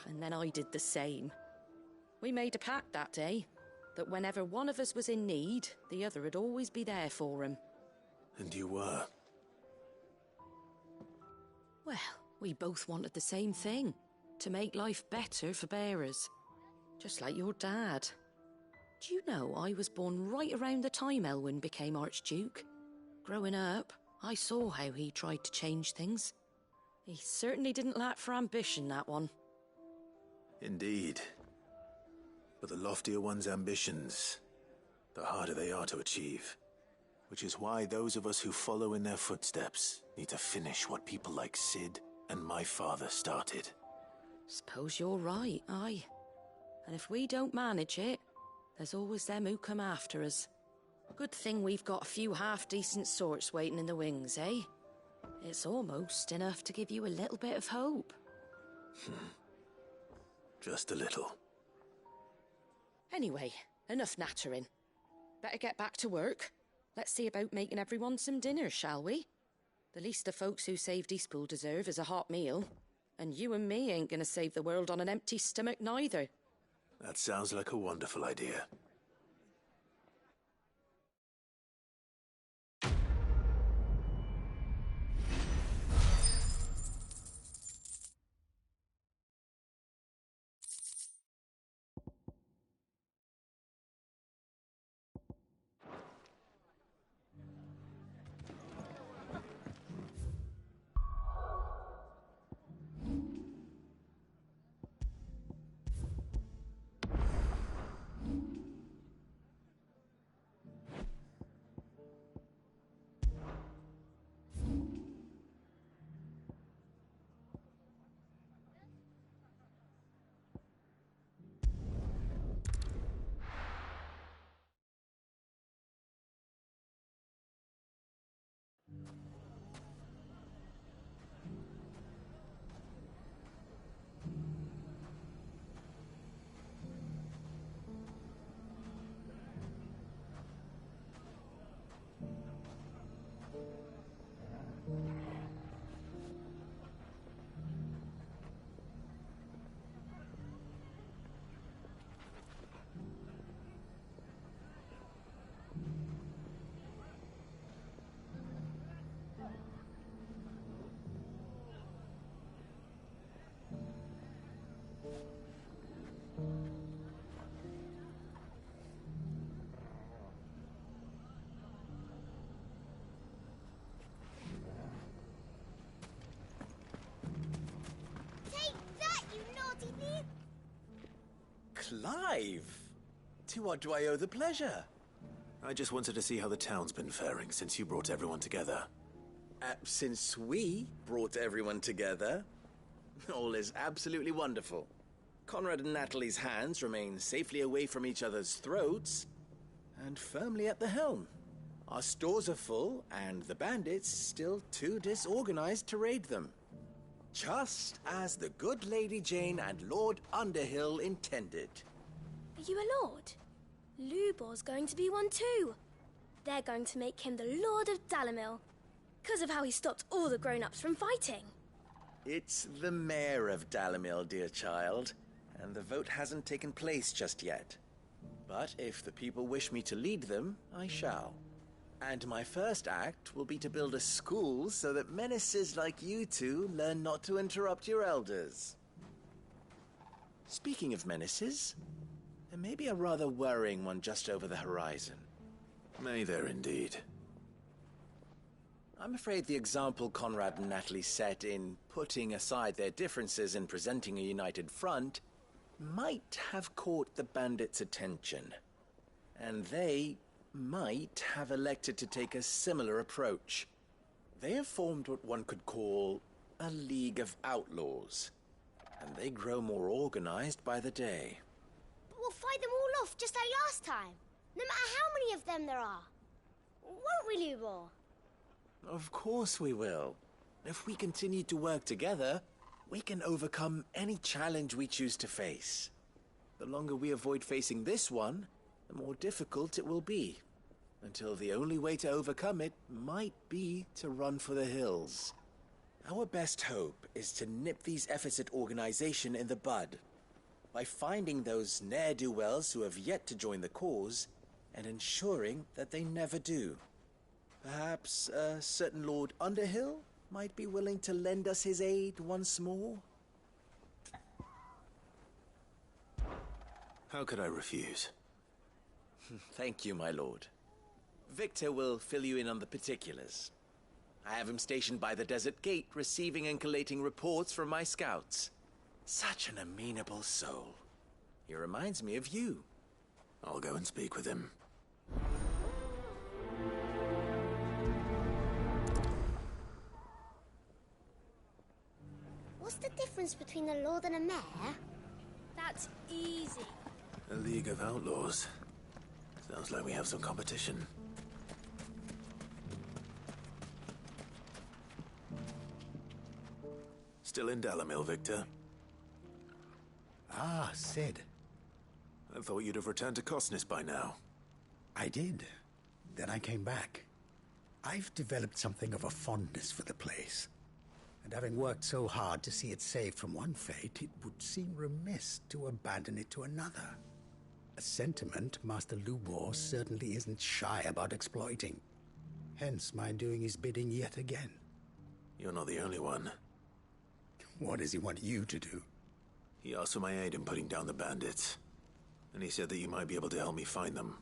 And then I did the same. We made a pact that day. That whenever one of us was in need, the other would always be there for him. And you were? Well, we both wanted the same thing. To make life better for bearers. Just like your dad. Do you know I was born right around the time Elwyn became Archduke? Growing up, I saw how he tried to change things. He certainly didn't lack for ambition, that one. Indeed. But the loftier one's ambitions, the harder they are to achieve. Which is why those of us who follow in their footsteps need to finish what people like Sid and my father started. Suppose you're right, aye. And if we don't manage it, there's always them who come after us. Good thing we've got a few half-decent sorts waiting in the wings, eh? It's almost enough to give you a little bit of hope. Just a little. Anyway, enough nattering. Better get back to work. Let's see about making everyone some dinner, shall we? The least the folks who saved Eastpool deserve is a hot meal. And you and me ain't gonna save the world on an empty stomach neither. That sounds like a wonderful idea. Clive! To what do I owe the pleasure? I just wanted to see how the town's been faring since you brought everyone together. Since we brought everyone together, all is absolutely wonderful. Conrad and Natalie's hands remain safely away from each other's throats and firmly at the helm. Our stores are full, and the bandits still too disorganized to raid them. Just as the good Lady Jane and Lord Underhill intended. Are you a lord? Lubor's going to be one too. They're going to make him the Lord of Dalimil, because of how he stopped all the grown-ups from fighting. It's the mayor of Dalimil, dear child, and the vote hasn't taken place just yet. But if the people wish me to lead them, I shall. And my first act will be to build a school so that menaces like you two learn not to interrupt your elders. Speaking of menaces, there may be a rather worrying one just over the horizon. May there indeed. I'm afraid the example Conrad and Natalie set in putting aside their differences and presenting a united front might have caught the bandits' attention. And they might have elected to take a similar approach. They have formed what one could call a League of Outlaws, and they grow more organized by the day. But we'll fight them all off just like last time, no matter how many of them there are. Won't we, Lubor? Of course we will. If we continue to work together, we can overcome any challenge we choose to face. The longer we avoid facing this one, the more difficult it will be, until the only way to overcome it might be to run for the hills. Our best hope is to nip these efforts at organization in the bud, by finding those ne'er-do-wells who have yet to join the cause, and ensuring that they never do. Perhaps a certain Lord Underhill might be willing to lend us his aid once more? How could I refuse? Thank you, my lord. Victor will fill you in on the particulars. I have him stationed by the desert gate, receiving and collating reports from my scouts. Such an amenable soul. He reminds me of you. I'll go and speak with him. What's the difference between a lord and a mayor? That's easy. A League of Outlaws. Sounds like we have some competition. Still in Dalimil, Victor? Ah, Sid. I thought you'd have returned to Cosnis by now. I did. Then I came back. I've developed something of a fondness for the place. And having worked so hard to see it saved from one fate, it would seem remiss to abandon it to another. A sentiment Master Lubor certainly isn't shy about exploiting. Hence my doing his bidding yet again. You're not the only one. What does he want you to do? He asked for my aid in putting down the bandits. And he said that you might be able to help me find them.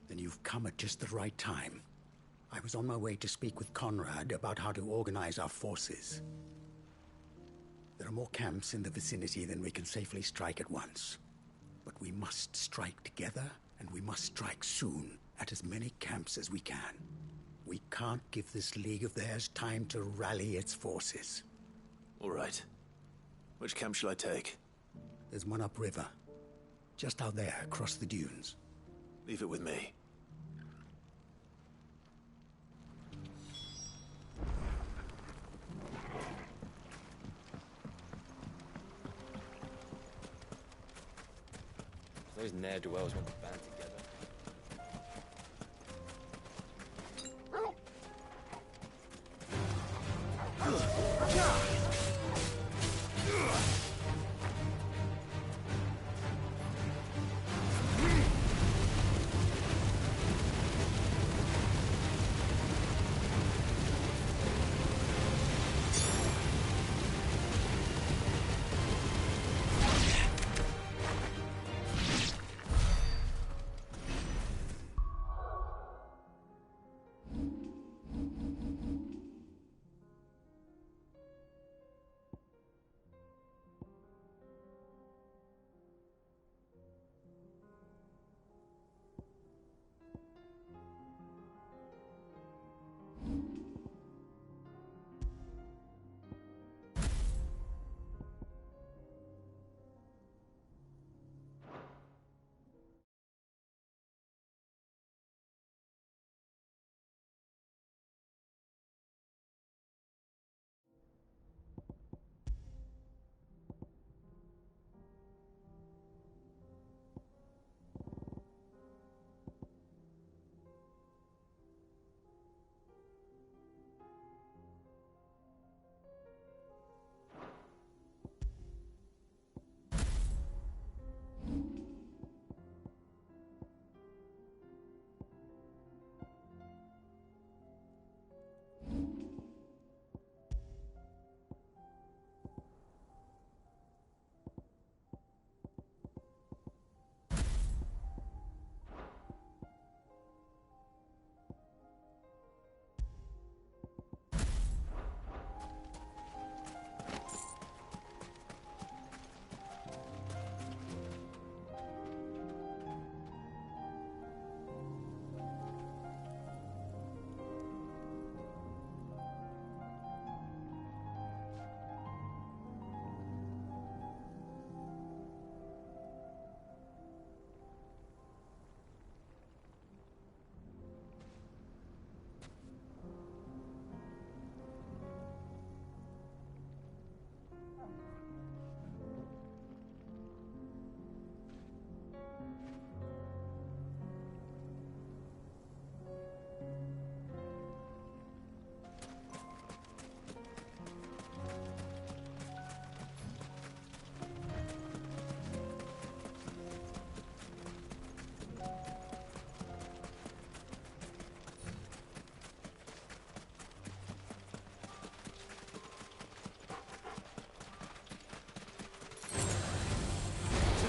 Then you've come at just the right time. I was on my way to speak with Conrad about how to organize our forces. There are more camps in the vicinity than we can safely strike at once. But we must strike together, and we must strike soon at as many camps as we can. We can't give this league of theirs time to rally its forces. All right. Which camp shall I take? There's one upriver. Just out there, across the dunes. Leave it with me. Those ne'er-do-wells want to band together.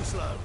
slow.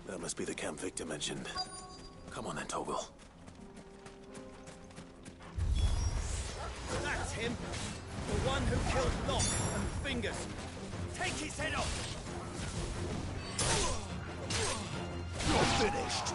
That must be the camp Victor mentioned. Come on then, Toggle. That's him. The one who killed Locke and Fingers. Take his head off! You're finished.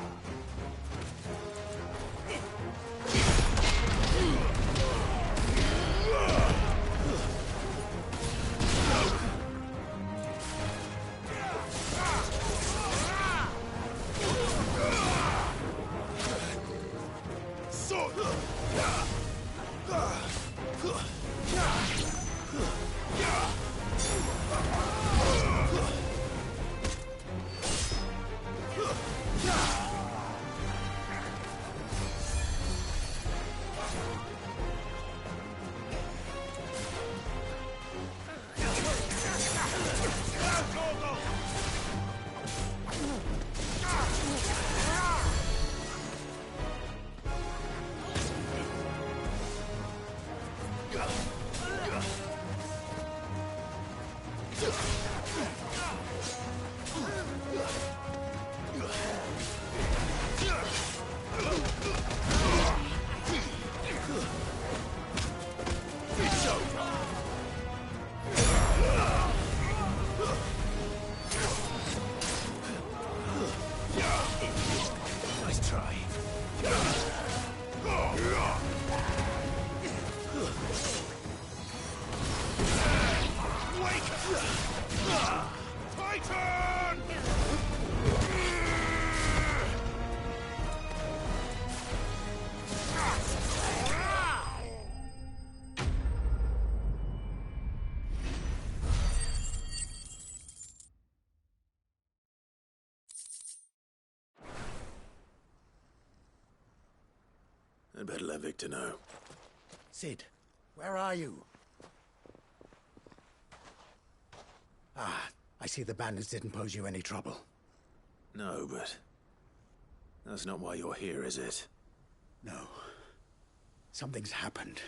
I'd better let Victor know. Sid, where are you? Ah, I see the bandits didn't pose you any trouble. No, but that's not why you're here, is it? No. Something's happened.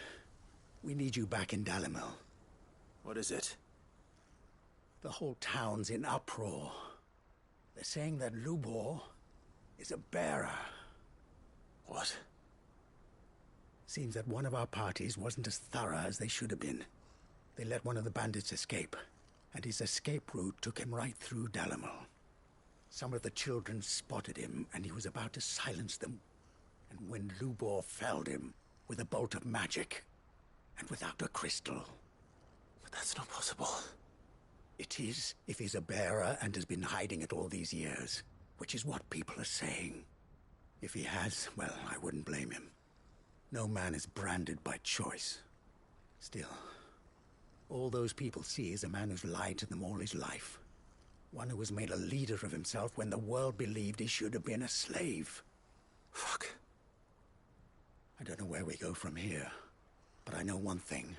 We need you back in Dalimil. What is it? The whole town's in uproar. They're saying that Lubor is a bearer. What? Seems that one of our parties wasn't as thorough as they should have been. They let one of the bandits escape, and his escape route took him right through Dalimil. Some of the children spotted him, and he was about to silence them. And when Lubor felled him with a bolt of magic, and without a crystal. But that's not possible. It is, if he's a bearer and has been hiding it all these years, which is what people are saying. If he has, well, I wouldn't blame him. No man is branded by choice. Still, all those people see is a man who's lied to them all his life. One who was made a leader of himself when the world believed he should have been a slave. Fuck. I don't know where we go from here, but I know one thing.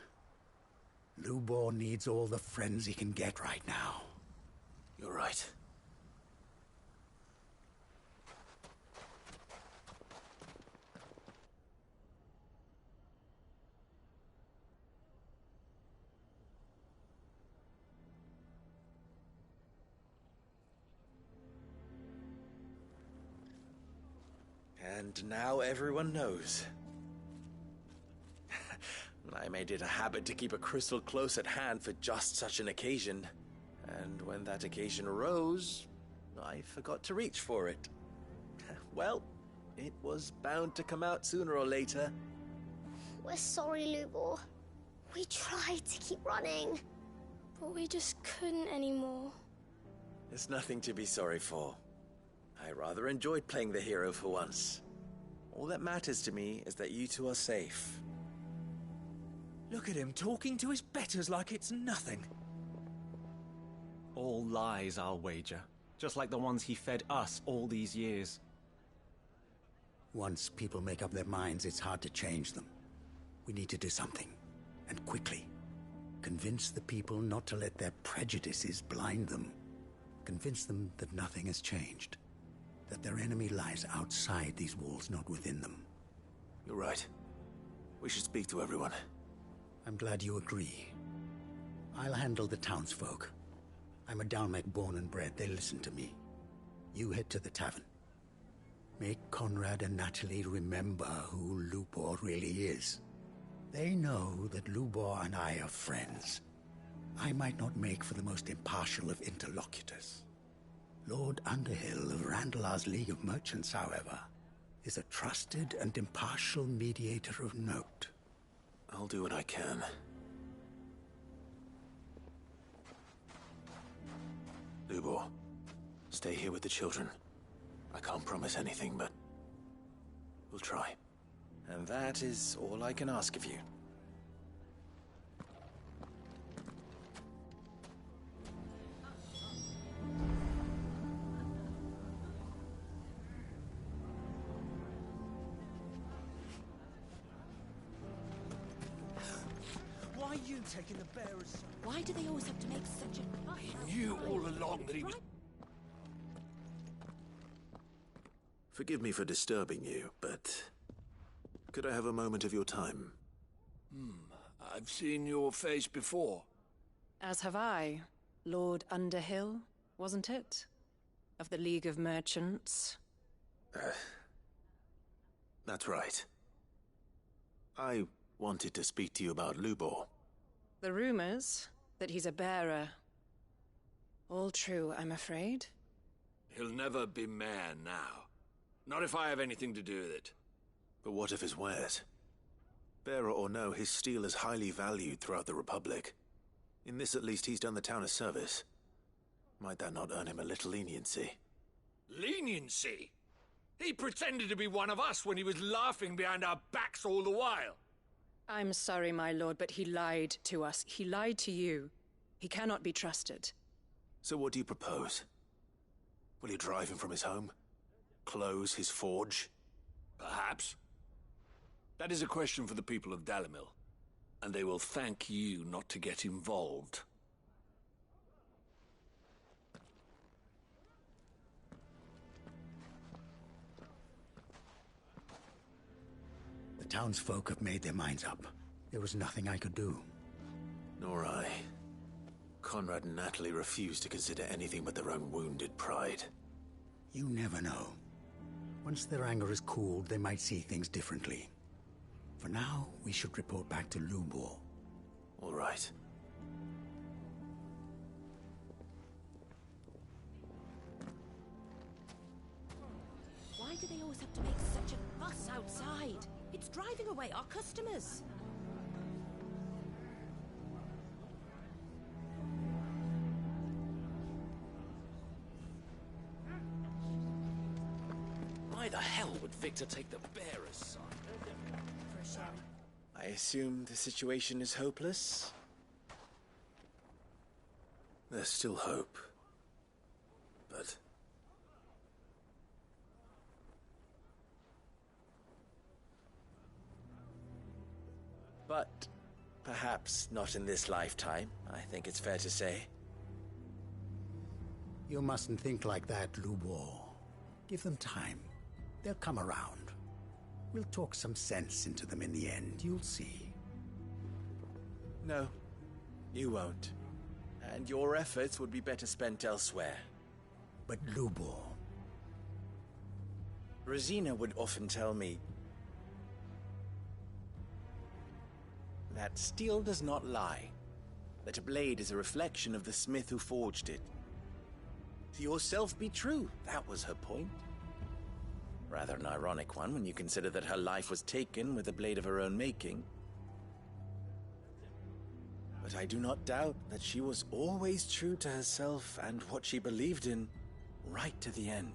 Lubor needs all the friends he can get right now. You're right. And now everyone knows. I made it a habit to keep a crystal close at hand for just such an occasion. And when that occasion arose, I forgot to reach for it. Well, it was bound to come out sooner or later. We're sorry, Lubor. We tried to keep running. But we just couldn't anymore. There's nothing to be sorry for. I rather enjoyed playing the hero for once. All that matters to me is that you two are safe. Look at him talking to his betters like it's nothing. All lies, I'll wager. Just like the ones he fed us all these years. Once people make up their minds, it's hard to change them. We need to do something, and quickly. Convince the people not to let their prejudices blind them. Convince them that nothing has changed. That their enemy lies outside these walls, not within them. You're right. We should speak to everyone. I'm glad you agree. I'll handle the townsfolk. I'm a Dalmec born and bred. They listen to me. You head to the tavern. Make Conrad and Natalie remember who Lubor really is. They know that Lubor and I are friends. I might not make for the most impartial of interlocutors. Lord Underhill of Randalar's League of Merchants, however, is a trusted and impartial mediator of note. I'll do what I can. Lubor, stay here with the children. I can't promise anything, but we'll try. And that is all I can ask of you. Why are you taking the bearers? Why do they always have to make such a fuss? He knew all along that he was... Forgive me for disturbing you, but could I have a moment of your time? I've seen your face before. As have I. Lord Underhill, wasn't it? Of the League of Merchants. That's right. I wanted to speak to you about Lubor. The rumors that he's a bearer. All true, I'm afraid. He'll never be mayor now. Not if I have anything to do with it. But what of his wares? Bearer or no, his steel is highly valued throughout the Republic. In this at least he's done the town a service. Might that not earn him a little leniency? Leniency? He pretended to be one of us when he was laughing behind our backs all the while. I'm sorry, my lord, but he lied to us. He lied to you. He cannot be trusted. So what do you propose? Will you drive him from his home? Close his forge? Perhaps. That is a question for the people of Dalimil, and they will thank you not to get involved. The townsfolk have made their minds up. There was nothing I could do. Nor I. Conrad and Natalie refused to consider anything but their own wounded pride. You never know. Once their anger is cooled, they might see things differently. For now, we should report back to Lubor. All right. Why do they always have to make such a fuss outside? It's driving away our customers. Why the hell would Victor take the bearer's side? For a shame. I assume the situation is hopeless? There's still hope. But perhaps not in this lifetime, I think it's fair to say. You mustn't think like that, Lubor. Give them time. They'll come around. We'll talk some sense into them in the end, you'll see. No, you won't. And your efforts would be better spent elsewhere. But Lubor... Rosina would often tell me that steel does not lie, that a blade is a reflection of the smith who forged it. To yourself be true, that was her point. Rather an ironic one when you consider that her life was taken with a blade of her own making. But I do not doubt that she was always true to herself and what she believed in, right to the end.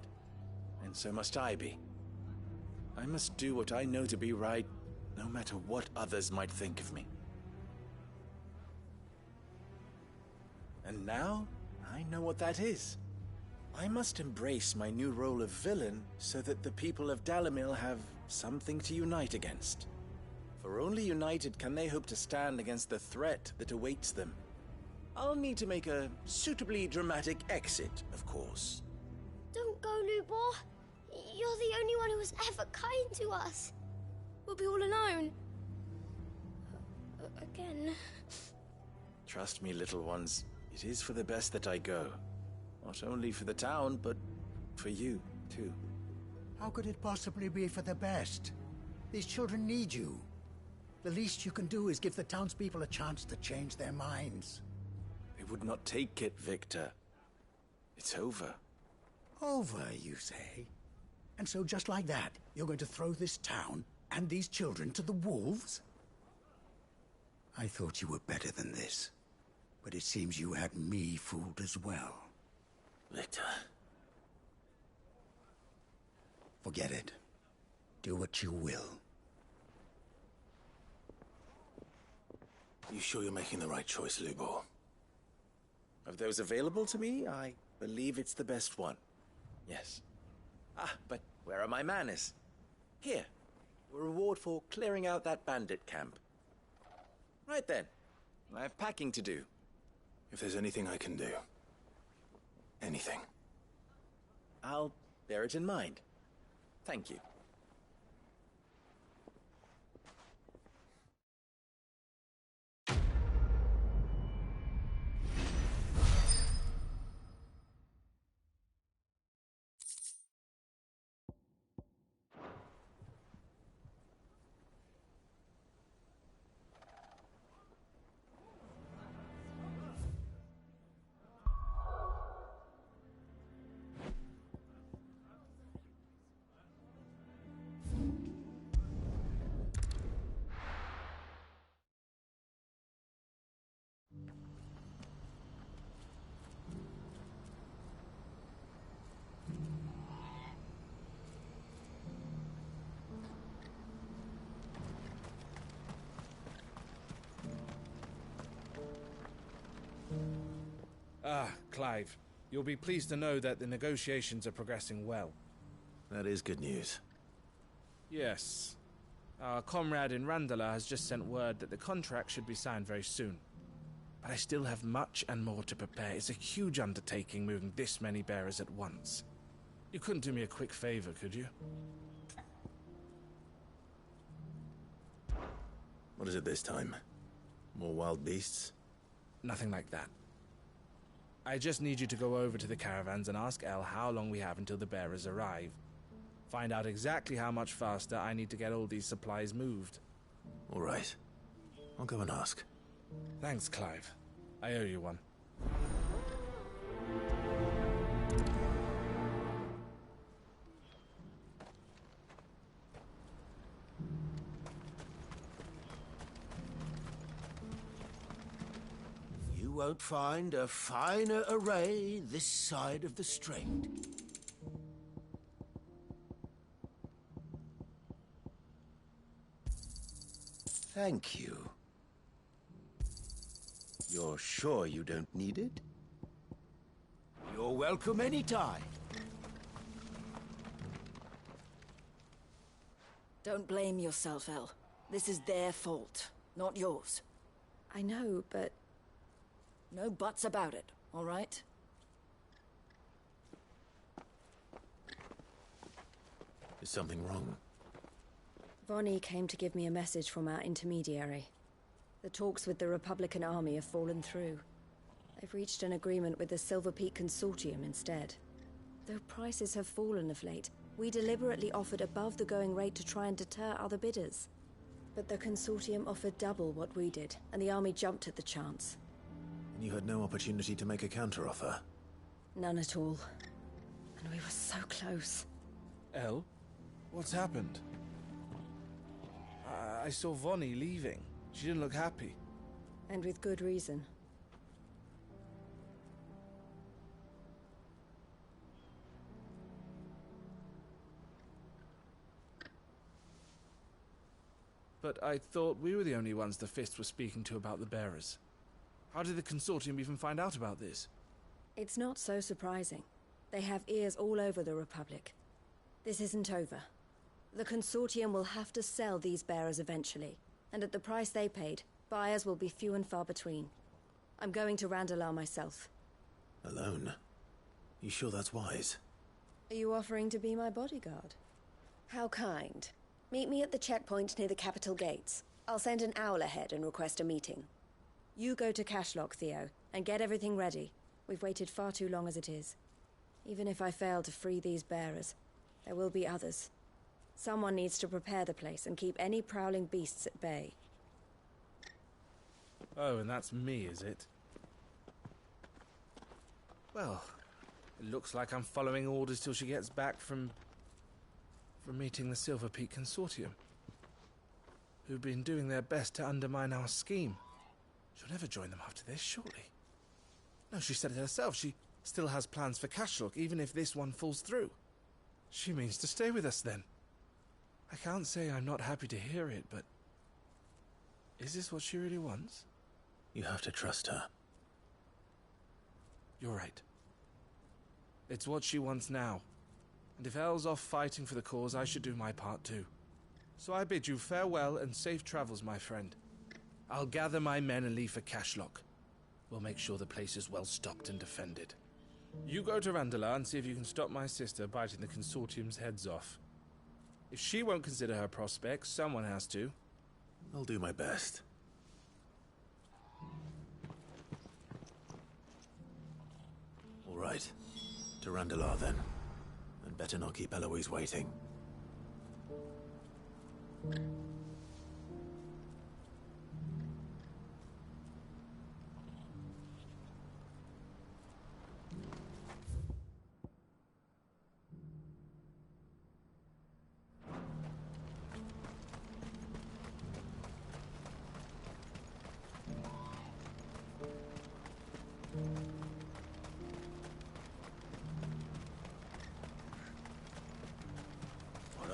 And so must I be. I must do what I know to be right, no matter what others might think of me. And now, I know what that is. I must embrace my new role of villain so that the people of Dalimil have something to unite against. For only united can they hope to stand against the threat that awaits them. I'll need to make a suitably dramatic exit, of course. Don't go, Lubor. You're the only one who was ever kind to us. We'll be all alone. Again. Trust me, little ones. It is for the best that I go. Not only for the town, but for you, too. How could it possibly be for the best? These children need you. The least you can do is give the townspeople a chance to change their minds. They would not take it, Victor. It's over. Over, you say? And so just like that, you're going to throw this town and these children to the wolves? I thought you were better than this. But it seems you had me fooled as well. Victor. Forget it. Do what you will. You sure you're making the right choice, Lubor? Of those available to me, I believe it's the best one. Yes. Ah, but where are my manners? Here. A reward for clearing out that bandit camp. Right then. I have packing to do. If there's anything I can do. Anything. I'll bear it in mind. Thank you. Ah, Clive. You'll be pleased to know that the negotiations are progressing well. That is good news. Yes. Our comrade in Randala has just sent word that the contract should be signed very soon. But I still have much and more to prepare. It's a huge undertaking moving this many bearers at once. You couldn't do me a quick favor, could you? What is it this time? More wild beasts? Nothing like that. I just need you to go over to the caravans and ask El how long we have until the bearers arrive. Find out exactly how much faster I need to get all these supplies moved. All right. I'll go and ask. Thanks, Clive. I owe you one. You won't find a finer array this side of the strait. Thank you. You're sure you don't need it? You're welcome anytime. Don't blame yourself, El. This is their fault. not yours. I know, but... No buts about it, all right? Is something wrong? Vonnie came to give me a message from our intermediary. The talks with the Republican army have fallen through. They've reached an agreement with the Silver Peak Consortium instead. Though prices have fallen of late, we deliberately offered above the going rate to try and deter other bidders. But the Consortium offered double what we did, and the army jumped at the chance. And you had no opportunity to make a counteroffer? None at all. And we were so close. Elle? What's happened? I saw Vonnie leaving. She didn't look happy. And with good reason. But I thought we were the only ones the Fist was speaking to about the bearers. How did the Consortium even find out about this? It's not so surprising. They have ears all over the Republic. This isn't over. The Consortium will have to sell these bearers eventually, and at the price they paid, buyers will be few and far between. I'm going to Randalar myself. Alone? You sure that's wise? Are you offering to be my bodyguard? How kind. Meet me at the checkpoint near the capital gates. I'll send an owl ahead and request a meeting. You go to Cashlock, Theo, and get everything ready. We've waited far too long as it is. Even if I fail to free these bearers, there will be others. Someone needs to prepare the place and keep any prowling beasts at bay. Oh, and that's me, is it? Well, it looks like I'm following orders till she gets back from meeting the Silver Peak Consortium, who've been doing their best to undermine our scheme. She'll never join them after this, surely. No, she said it herself. She still has plans for Cashlock, even if this one falls through. She means to stay with us, then. I can't say I'm not happy to hear it, but... is this what she really wants? You have to trust her. You're right. It's what she wants now. And if Elle's off fighting for the cause, I should do my part too. So I bid you farewell and safe travels, my friend. I'll gather my men and leave for Cashlock. We'll make sure the place is well stocked and defended. You go to Randalar and see if you can stop my sister biting the Consortium's heads off. If she won't consider her prospects, someone has to. I'll do my best. All right. To Randalar, then. And better not keep Eloise waiting.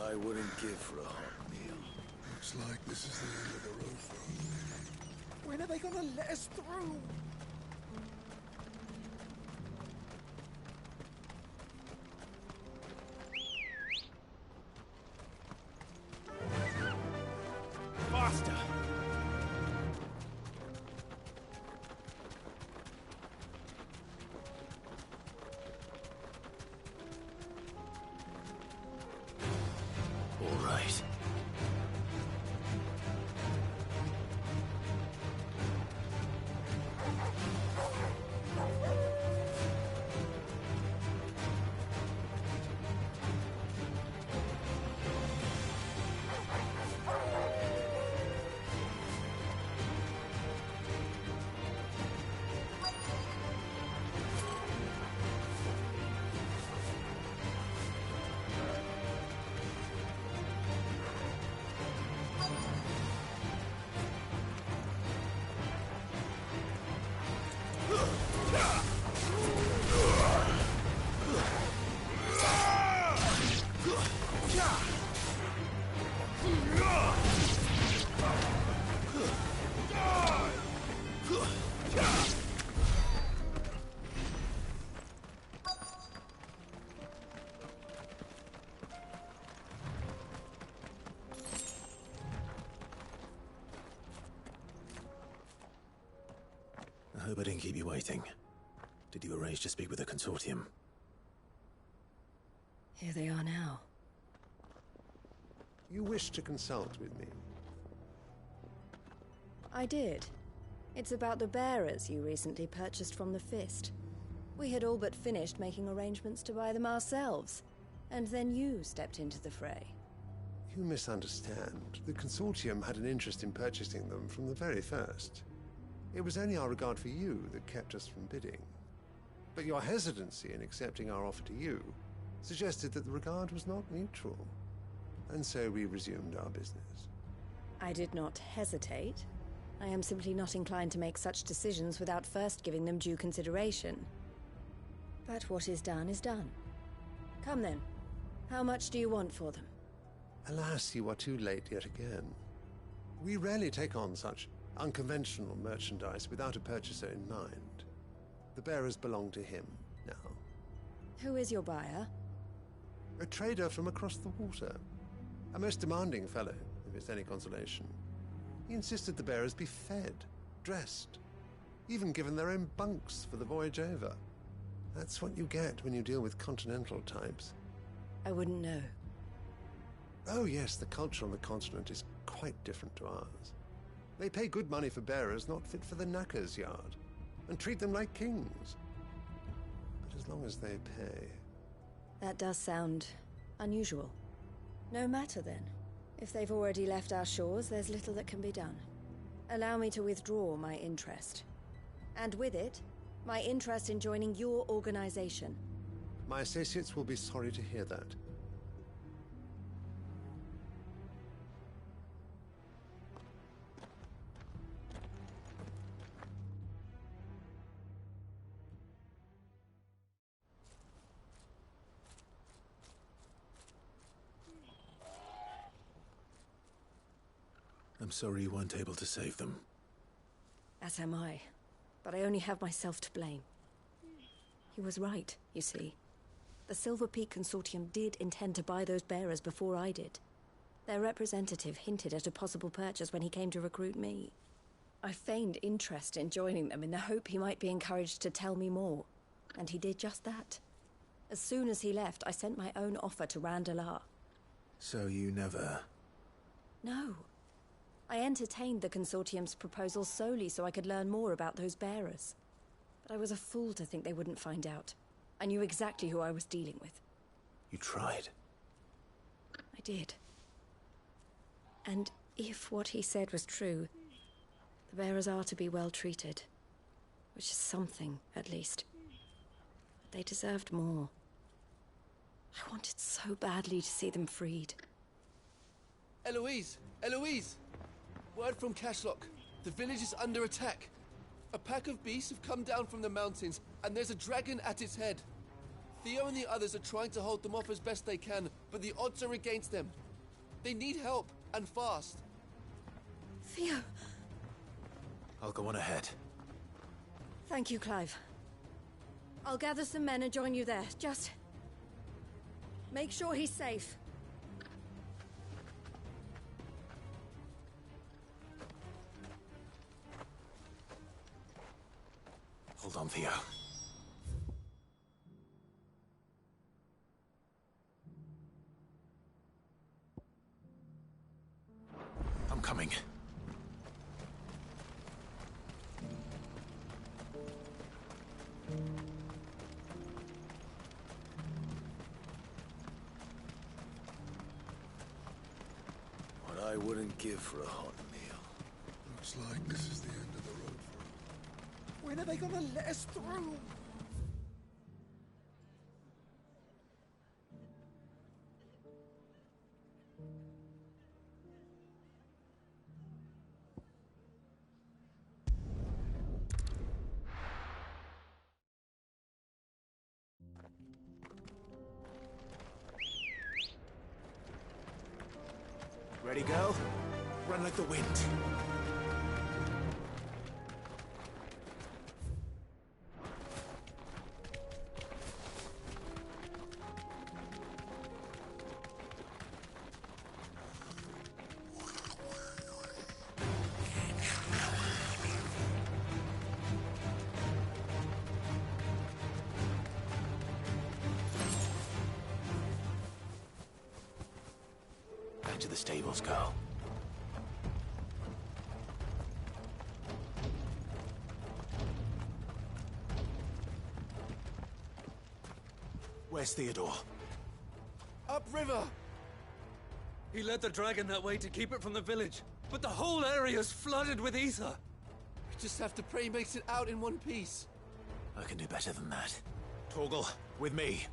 I wouldn't give for a hot meal. Looks like this is the end of the road for us. When are they gonna let us through? Faster! All right. Hope I didn't keep you waiting. Did you arrange to speak with the consortium? Here they are now. You wish to consult with me? I did. It's about the bearers you recently purchased from the Fist. We had all but finished making arrangements to buy them ourselves, and then you stepped into the fray. You misunderstand. The consortium had an interest in purchasing them from the very first. It was only our regard for you that kept us from bidding. But your hesitancy in accepting our offer to you suggested that the regard was not mutual. And so we resumed our business. I did not hesitate. I am simply not inclined to make such decisions without first giving them due consideration. But what is done is done. Come then. How much do you want for them? Alas, you are too late yet again. We rarely take on such unconventional merchandise without a purchaser in mind. The bearers belong to him now. Who is your buyer? A trader from across the water. A most demanding fellow, if it's any consolation. He insisted the bearers be fed, dressed, even given their own bunks for the voyage over. That's what you get when you deal with continental types. I wouldn't know. Oh yes, the culture on the continent is quite different to ours. They pay good money for bearers not fit for the knacker's yard, and treat them like kings. But as long as they pay... That does sound unusual. No matter then. If they've already left our shores, there's little that can be done. Allow me to withdraw my interest. And with it, my interest in joining your organization. My associates will be sorry to hear that. I'm sorry you weren't able to save them. As am I. But I only have myself to blame. He was right, you see. The Silver Peak Consortium did intend to buy those bearers before I did. Their representative hinted at a possible purchase when he came to recruit me. I feigned interest in joining them in the hope he might be encouraged to tell me more. And he did just that. As soon as he left, I sent my own offer to Randalar. So you never... No. I entertained the Consortium's proposal solely so I could learn more about those bearers. But I was a fool to think they wouldn't find out. I knew exactly who I was dealing with. You tried? I did. And if what he said was true, the bearers are to be well treated. Which is something, at least. But they deserved more. I wanted so badly to see them freed. Eloise! Eloise! Word from Cashlock. The village is under attack. A pack of beasts have come down from the mountains, and there's a dragon at its head. Theo and the others are trying to hold them off as best they can, but the odds are against them. They need help, and fast. Theo! I'll go on ahead. Thank you, Clive. I'll gather some men and join you there. Just... make sure he's safe. Hold on, Theo. I'm coming. What I wouldn't give for a hot meal. Looks like this is the end of the road for them. When are they gonna let us through? Ready, girl? Run like the wind. to the stables, girl. Where's Theodore? Upriver! He led the dragon that way to keep it from the village, but the whole area's flooded with ether. We just have to pray he makes it out in one piece. I can do better than that. Torgal, with me.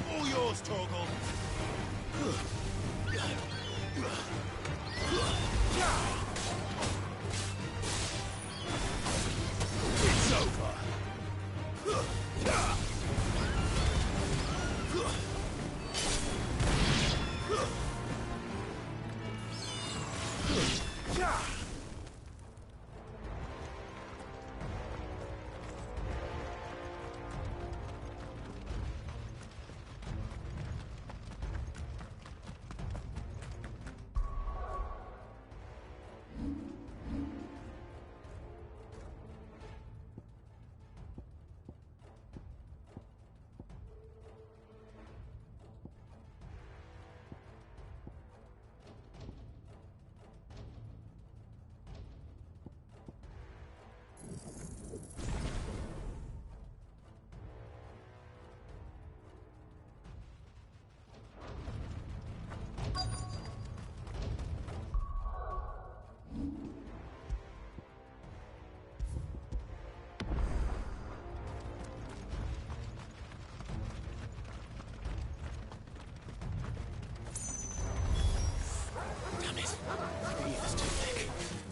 All yours, Torgal. It's over.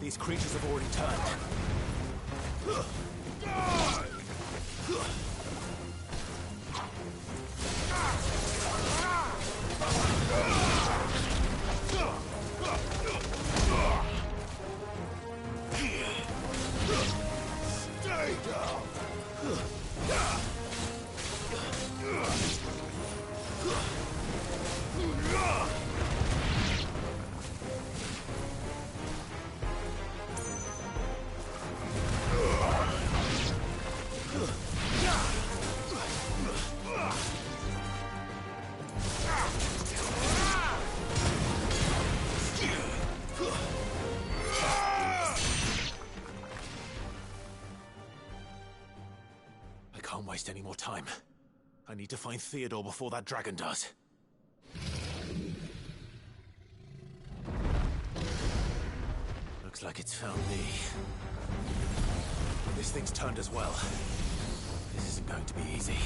These creatures have already turned. Stay down! Can't waste any more time. I need to find Theodore before that dragon does. Looks like it's found me. This thing's turned as well. This isn't going to be easy.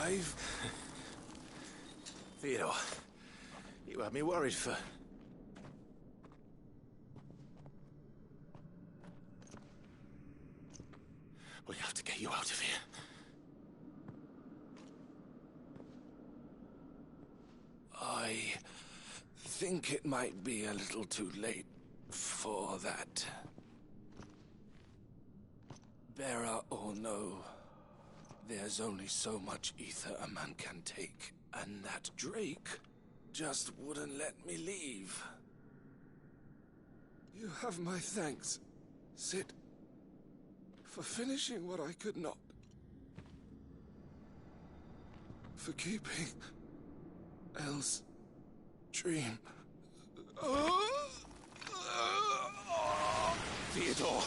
Clive? Theodore, you had me worried for... We have to get you out of here. I think it might be a little too late for that. Bearer or no, there's only so much ether a man can take, and that Drake just wouldn't let me leave. You have my thanks, Sid, for finishing what I could not. For keeping Elle's dream. Theodore!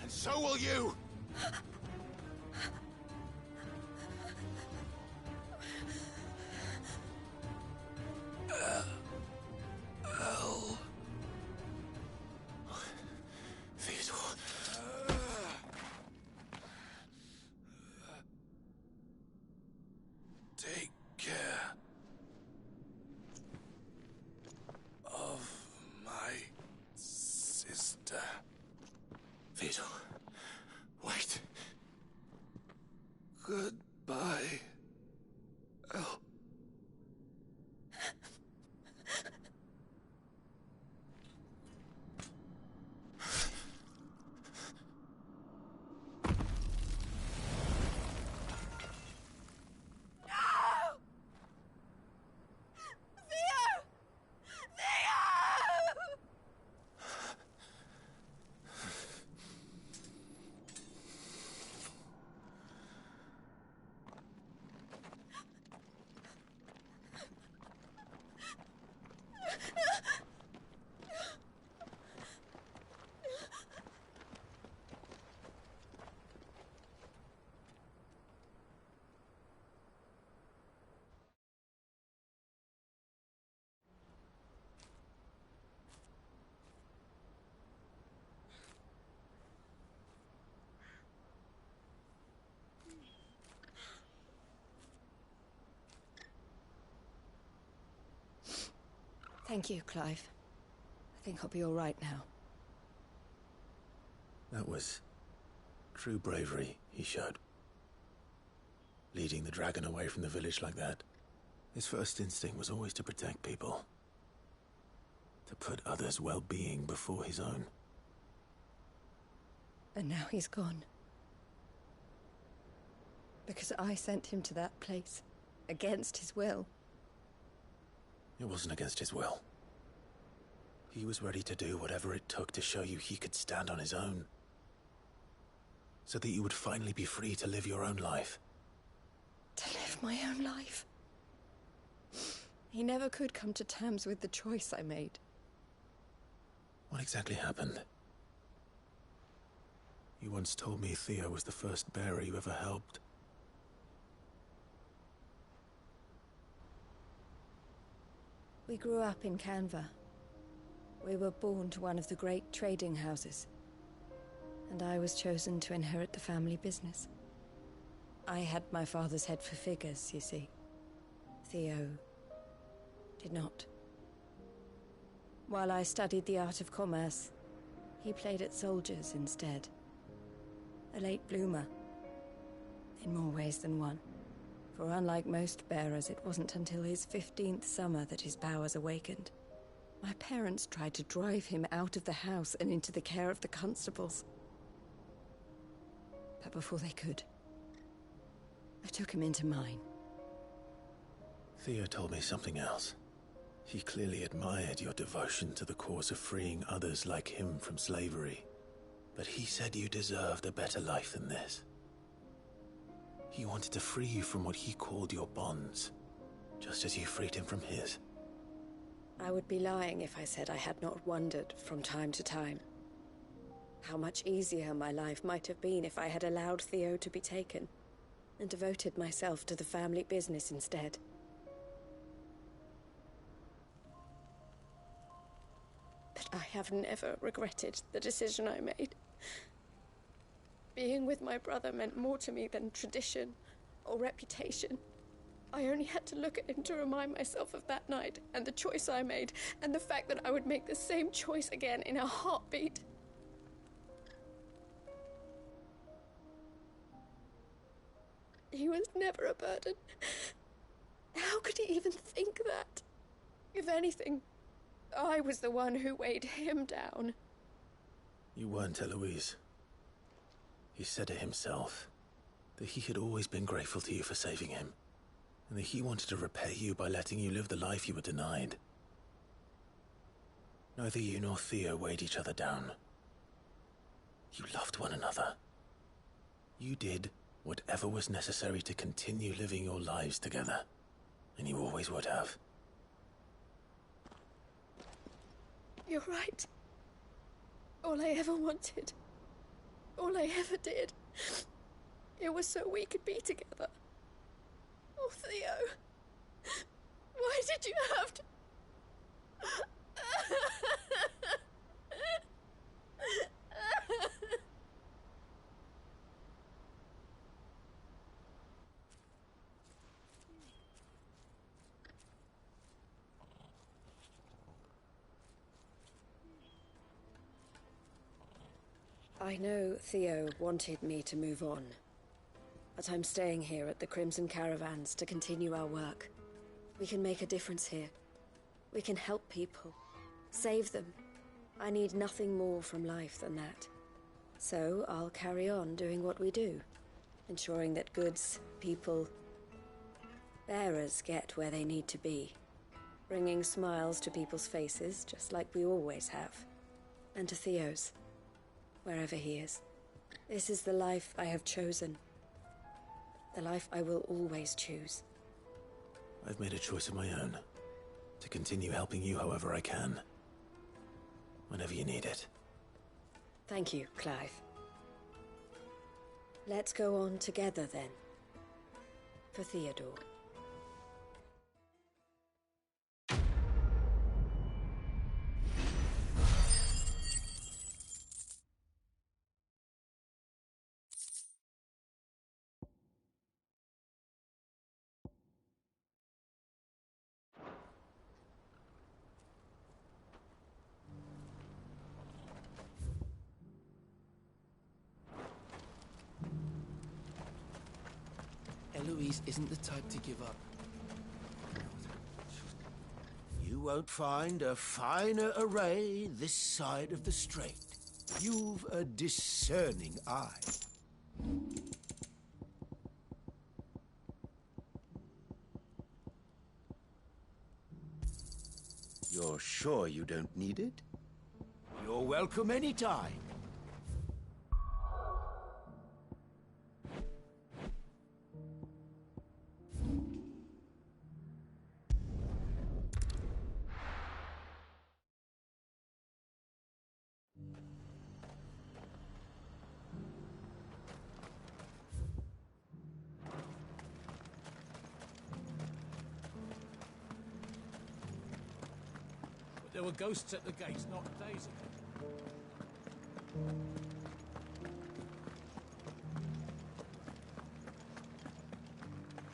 And so will you! Elle. Theodore. Take care of my sister. Theodore, wait. Goodbye, Elle. Thank you, Clive. I think I'll be all right now. That was true bravery he showed. Leading the dragon away from the village like that. His first instinct was always to protect people. To put others' well-being before his own. And now he's gone. Because I sent him to that place, against his will. It wasn't against his will. He was ready to do whatever it took to show you he could stand on his own. So that you would finally be free to live your own life. To live my own life? He never could come to terms with the choice I made. What exactly happened? You once told me Thea was the first bearer you ever helped. We grew up in Canva. We were born to one of the great trading houses. And I was chosen to inherit the family business. I had my father's head for figures, you see. Theo did not. While I studied the art of commerce, he played at soldiers instead. A late bloomer. In more ways than one. For unlike most bearers, it wasn't until his 15th summer that his powers awakened. My parents tried to drive him out of the house and into the care of the constables. But before they could, I took him into mine. Thea told me something else. He clearly admired your devotion to the cause of freeing others like him from slavery. But he said you deserved a better life than this. He wanted to free you from what he called your bonds, just as you freed him from his. I would be lying if I said I had not wondered from time to time how much easier my life might have been if I had allowed Theo to be taken and devoted myself to the family business instead. But I have never regretted the decision I made. Being with my brother meant more to me than tradition or reputation. I only had to look at him to remind myself of that night and the choice I made and the fact that I would make the same choice again in a heartbeat. He was never a burden. How could he even think that? If anything, I was the one who weighed him down. You weren't, Eloise. He said it himself, that he had always been grateful to you for saving him, and that he wanted to repay you by letting you live the life you were denied. Neither you nor Theo weighed each other down. You loved one another. You did whatever was necessary to continue living your lives together, and you always would have. You're right. All I ever wanted, all I ever did, it was so we could be together. Oh, Theo, why did you have to... I know Theo wanted me to move on, but I'm staying here at the Crimson Caravans to continue our work. We can make a difference here. We can help people, save them. I need nothing more from life than that. So I'll carry on doing what we do, ensuring that goods, people, bearers get where they need to be, bringing smiles to people's faces just like we always have, and to Theo's, wherever he is. This is the life I have chosen. The life I will always choose. I've made a choice of my own, to continue helping you however I can, whenever you need it. Thank you, Clive. Let's go on together then. For Theodore. Eloise isn't the type to give up. You won't find a finer array this side of the strait. You've a discerning eye. You're sure you don't need it? You're welcome anytime. There were ghosts at the gates not days ago.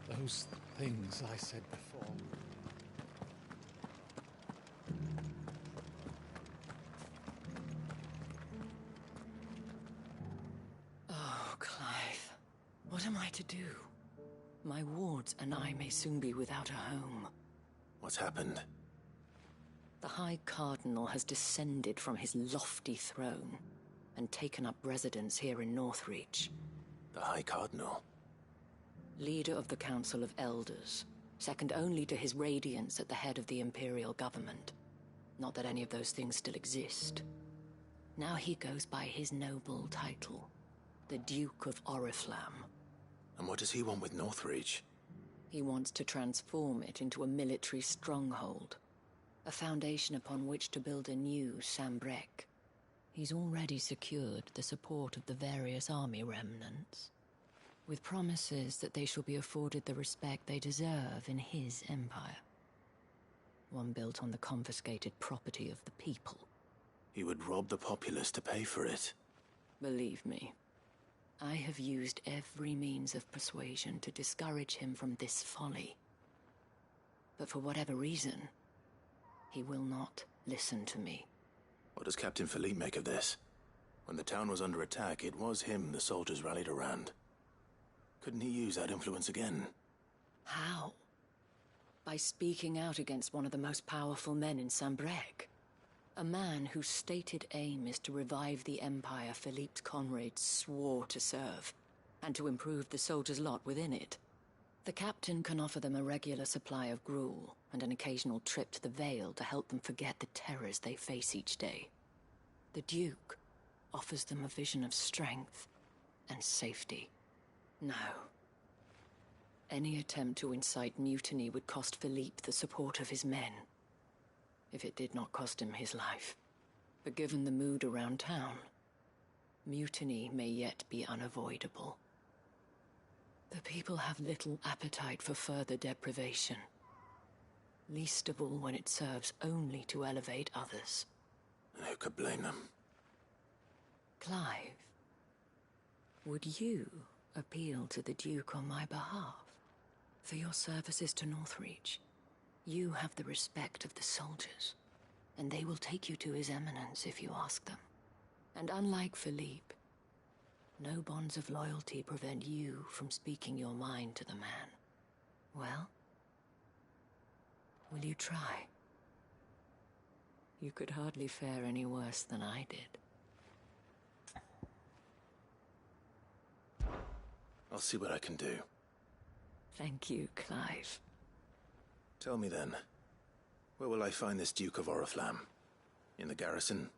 Those things I said before. Oh, Clive. What am I to do? My wards and I may soon be without a home. What's happened? The High Cardinal has descended from his lofty throne and taken up residence here in Northreach. The High Cardinal? Leader of the Council of Elders, second only to his radiance at the head of the Imperial government. Not that any of those things still exist. Now he goes by his noble title, the Duke of Oriflamme. And what does he want with Northreach? He wants to transform it into a military stronghold, a foundation upon which to build a new Sambrec. He's already secured the support of the various army remnants, with promises that they shall be afforded the respect they deserve in his empire. One built on the confiscated property of the people. He would rob the populace to pay for it. Believe me, I have used every means of persuasion to discourage him from this folly. But for whatever reason, he will not listen to me. What does Captain Philippe make of this? When the town was under attack, it was him the soldiers rallied around. Couldn't he use that influence again? How? By speaking out against one of the most powerful men in Sambrec. A man whose stated aim is to revive the empire Philippe's comrades swore to serve, and to improve the soldiers' lot within it. The captain can offer them a regular supply of gruel, and an occasional trip to the Vale to help them forget the terrors they face each day. The Duke offers them a vision of strength and safety. No. Any attempt to incite mutiny would cost Philippe the support of his men, if it did not cost him his life. But given the mood around town, mutiny may yet be unavoidable. The people have little appetite for further deprivation, least of all when it serves only to elevate others. Who could blame them? Clive, would you appeal to the Duke on my behalf? For your services to Northreach, you have the respect of the soldiers, and they will take you to His Eminence if you ask them. And unlike Philippe, no bonds of loyalty prevent you from speaking your mind to the man. Well, will you try? You could hardly fare any worse than I did. I'll see what I can do. Thank you, Clive. Tell me then, where will I find this Duke of Oriflamme? In the garrison?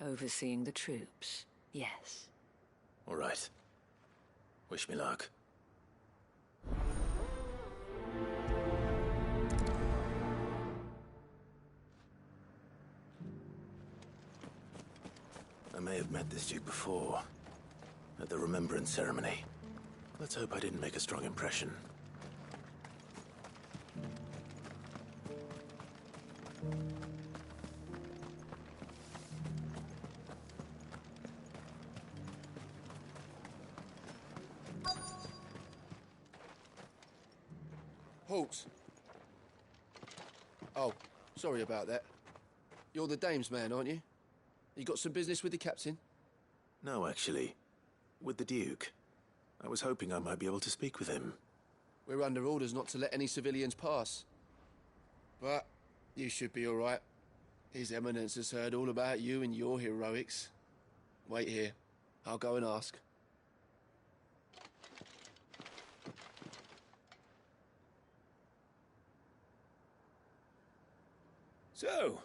Overseeing the troops, yes. All right. Wish me luck. I may have met this Duke before, at the Remembrance Ceremony. Let's hope I didn't make a strong impression. Halt! Oh, sorry about that. You're the dame's man, aren't you? You got some business with the captain? No, actually. With the Duke. I was hoping I might be able to speak with him. We're under orders not to let any civilians pass. But you should be all right. His Eminence has heard all about you and your heroics. Wait here. I'll go and ask. So,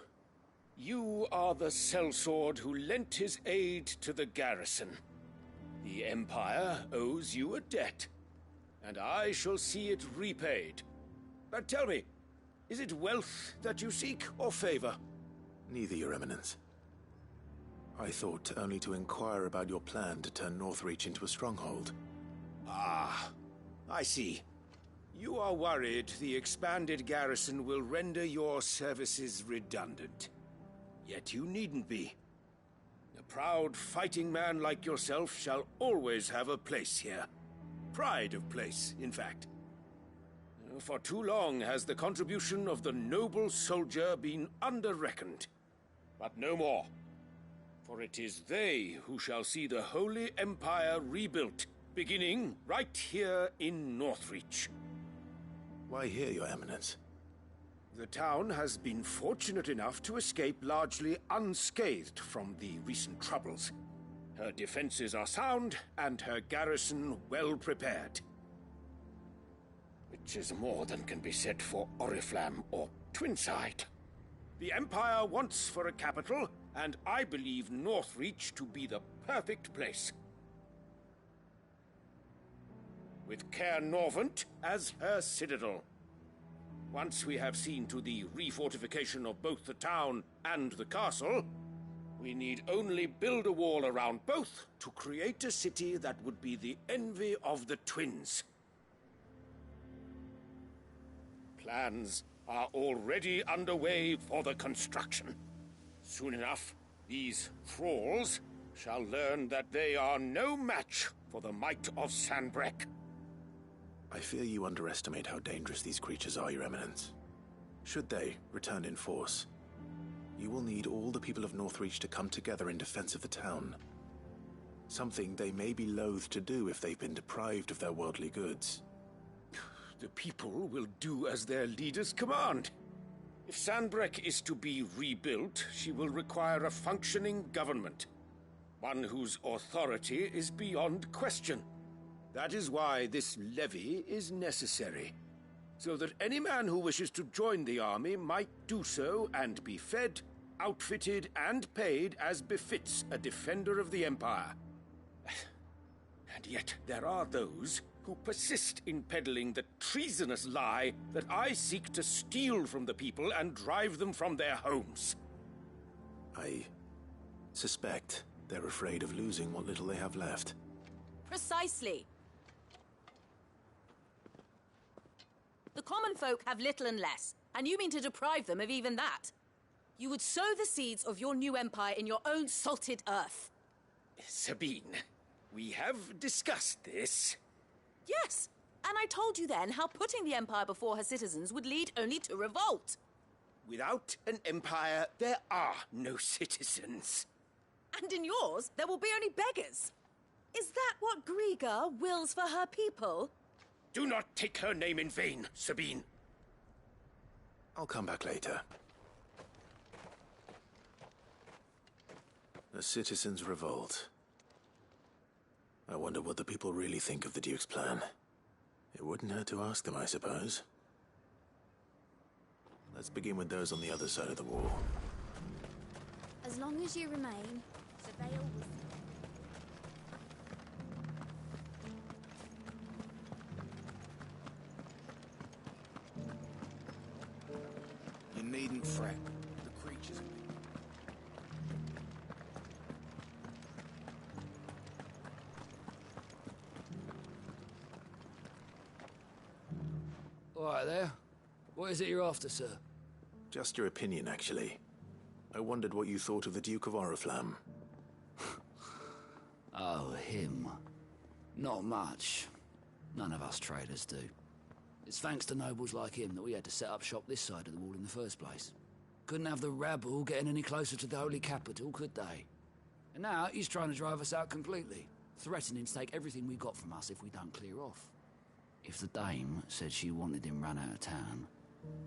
you are the sellsword who lent his aid to the garrison. The Empire owes you a debt, and I shall see it repaid. But tell me, is it wealth that you seek, or favor? Neither, Your Eminence. I thought only to inquire about your plan to turn Northreach into a stronghold. Ah, I see. You are worried the expanded garrison will render your services redundant. Yet you needn't be. A proud fighting man like yourself shall always have a place here. Pride of place, in fact. For too long has the contribution of the noble soldier been under-reckoned. But no more. For it is they who shall see the Holy Empire rebuilt, beginning right here in Northreach. Why here, Your Eminence? The town has been fortunate enough to escape largely unscathed from the recent troubles. Her defenses are sound, and her garrison well prepared. which is more than can be said for Oriflamme or Twinside. The Empire wants for a capital, and I believe Northreach to be the perfect place. With Caer Norvent as her citadel. Once we have seen to the refortification of both the town and the castle, we need only build a wall around both to create a city that would be the envy of the twins. Plans are already underway for the construction. Soon enough, these thralls shall learn that they are no match for the might of Sanbreque. I fear you underestimate how dangerous these creatures are, Your Eminence. Should they return in force, you will need all the people of Northreach to come together in defense of the town. Something they may be loath to do if they've been deprived of their worldly goods. The people will do as their leaders command. If Sanbreque is to be rebuilt, she will require a functioning government. One whose authority is beyond question. That is why this levy is necessary, so that any man who wishes to join the army might do so and be fed, outfitted, and paid as befits a defender of the Empire. And yet there are those who persist in peddling the treasonous lie that I seek to steal from the people and drive them from their homes. I suspect they're afraid of losing what little they have left. Precisely. The common folk have little and less, and you mean to deprive them of even that. You would sow the seeds of your new empire in your own salted earth. Sabine, we have discussed this. Yes, and I told you then how putting the empire before her citizens would lead only to revolt. Without an empire, there are no citizens. And in yours, there will be only beggars. Is that what Griga wills for her people? Do not take her name in vain, Sabine. I'll come back later. A citizens' revolt. I wonder what the people really think of the Duke's plan. It wouldn't hurt to ask them, I suppose. Let's begin with those on the other side of the wall. As long as you remain, surveil with You needn't fret. The creatures All right there. What is it you're after, sir? Just your opinion, actually. I wondered what you thought of the Duke of Oriflamme. Oh, him. Not much. None of us traders do. It's thanks to nobles like him that we had to set up shop this side of the wall in the first place. Couldn't have the rabble getting any closer to the holy capital, could they? And now he's trying to drive us out completely, threatening to take everything we got from us if we don't clear off. If the dame said she wanted him run out of town,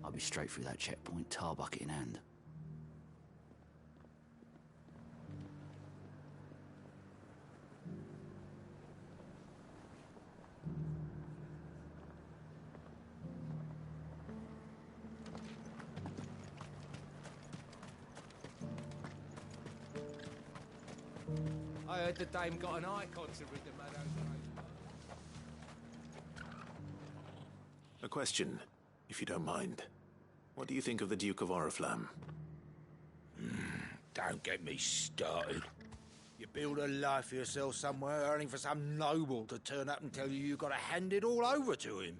I'd be straight through that checkpoint, tar bucket in hand. I heard the dame got an icon to rid the meadows. A question, if you don't mind. What do you think of the Duke of Oriflamme? Don't get me started. You build a life for yourself somewhere, earning for some noble to turn up and tell you you've got to hand it all over to him.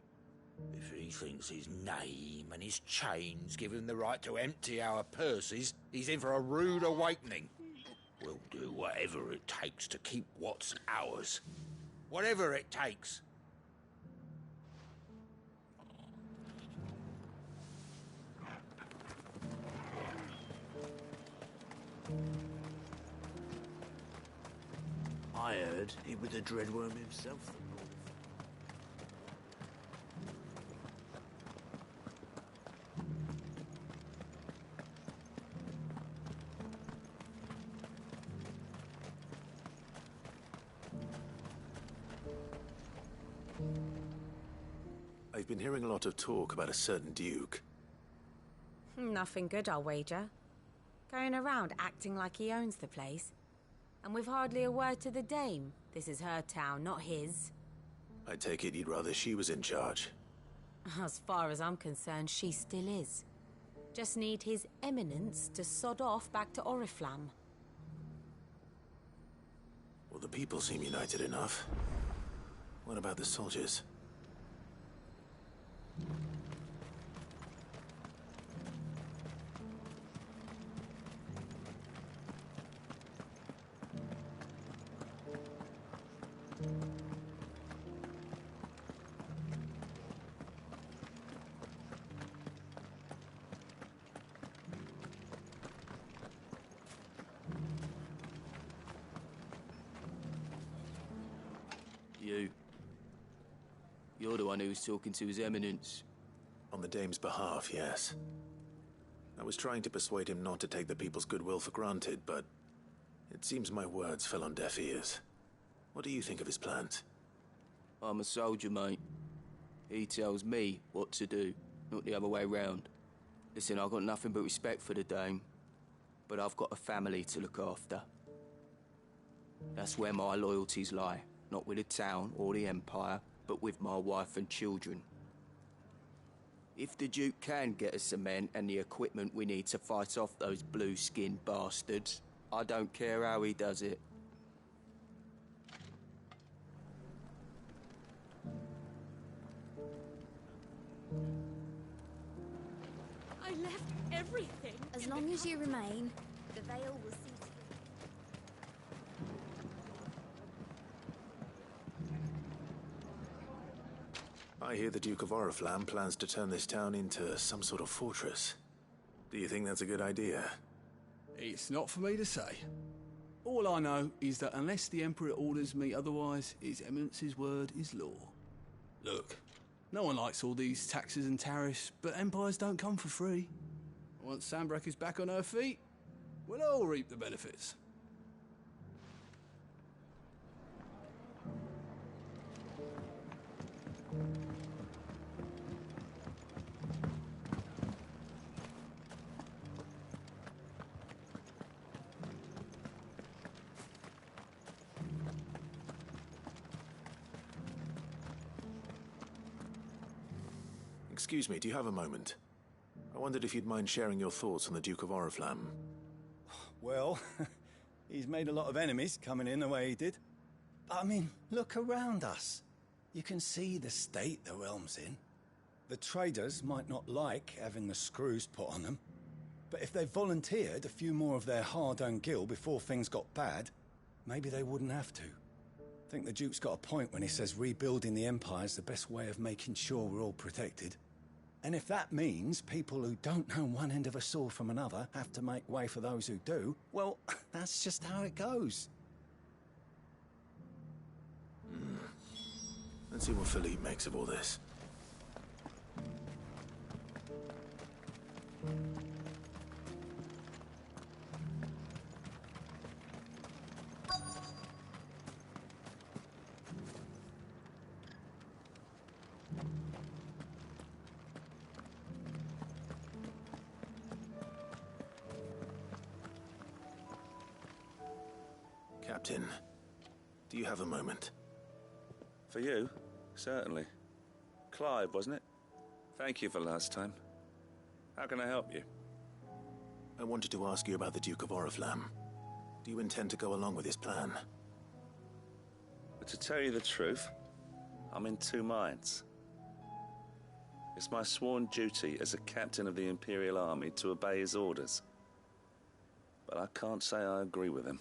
If he thinks his name and his chains give him the right to empty our purses, he's in for a rude awakening. We'll do whatever it takes to keep what's ours. Whatever it takes. I heard he was a dreadworm himself. I've been hearing a lot of talk about a certain duke. Nothing good, I'll wager. Going around acting like he owns the place. And with hardly a word to the dame. This is her town, not his. I take it you'd rather she was in charge. As far as I'm concerned, she still is. Just need his eminence to sod off back to Oriflamme. Well, the people seem united enough. What about the soldiers? You're the one who was talking to His Eminence. On the dame's behalf, yes. I was trying to persuade him not to take the people's goodwill for granted, but it seems my words fell on deaf ears. What do you think of his plans? I'm a soldier, mate. He tells me what to do, not the other way round. Listen, I've got nothing but respect for the dame, but I've got a family to look after. That's where my loyalties lie, not with the town or the Empire, but with my wife and children. If the Duke can get us some men and the equipment we need to fight off those blue-skinned bastards, I don't care how he does it. I left everything. As long as you remain, the veil will see to you. I hear the Duke of Oriflamme plans to turn this town into some sort of fortress. Do you think that's a good idea? It's not for me to say. All I know is that unless the Emperor orders me otherwise, His Eminence's word is law. Look, no one likes all these taxes and tariffs, but empires don't come for free. Once Sandbreck is back on her feet, we'll all reap the benefits. Excuse me, do you have a moment? I wondered if you'd mind sharing your thoughts on the Duke of Oriflamme. Well, he's made a lot of enemies coming in the way he did. But I mean, look around us. You can see the state the realm's in. The traders might not like having the screws put on them, but if they volunteered a few more of their hard-earned gil before things got bad, maybe they wouldn't have to. I think the Duke's got a point when he says rebuilding the Empire's the best way of making sure we're all protected. And if that means people who don't know one end of a sword from another have to make way for those who do, well, that's just how it goes. Let's see what Philippe makes of all this. Captain, do you have a moment? For you? Certainly. Clive, wasn't it? Thank you for last time. How can I help you? I wanted to ask you about the Duke of Oriflamme. Do you intend to go along with his plan? But to tell you the truth, I'm in two minds. It's my sworn duty as a captain of the Imperial Army to obey his orders. But I can't say I agree with him.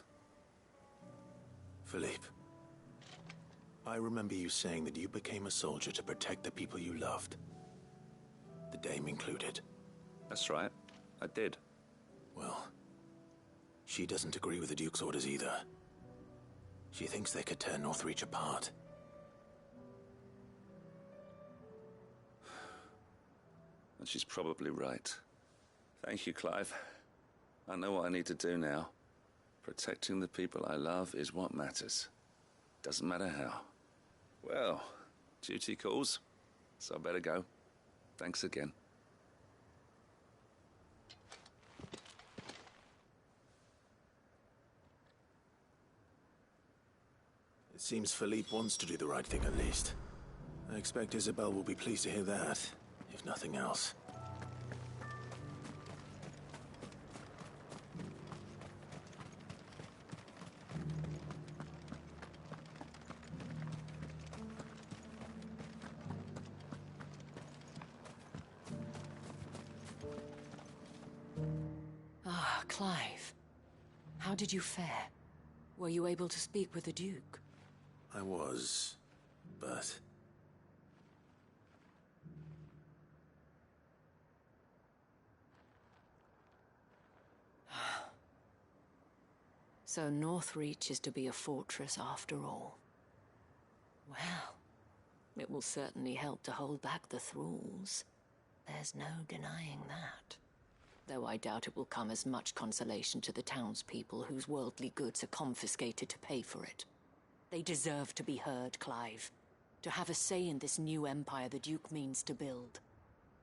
Philippe, I remember you saying that you became a soldier to protect the people you loved. The dame included. That's right. I did. Well, she doesn't agree with the Duke's orders either. She thinks they could tear Northreach apart. And she's probably right. Thank you, Clive. I know what I need to do now. Protecting the people I love is what matters. Doesn't matter how. Well, duty calls. So I better go. Thanks again. It seems Philippe wants to do the right thing at least. I expect Isabel will be pleased to hear that, if nothing else. Ah, Clive. How did you fare? Were you able to speak with the Duke? I was, but... So Northreach is to be a fortress after all. Well, it will certainly help to hold back the thralls. There's no denying that. Though I doubt it will come as much consolation to the townspeople whose worldly goods are confiscated to pay for it. They deserve to be heard, Clive. To have a say in this new empire the Duke means to build.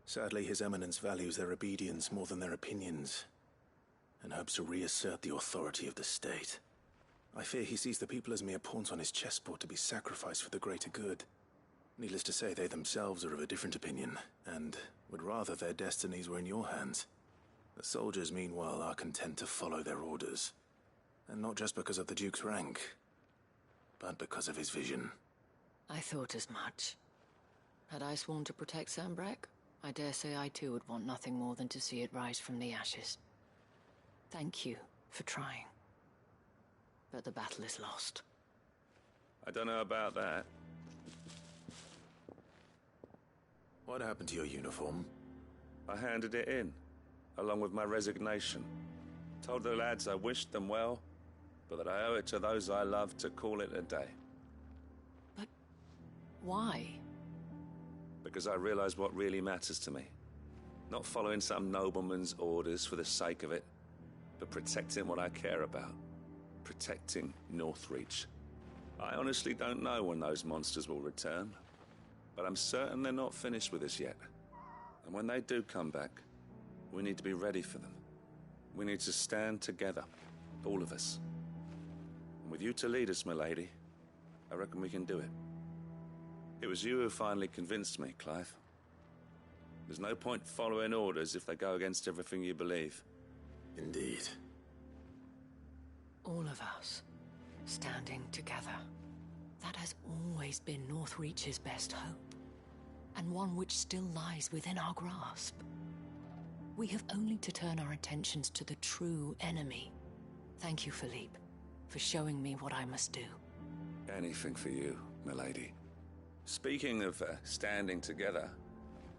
Sadly, His Eminence values their obedience more than their opinions, and hopes to reassert the authority of the state. I fear he sees the people as mere pawns on his chessboard to be sacrificed for the greater good. Needless to say, they themselves are of a different opinion, and would rather their destinies were in your hands. The soldiers, meanwhile, are content to follow their orders. And not just because of the Duke's rank, but because of his vision. I thought as much. Had I sworn to protect Sanbreque, I dare say I too would want nothing more than to see it rise from the ashes. Thank you for trying. But the battle is lost. I don't know about that. What happened to your uniform? I handed it in, along with my resignation. Told the lads I wished them well, but that I owe it to those I love to call it a day. But why? Because I realize what really matters to me. Not following some nobleman's orders for the sake of it, but protecting what I care about. Protecting Northreach. I honestly don't know when those monsters will return, but I'm certain they're not finished with us yet. And when they do come back, we need to be ready for them. We need to stand together, all of us. And with you to lead us, milady, I reckon we can do it. It was you who finally convinced me, Clive. There's no point following orders if they go against everything you believe. Indeed. All of us, standing together. That has always been Northreach's best hope, and one which still lies within our grasp. We have only to turn our attentions to the true enemy. Thank you, Philippe, for showing me what I must do. Anything for you, milady. Speaking of standing together,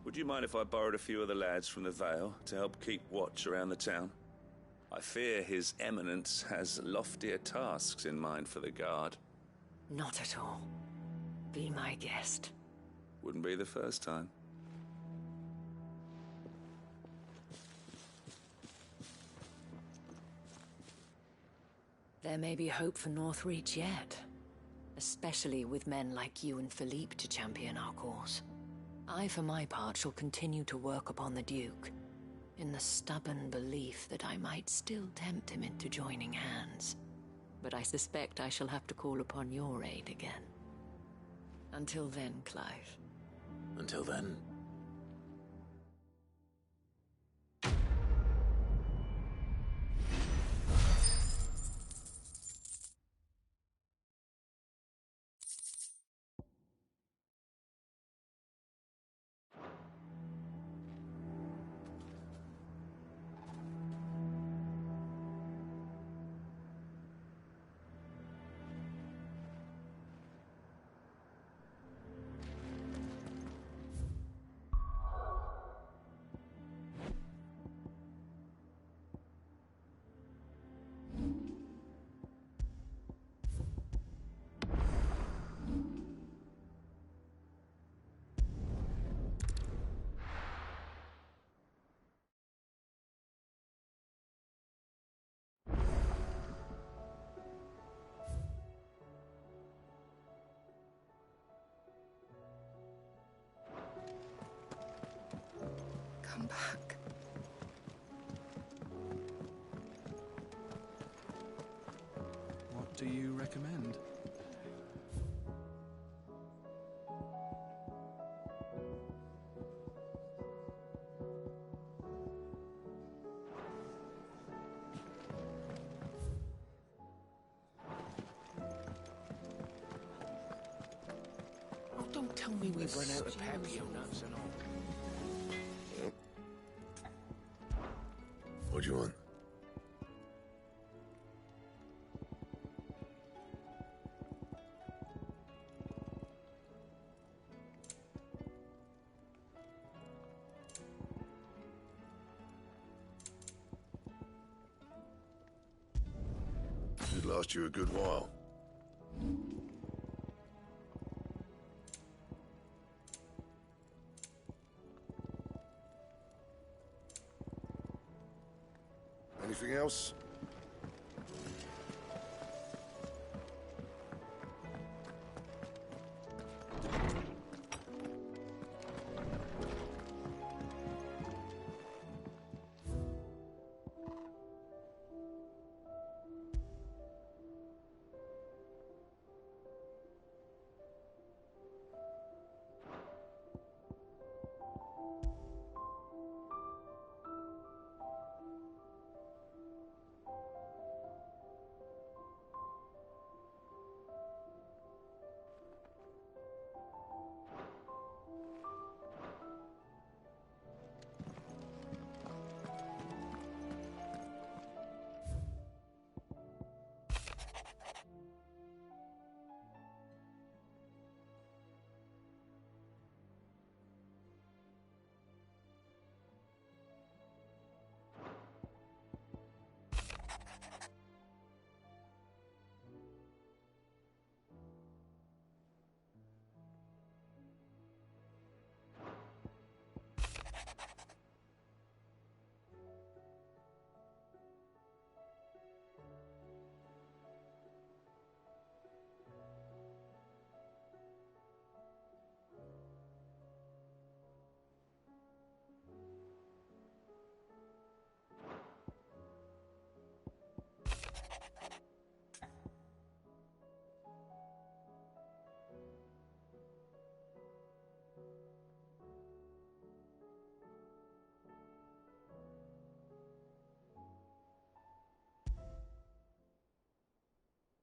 would you mind if I borrowed a few of the lads from the Vale to help keep watch around the town? I fear His Eminence has loftier tasks in mind for the guard. Not at all. Be my guest. Wouldn't be the first time. There may be hope for Northreach yet. Especially with men like you and Philippe to champion our cause. I, for my part, shall continue to work upon the Duke, in the stubborn belief that I might still tempt him into joining hands. But I suspect I shall have to call upon your aid again. Until then, Clive. Until then? come back. What do you recommend? Oh, don't tell me we've run out of papio nuts and all. What do you want? Should last you a good while. Anything else?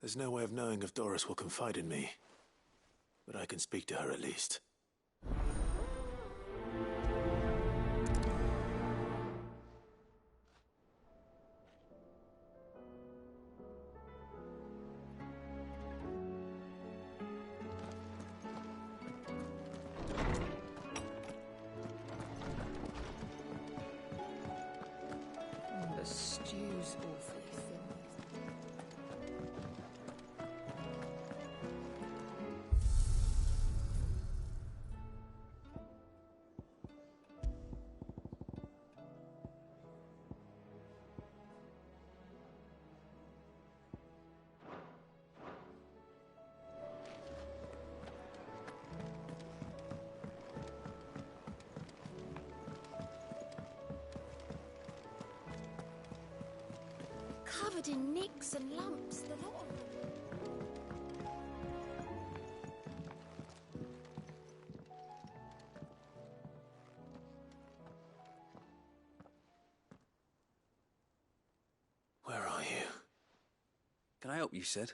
There's no way of knowing if Doris will confide in me, but I can speak to her at least. The stew's awfully thin. Covered in nicks and lumps, the lot of them. Where are you? Can I help you, Sid?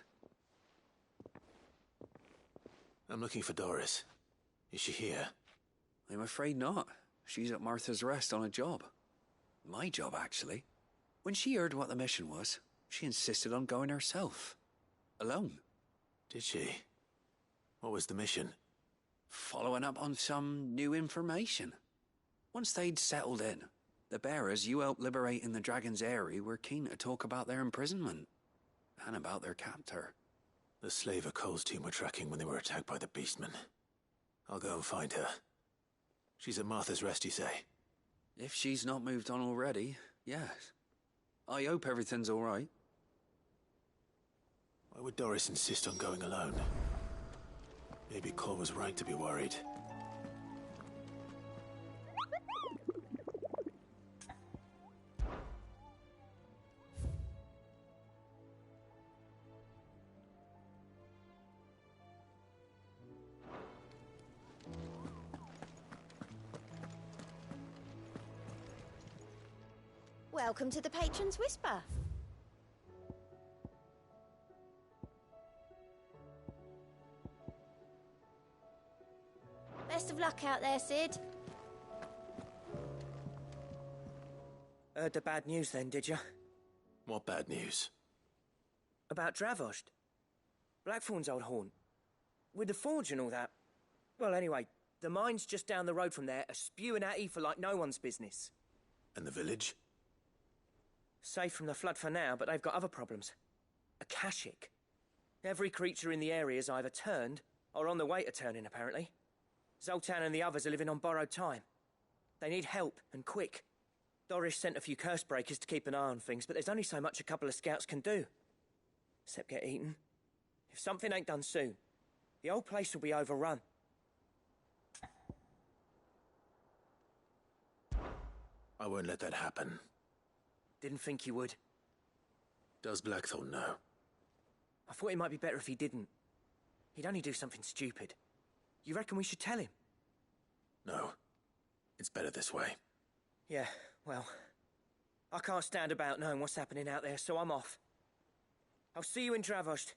I'm looking for Doris. Is she here? I'm afraid not. She's at Martha's Rest on a job. My job, actually. When she heard what the mission was, she insisted on going herself. Alone. Did she? What was the mission? Following up on some new information. Once they'd settled in, the bearers you helped liberate in the Dragon's Eyrie were keen to talk about their imprisonment. And about their captor. The slaver Cole's team were tracking when they were attacked by the Beastmen. I'll go and find her. She's at Martha's Rest, you say? If she's not moved on already, yes. I hope everything's all right. Why would Doris insist on going alone? Maybe Cole was right to be worried. Welcome to the Patron's Whisper. Best of luck out there, Sid. Heard the bad news then, did you? What bad news? About Dravost. Blackthorn's old haunt. With the forge and all that. Well, anyway, the mines just down the road from there are spewing out ether like no one's business. And the village? Safe from the flood for now, but they've got other problems. Akashic. Every creature in the area's either turned or on the way to turning, apparently. Zoltan and the others are living on borrowed time. They need help, and quick. Doris sent a few curse breakers to keep an eye on things, but there's only so much a couple of scouts can do. Except get eaten. If something ain't done soon, the old place will be overrun. I won't let that happen. Didn't think you would. Does Blackthorn know? I thought it might be better if he didn't. He'd only do something stupid. You reckon we should tell him? No. It's better this way. Yeah, well, I can't stand about knowing what's happening out there, so I'm off. I'll see you in Dravost.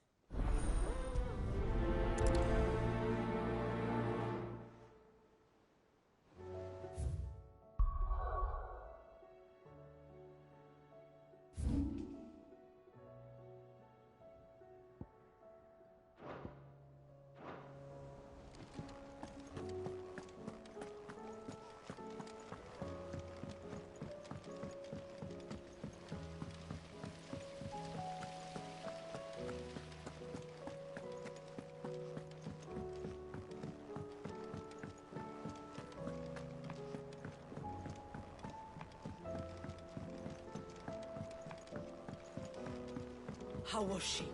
How was she?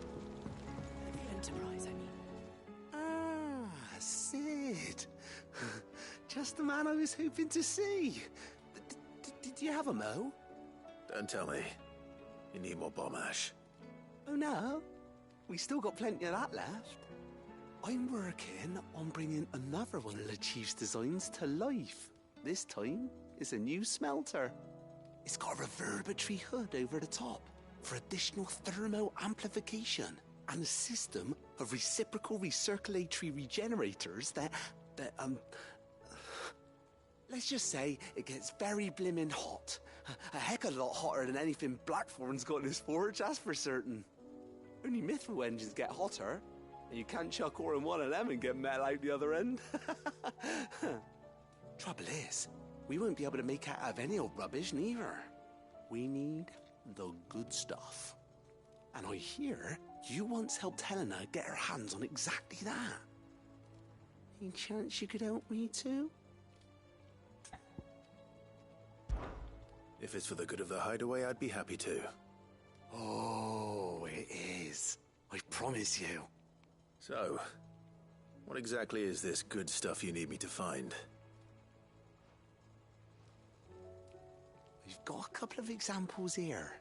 The Enterprise, I mean. Ah, Sid. Just the man I was hoping to see. Did you have a mo? Don't tell me. You need more bomb ash. Oh no, we still got plenty of that left. I'm working on bringing another one of the Chief's designs to life. This time, it's a new smelter. It's got a reverberatory hood over the top for additional thermo amplification and a system of reciprocal recirculatory regenerators that let's just say it gets very blimmin' hot. A heck of a lot hotter than anything Blackthorn's got in his forge, that's for certain. Only mithril engines get hotter, and you can't chuck ore in one of them and get metal out the other end. Trouble is, we won't be able to make out of any old rubbish neither. We need the good stuff. And I hear you once helped Helena get her hands on exactly that. Any chance you could help me too? If it's for the good of the hideaway, I'd be happy to. Oh, it is. I promise you. So, what exactly is this good stuff you need me to find? We've got a couple of examples here.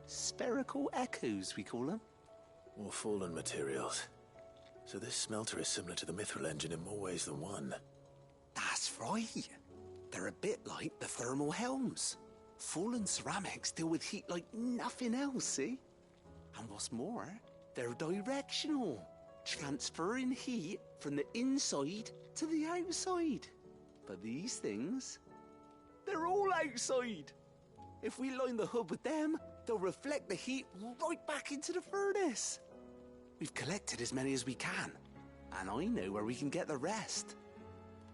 Spherical echoes, we call them. More fallen materials. So this smelter is similar to the mithril engine in more ways than one. That's right. They're a bit like the thermal helms. Fallen ceramics deal with heat like nothing else, see? And what's more, they're directional, transferring heat from the inside to the outside. But these things, they're all outside. If we line the hood with them, they'll reflect the heat right back into the furnace. We've collected as many as we can, and I know where we can get the rest.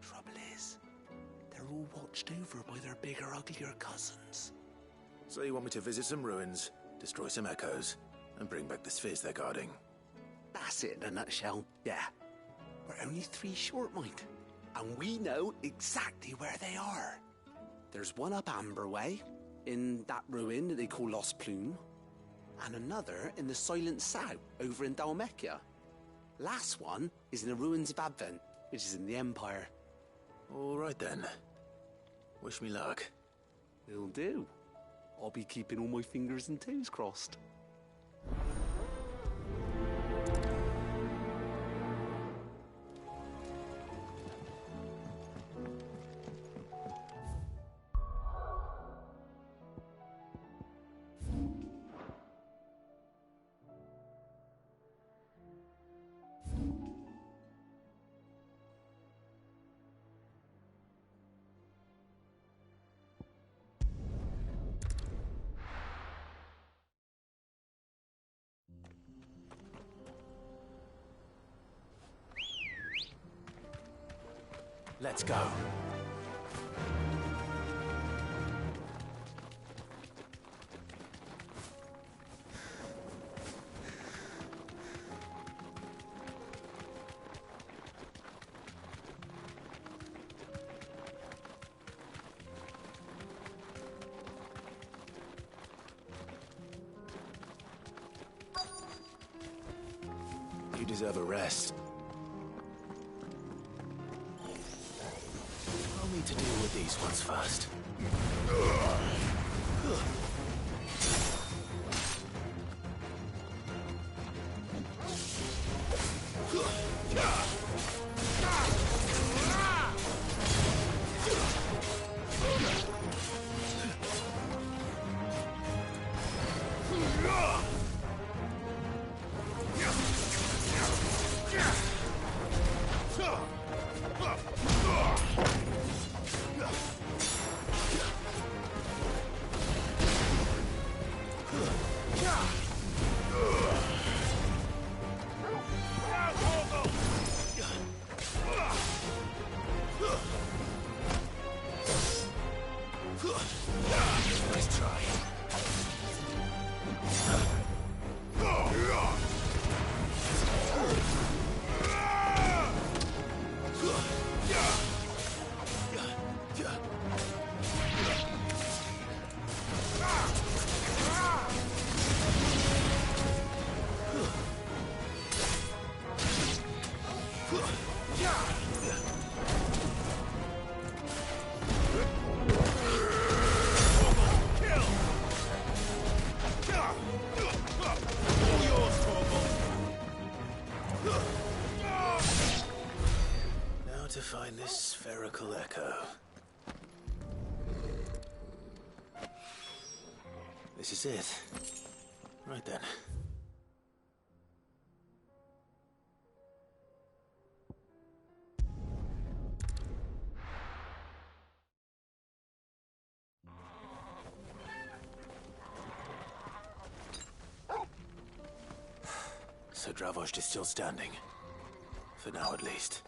Trouble is, they're all watched over by their bigger, uglier cousins. So you want me to visit some ruins, destroy some echoes, and bring back the spheres they're guarding? That's it in a nutshell, yeah. We're only 3 short, mind, and we know exactly where they are. There's one up Amber Way, in that ruin that they call Lost Plume, and another in the Silent South, over in Dalmekia. Last one is in the ruins of Advent, which is in the Empire. All right then. Wish me luck. Will do. I'll be keeping all my fingers and toes crossed. Let's go. You deserve a rest. I'll need to deal with these ones first. Nice try. Now to find this spherical echo. This is it. Right then. So Dravost is still standing. For now, at least.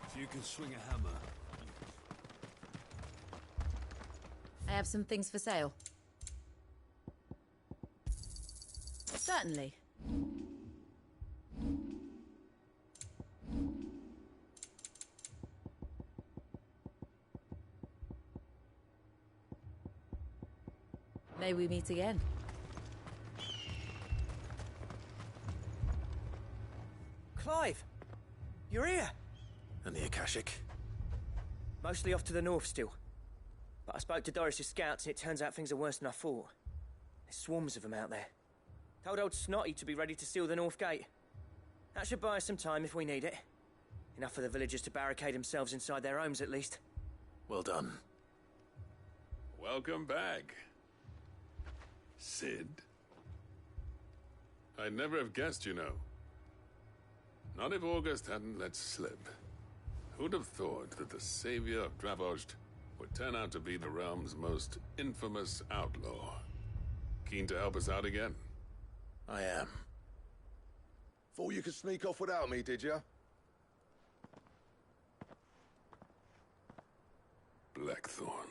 If you can swing a hammer. I have some things for sale. Certainly. May we meet again. Clive! You're here! And the Akashic? Mostly off to the north still. But I spoke to Doris's scouts and it turns out things are worse than I thought. There's swarms of them out there. Told old Snotty to be ready to seal the north gate. That should buy us some time if we need it. Enough for the villagers to barricade themselves inside their homes at least. Well done. Welcome back, Sid. I'd never have guessed, you know. Not if August hadn't let slip. Who'd have thought that the savior of Dravost would turn out to be the realm's most infamous outlaw? Keen to help us out again? I am. Thought you could sneak off without me, did you? Blackthorn.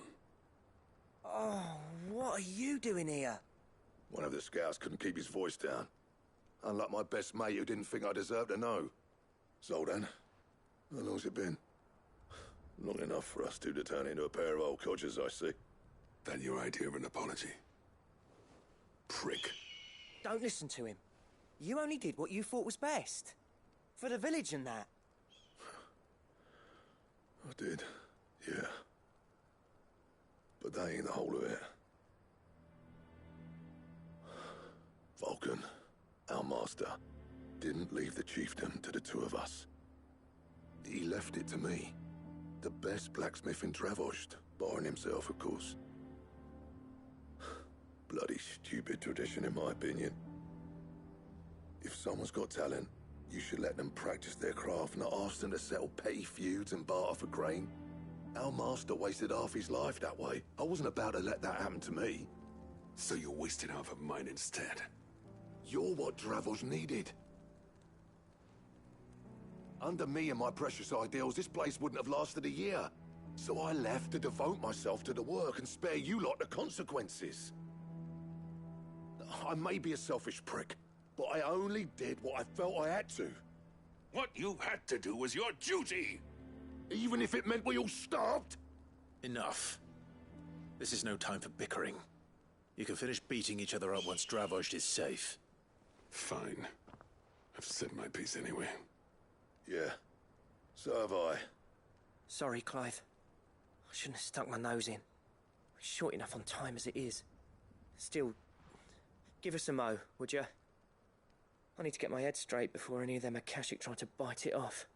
Oh, what are you doing here? One of the scouts couldn't keep his voice down. Unlike my best mate who didn't think I deserved to know. Zoldan, how long's it been? Long enough for us two to turn into a pair of old codgers, I see. That your idea of an apology? Prick. Don't listen to him. You only did what you thought was best. For the village and that. I did, yeah. But that ain't the whole of it. Vulcan, our master, didn't leave the chiefdom to the two of us. He left it to me. The best blacksmith in Dravost, barring himself, of course. Bloody stupid tradition, in my opinion. If someone's got talent, you should let them practice their craft, not ask them to settle petty feuds and barter for grain. Our master wasted half his life that way. I wasn't about to let that happen to me. So you wasted half of mine instead? You're what Dravost needed. Under me and my precious ideals, this place wouldn't have lasted a year. So I left to devote myself to the work and spare you lot the consequences. I may be a selfish prick, but I only did what I felt I had to. What you had to do was your duty! Even if it meant we all starved? Enough. This is no time for bickering. You can finish beating each other up once Dravozd is safe. Fine. I've said my piece anyway. Yeah, so have I. Sorry, Clive. I shouldn't have stuck my nose in. We're short enough on time as it is. Still, give us a mo, would you? I need to get my head straight before any of them Akashic try to bite it off.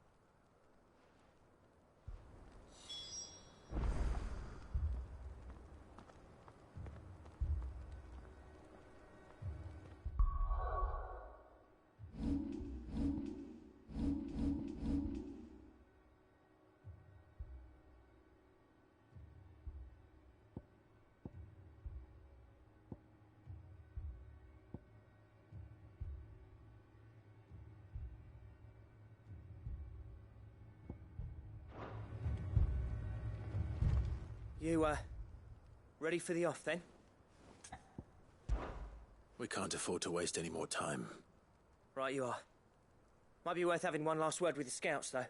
You, ready for the off, then? We can't afford to waste any more time. Right you are. Might be worth having one last word with the scouts, though.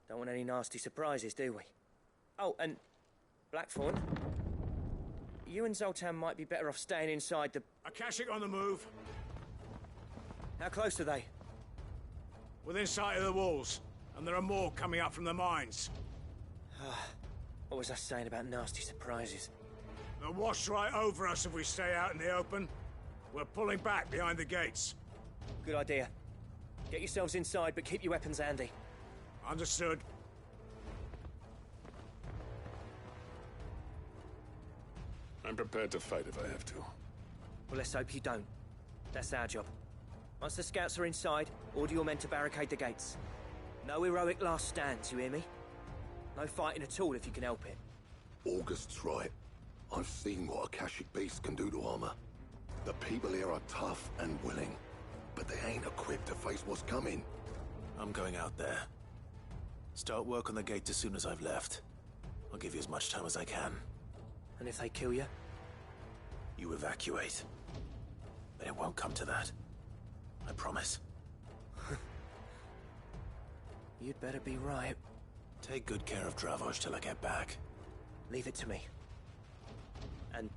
Don't want any nasty surprises, do we? Oh, and Blackthorn, you and Zoltan might be better off staying inside the... Akashic on the move. How close are they? Within sight of the walls, and there are more coming up from the mines. What was I saying about nasty surprises? They'll wash right over us if we stay out in the open. We're pulling back behind the gates. Good idea. Get yourselves inside, but keep your weapons handy. Understood. I'm prepared to fight if I have to. Well, let's hope you don't. That's our job. Once the scouts are inside, order your men to barricade the gates. No heroic last stands, you hear me? No fighting at all if you can help it. August's right. I've seen what Akashic beasts can do to armor. The people here are tough and willing, but they ain't equipped to face what's coming. I'm going out there. Start work on the gate as soon as I've left. I'll give you as much time as I can. And if they kill you? You evacuate. But it won't come to that. I promise. You'd better be right. Take good care of Dravozd till I get back. Leave it to me. And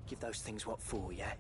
give those things what for, yeah?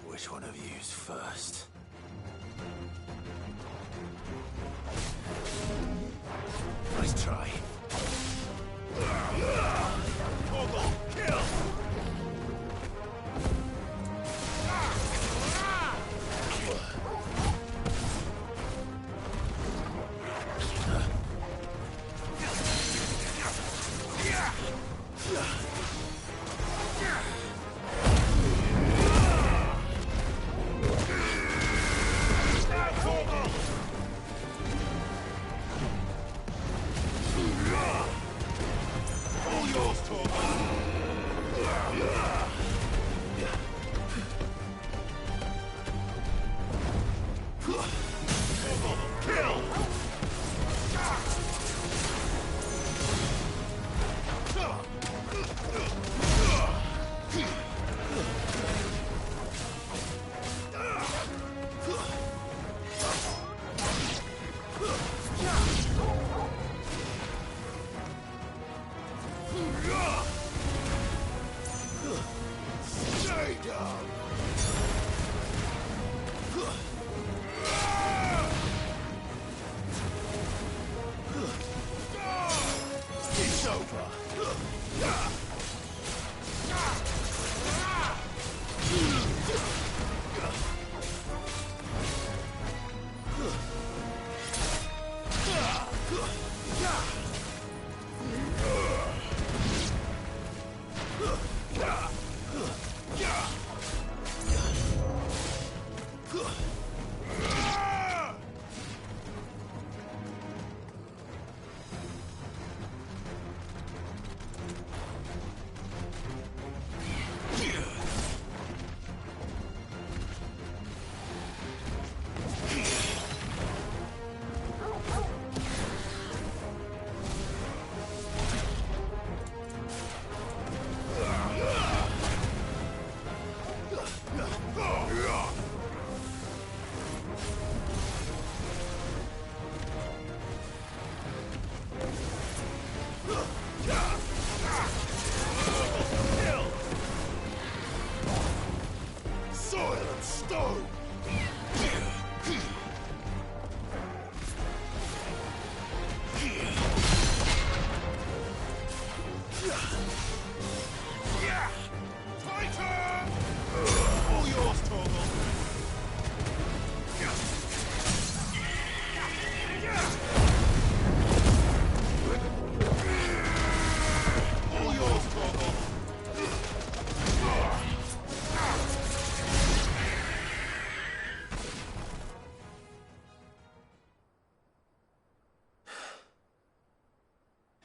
Which one of you's first? Nice try. Kill!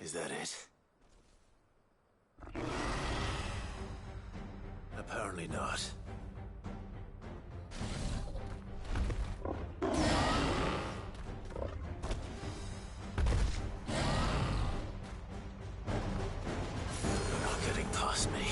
Is that it? Apparently not. You're not getting past me.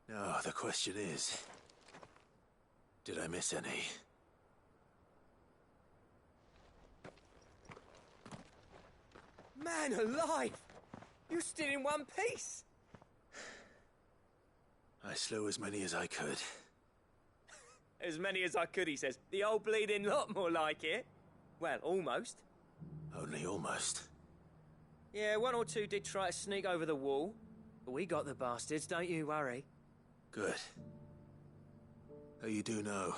Now, the question is, did I miss any? Man alive! You're still in one piece! I slew as many as I could. As many as I could, he says. The old bleeding lot, more like it. Well, almost. Only almost. Yeah, one or two did try to sneak over the wall. But we got the bastards, don't you worry. Good. Though you do know,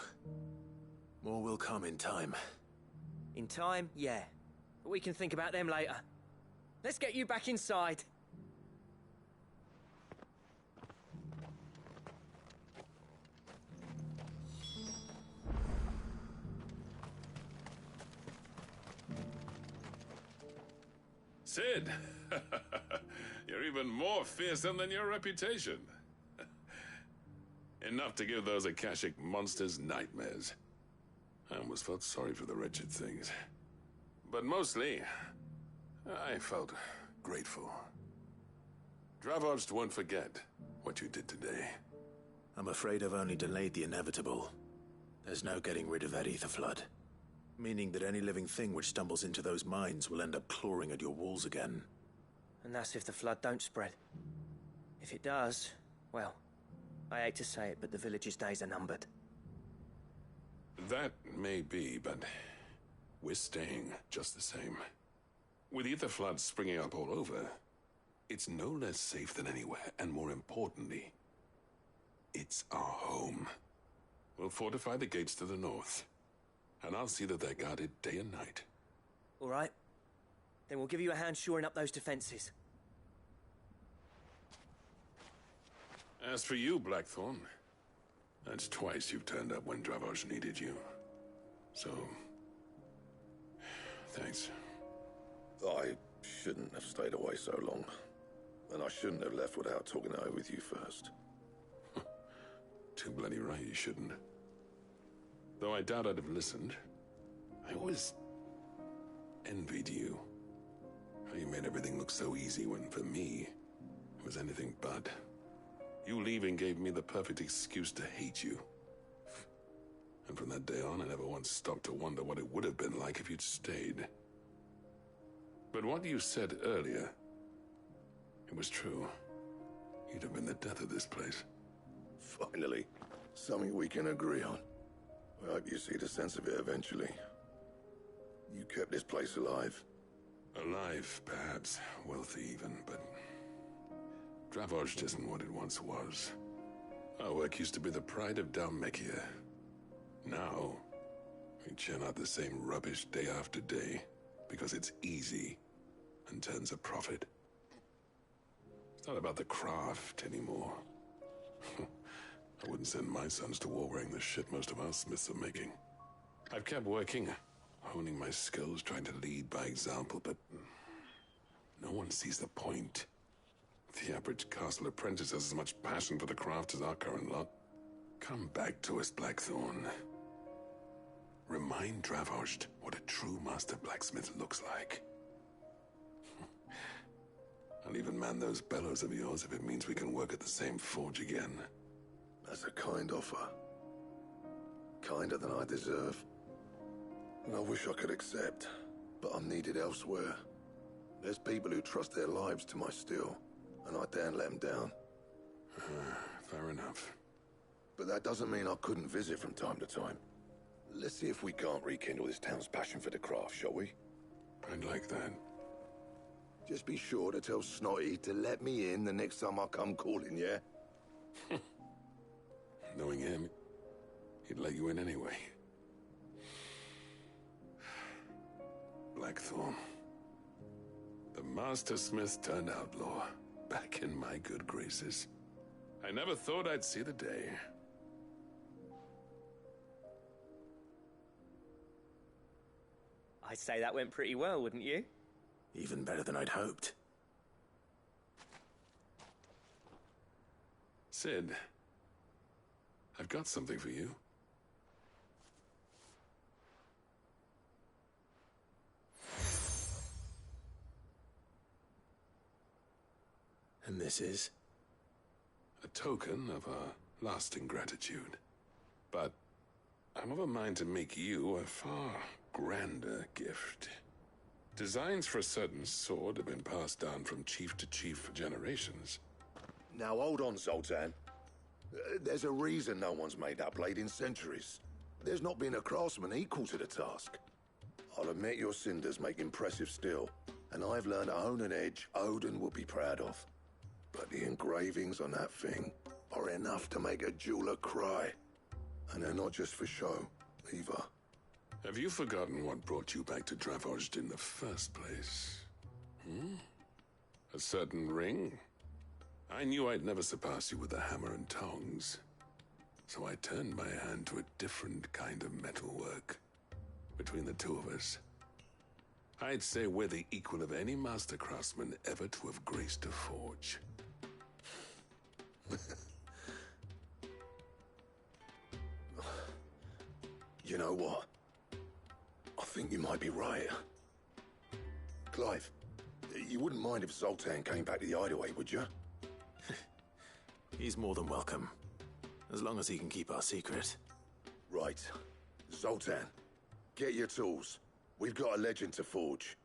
more will come in time. In time, yeah. But we can think about them later. Let's get you back inside. Sid! You're even more fearsome than your reputation. Enough to give those Akashic monsters nightmares. I almost felt sorry for the wretched things. But mostly, I felt grateful. Dravoged won't forget what you did today. I'm afraid I've only delayed the inevitable. There's no getting rid of that ether flood. Meaning that any living thing which stumbles into those mines will end up clawing at your walls again. And that's if the flood don't spread. If it does, well, I hate to say it, but the village's days are numbered. That may be, but we're staying just the same. With ether floods springing up all over, it's no less safe than anywhere, and more importantly, it's our home. We'll fortify the gates to the north, and I'll see that they're guarded day and night. All right. Then we'll give you a hand shoring up those defenses. As for you, Blackthorn, that's twice you've turned up when Dravos needed you. So, thanks. I shouldn't have stayed away so long. And I shouldn't have left without talking it over with you first. Too bloody right you shouldn't. Though I doubt I'd have listened. I always envied you. How you made everything look so easy when, for me, it was anything but. You leaving gave me the perfect excuse to hate you. And from that day on, I never once stopped to wonder what it would have been like if you'd stayed. But what you said earlier, it was true. You'd have been the death of this place. Finally, something we can agree on. I hope you see the sense of it eventually. You kept this place alive. Alive, perhaps. Wealthy even, but Dravos isn't what it once was. Our work used to be the pride of Dalmekia. Now, we churn out the same rubbish day after day because it's easy and turns a profit. It's not about the craft anymore. I wouldn't send my sons to war wearing the shit most of our smiths are making. I've kept working, honing my skills, trying to lead by example, but no one sees the point. The average castle apprentice has as much passion for the craft as our current lot. Come back to us, Blackthorn. Remind Dravosht what a true master blacksmith looks like. I'll even man those bellows of yours if it means we can work at the same forge again. That's a kind offer. Kinder than I deserve. And I wish I could accept, but I'm needed elsewhere. There's people who trust their lives to my steel, and I daren't let them down. Fair enough. But that doesn't mean I couldn't visit from time to time. Let's see if we can't rekindle this town's passion for the craft, shall we? I'd like that. Just be sure to tell Snotty to let me in the next time I come calling, yeah? Knowing him, he'd let you in anyway. Blackthorn. The master smith turned outlaw, back in my good graces. I never thought I'd see the day. I'd say that went pretty well, wouldn't you? Even better than I'd hoped. Sid, I've got something for you. And this is? A token of our lasting gratitude. But I'm of a mind to make you a far grander gift. Designs for a certain sword have been passed down from chief to chief for generations. Now hold on, Zoltan. There's a reason no one's made that blade in centuries. There's not been a craftsman equal to the task. I'll admit your cinders make impressive steel, and I've learned to hone an edge Odin would be proud of. But the engravings on that thing are enough to make a jeweler cry. And they're not just for show, either. Have you forgotten what brought you back to Dravozd in the first place? A certain ring? I knew I'd never surpass you with the hammer and tongs. So I turned my hand to a different kind of metalwork. Between the two of us, I'd say we're the equal of any master craftsman ever to have graced a forge. You know what? I think you might be right. Clive, you wouldn't mind if Zoltan came back to the hideaway, would you? He's more than welcome. As long as he can keep our secret. Right. Zoltan, get your tools. We've got a legend to forge.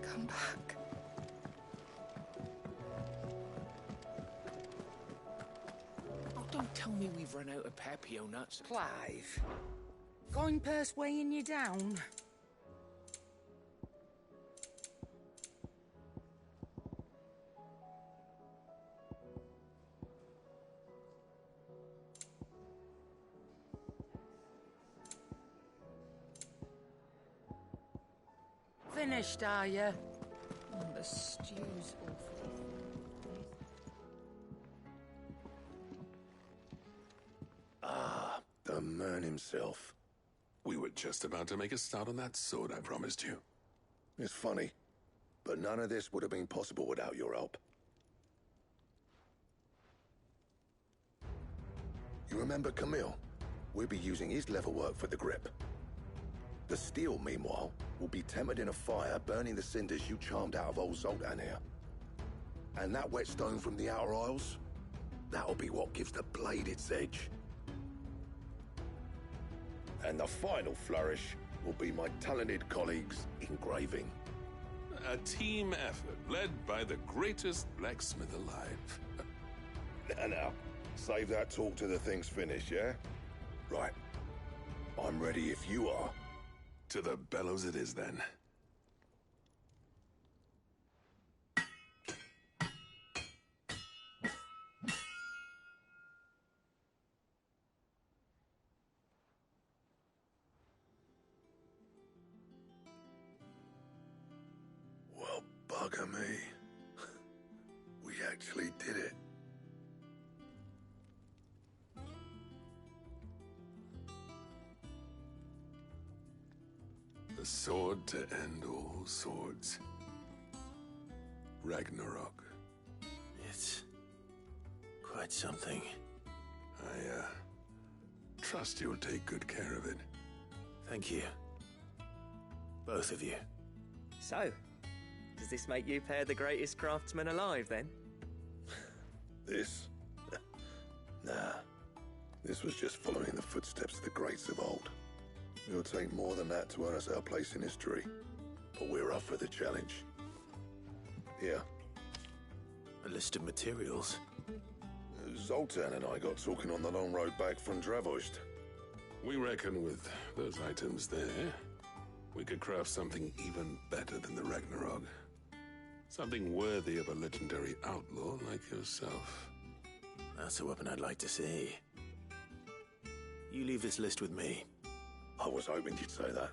Come back. Oh, don't tell me we've run out of papio nuts. Clive, going purse weighing you down. Finished, are you? The stew's awfully Ah, the man himself. We were just about to make a start on that sword I promised you. It's funny, but none of this would have been possible without your help. You remember Camille? We'll be using his leather work for the grip. The steel, meanwhile, will be tempered in a fire, burning the cinders you charmed out of old Zoltan here. And that whetstone from the Outer Isles, that'll be what gives the blade its edge. And the final flourish will be my talented colleagues' engraving. A team effort led by the greatest blacksmith alive. Now, save that talk till the thing's finished, yeah? Right. I'm ready if you are. To the bellows it is, then. Well, bugger me. We actually did it. The sword to end all swords. Ragnarok. It's quite something. I, trust you'll take good care of it. Thank you. Both of you. So, does this make you pair the greatest craftsman alive, then? This? Nah. This was just following the footsteps of the greats of old. It'll take more than that to earn us our place in history. But we're up for the challenge. Here. A list of materials. Zoltan and I got talking on the long road back from Dravozd. We reckon with those items there, we could craft something even better than the Ragnarok. Something worthy of a legendary outlaw like yourself. That's a weapon I'd like to see. You leave this list with me. I was hoping you'd say that.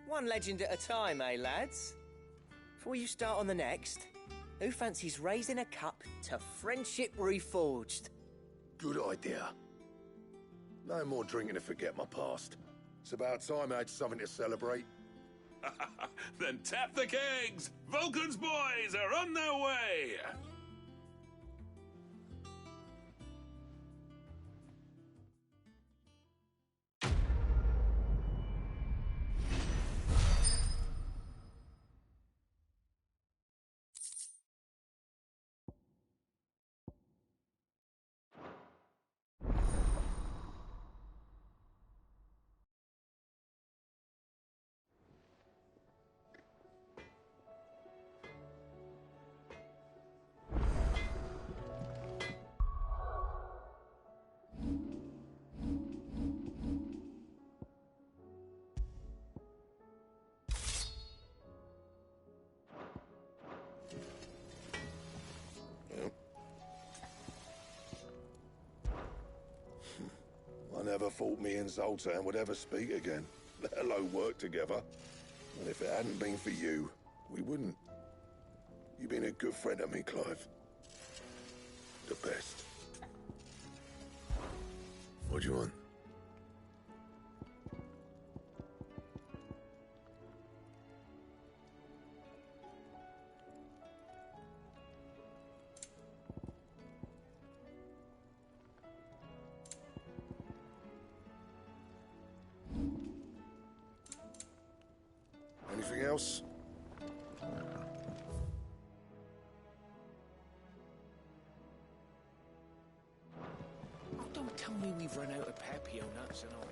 One legend at a time, eh, lads? Before you start on the next, who fancies raising a cup to friendship reforged? Good idea. No more drinking to forget my past. It's about time I had something to celebrate. Then tap the kegs! Vulcan's boys are on their way! I never thought me and Zoltan would ever speak again, let alone work together. And if it hadn't been for you, we wouldn't. You've been a good friend to me, Clive. The best. What do you want? Anything else? Oh, don't tell me we've run out of papio nuts and all.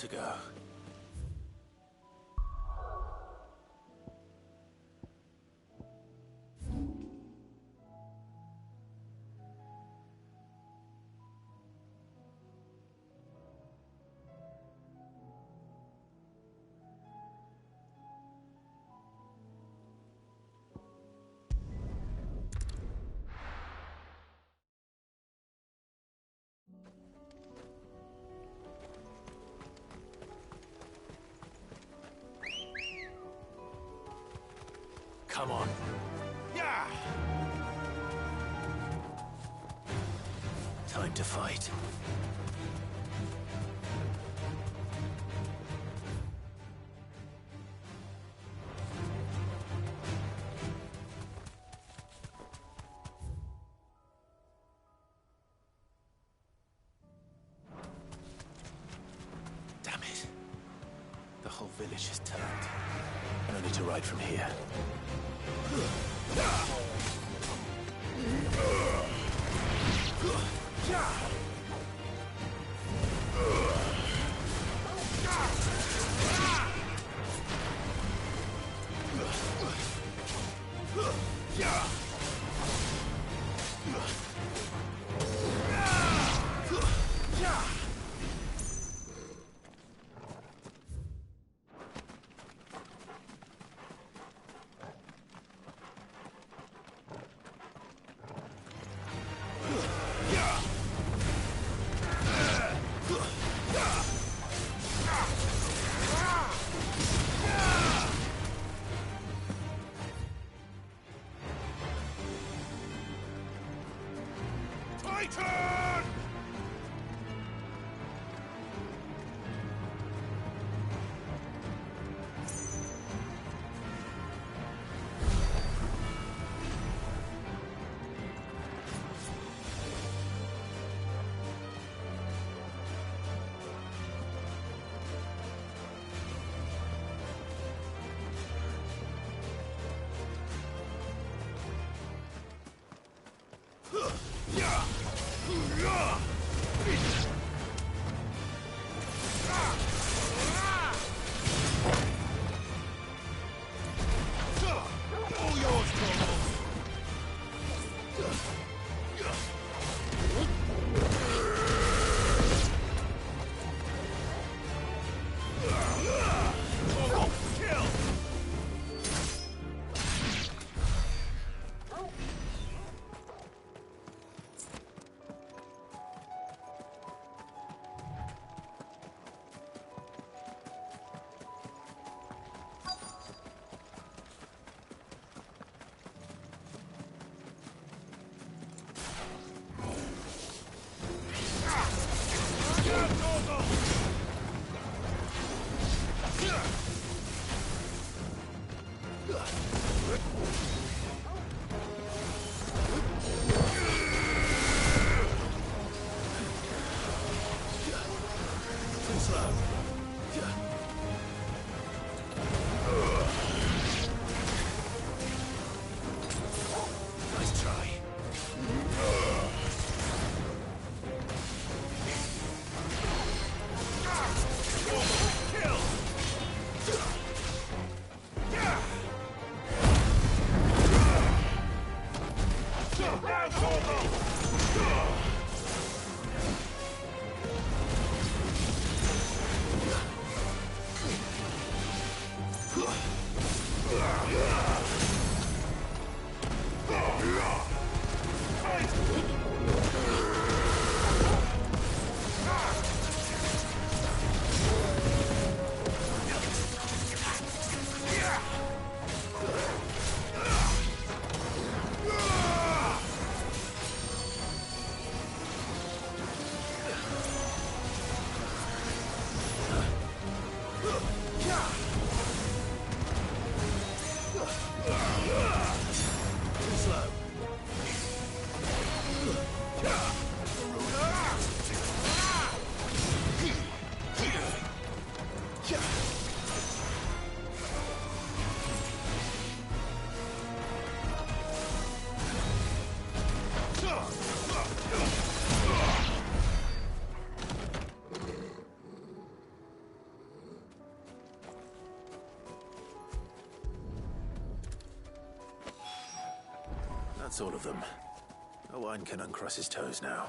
to go. Come on. Yeah. Time to fight. Damn it. The whole village has turned. I need to ride from here. That's all of them. Owain can uncross his toes now.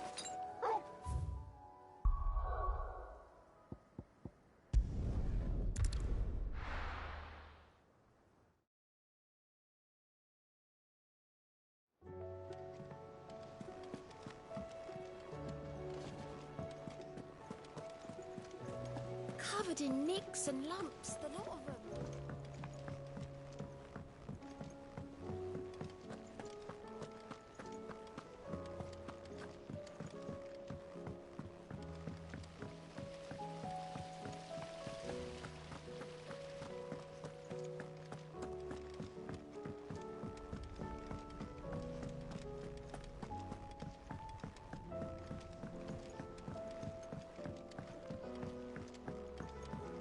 Covered in nicks and lumps, the lot of them.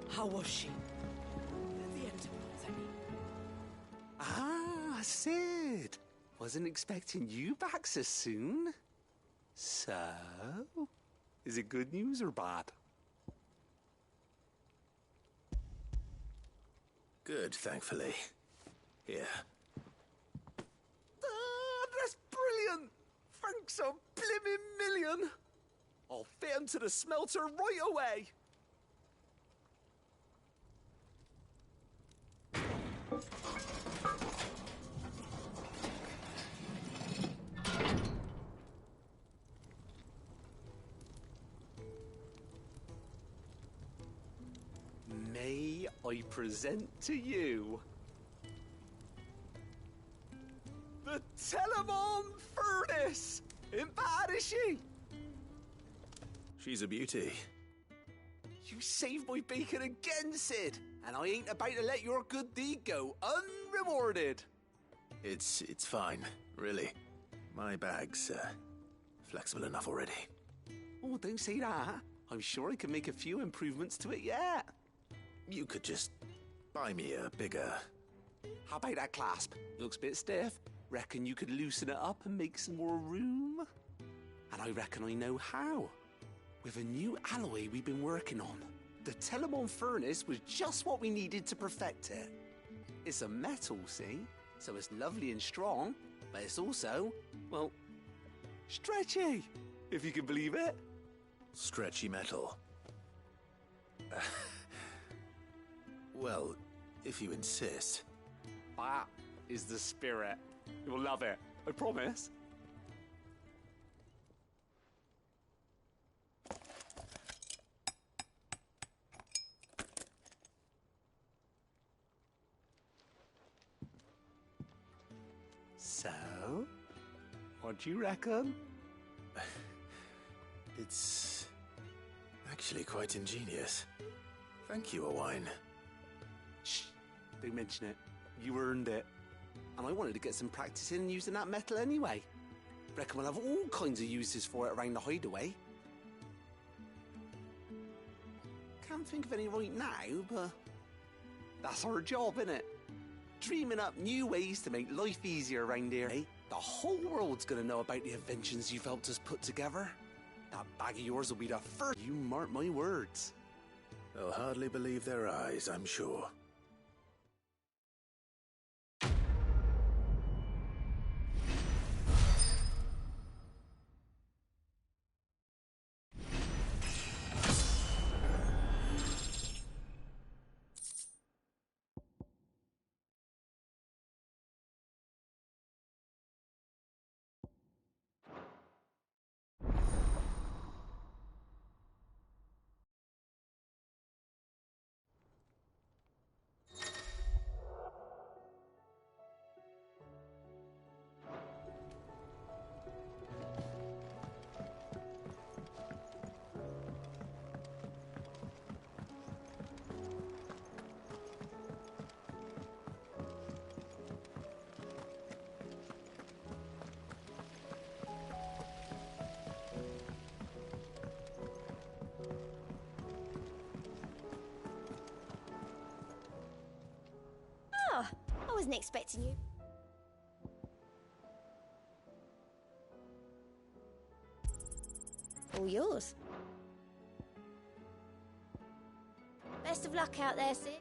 How was she? At the Enterprise, I mean. Ah, Sid. Wasn't expecting you back so soon. So, is it good news or bad? Good, thankfully. Here. Ah, that's brilliant. Thanks a blimmin' million. I'll fit 'em to the smelter right away. May I present to you the Telemon Furnace? Ain't bad, is she? She's a beauty. You saved my bacon again, Sid, and I ain't about to let your good deed go unrewarded. It's fine, really. My bag's flexible enough already. Oh, don't say that. I'm sure I can make a few improvements to it yet. You could just buy me a bigger... How about that clasp? Looks a bit stiff. Reckon you could loosen it up and make some more room? And I reckon I know how. With a new alloy we've been working on. The Telemon Furnace was just what we needed to perfect it. It's a metal, see? So it's lovely and strong, but it's also, well, stretchy, if you can believe it. Stretchy metal. Well, if you insist. That is the spirit. You'll love it, I promise. So, what do you reckon? It's actually quite ingenious. Thank you, Owain. Shh, don't mention it. You earned it. And I wanted to get some practice in using that metal anyway. Reckon we'll have all kinds of uses for it around the hideaway. Can't think of any right now, but that's our job, innit? Dreaming up new ways to make life easier around here, eh? The whole world's gonna know about the inventions you've helped us put together. That bag of yours will be the first. You mark my words. They'll hardly believe their eyes, I'm sure. I wasn't expecting you. All yours. Best of luck out there, Sid.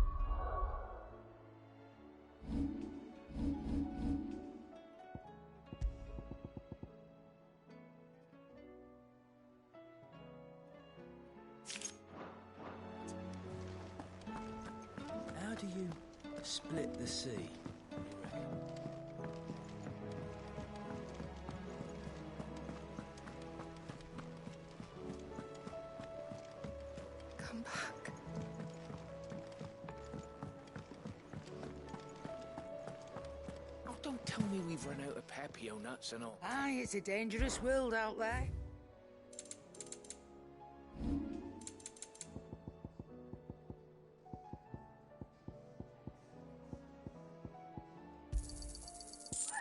do you split the sea? Come back. Oh, don't tell me we've run out of papio nuts and all. Aye, it's a dangerous world out there.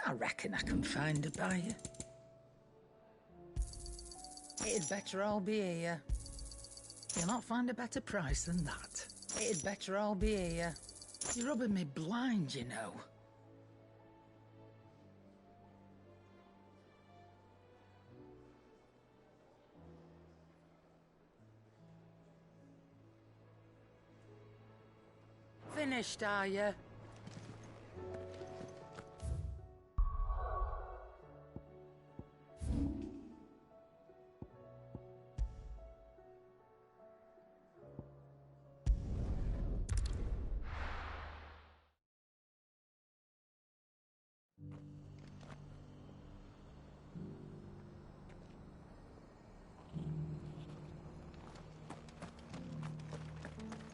I reckon I can find a buyer. It'd better all be here. You'll not find a better price than that. It'd better all be here. You're rubbing me blind, you know. Finished, are you?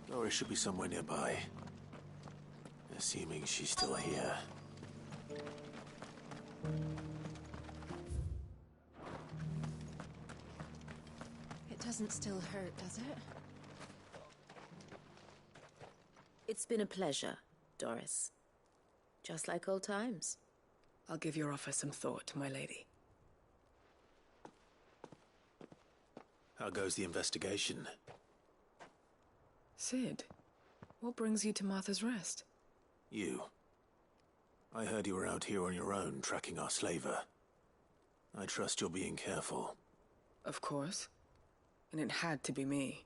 Laura should be somewhere nearby. Assuming she's still here. It doesn't still hurt, does it? It's been a pleasure, Doris. Just like old times. I'll give your offer some thought, my lady. How goes the investigation? Sid, what brings you to Martha's Rest? You. I heard you were out here on your own, tracking our slaver. I trust you're being careful. Of course. And it had to be me.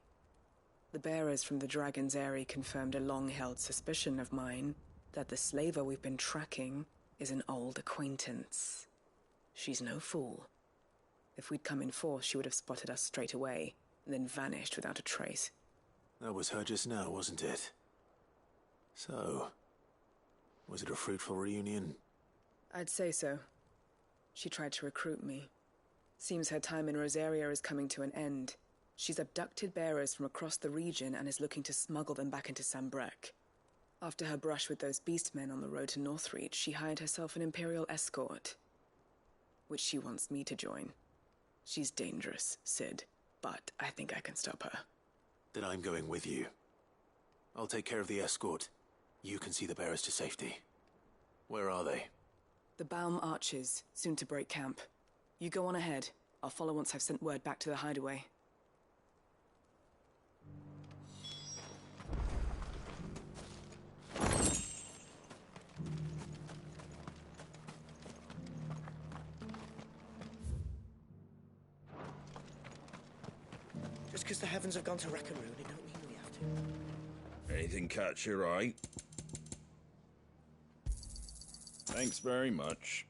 The bearers from the Dragon's Eyrie confirmed a long-held suspicion of mine that the slaver we've been tracking is an old acquaintance. She's no fool. If we'd come in force, she would have spotted us straight away, and then vanished without a trace. That was her just now, wasn't it? So, was it a fruitful reunion? I'd say so. She tried to recruit me. Seems her time in Rosaria is coming to an end. She's abducted bearers from across the region and is looking to smuggle them back into Sambrec. After her brush with those beastmen on the road to Northreach, she hired herself an Imperial escort, which she wants me to join. She's dangerous, Sid, but I think I can stop her. Then I'm going with you. I'll take care of the escort. You can see the bearers to safety. Where are they? The Baum Archers, soon to break camp. You go on ahead. I'll follow once I've sent word back to the hideaway. Just because the heavens have gone to Rackaroon, it don't mean we have to. Anything catch your eye? Thanks very much.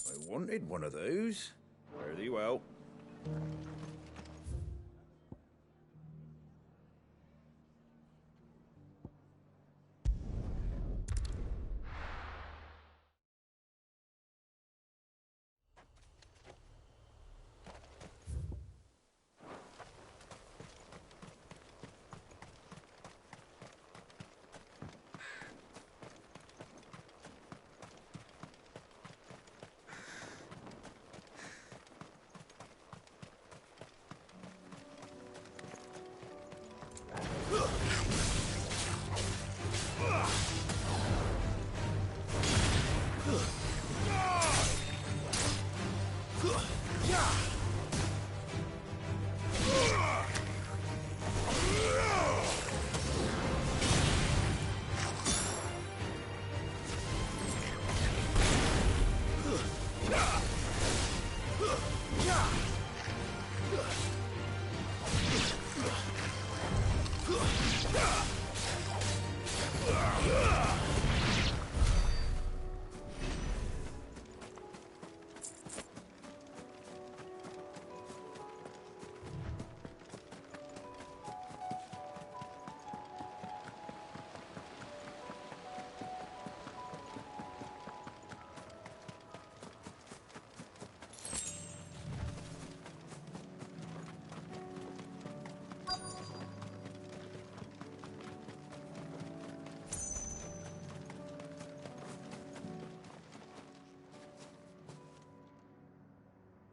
I wanted one of those. Fare thee well.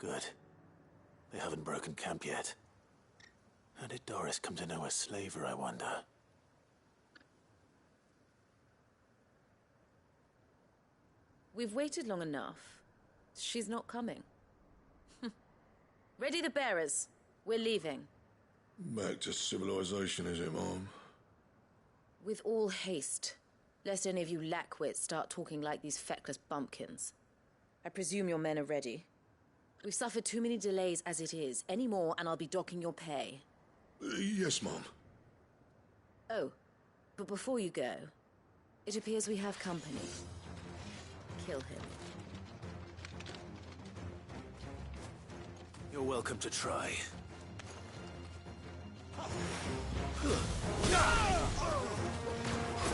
Good. They haven't broken camp yet. How did Doris come to know a slaver, I wonder? We've waited long enough. She's not coming. Ready the bearers. We're leaving. Back to civilization, is it, Mom? With all haste, lest any of you lackwits start talking like these feckless bumpkins. I presume your men are ready. We've suffered too many delays as it is. Any more, and I'll be docking your pay. Yes, Mom. Oh, but before you go, it appears we have company. Kill him. You're welcome to try.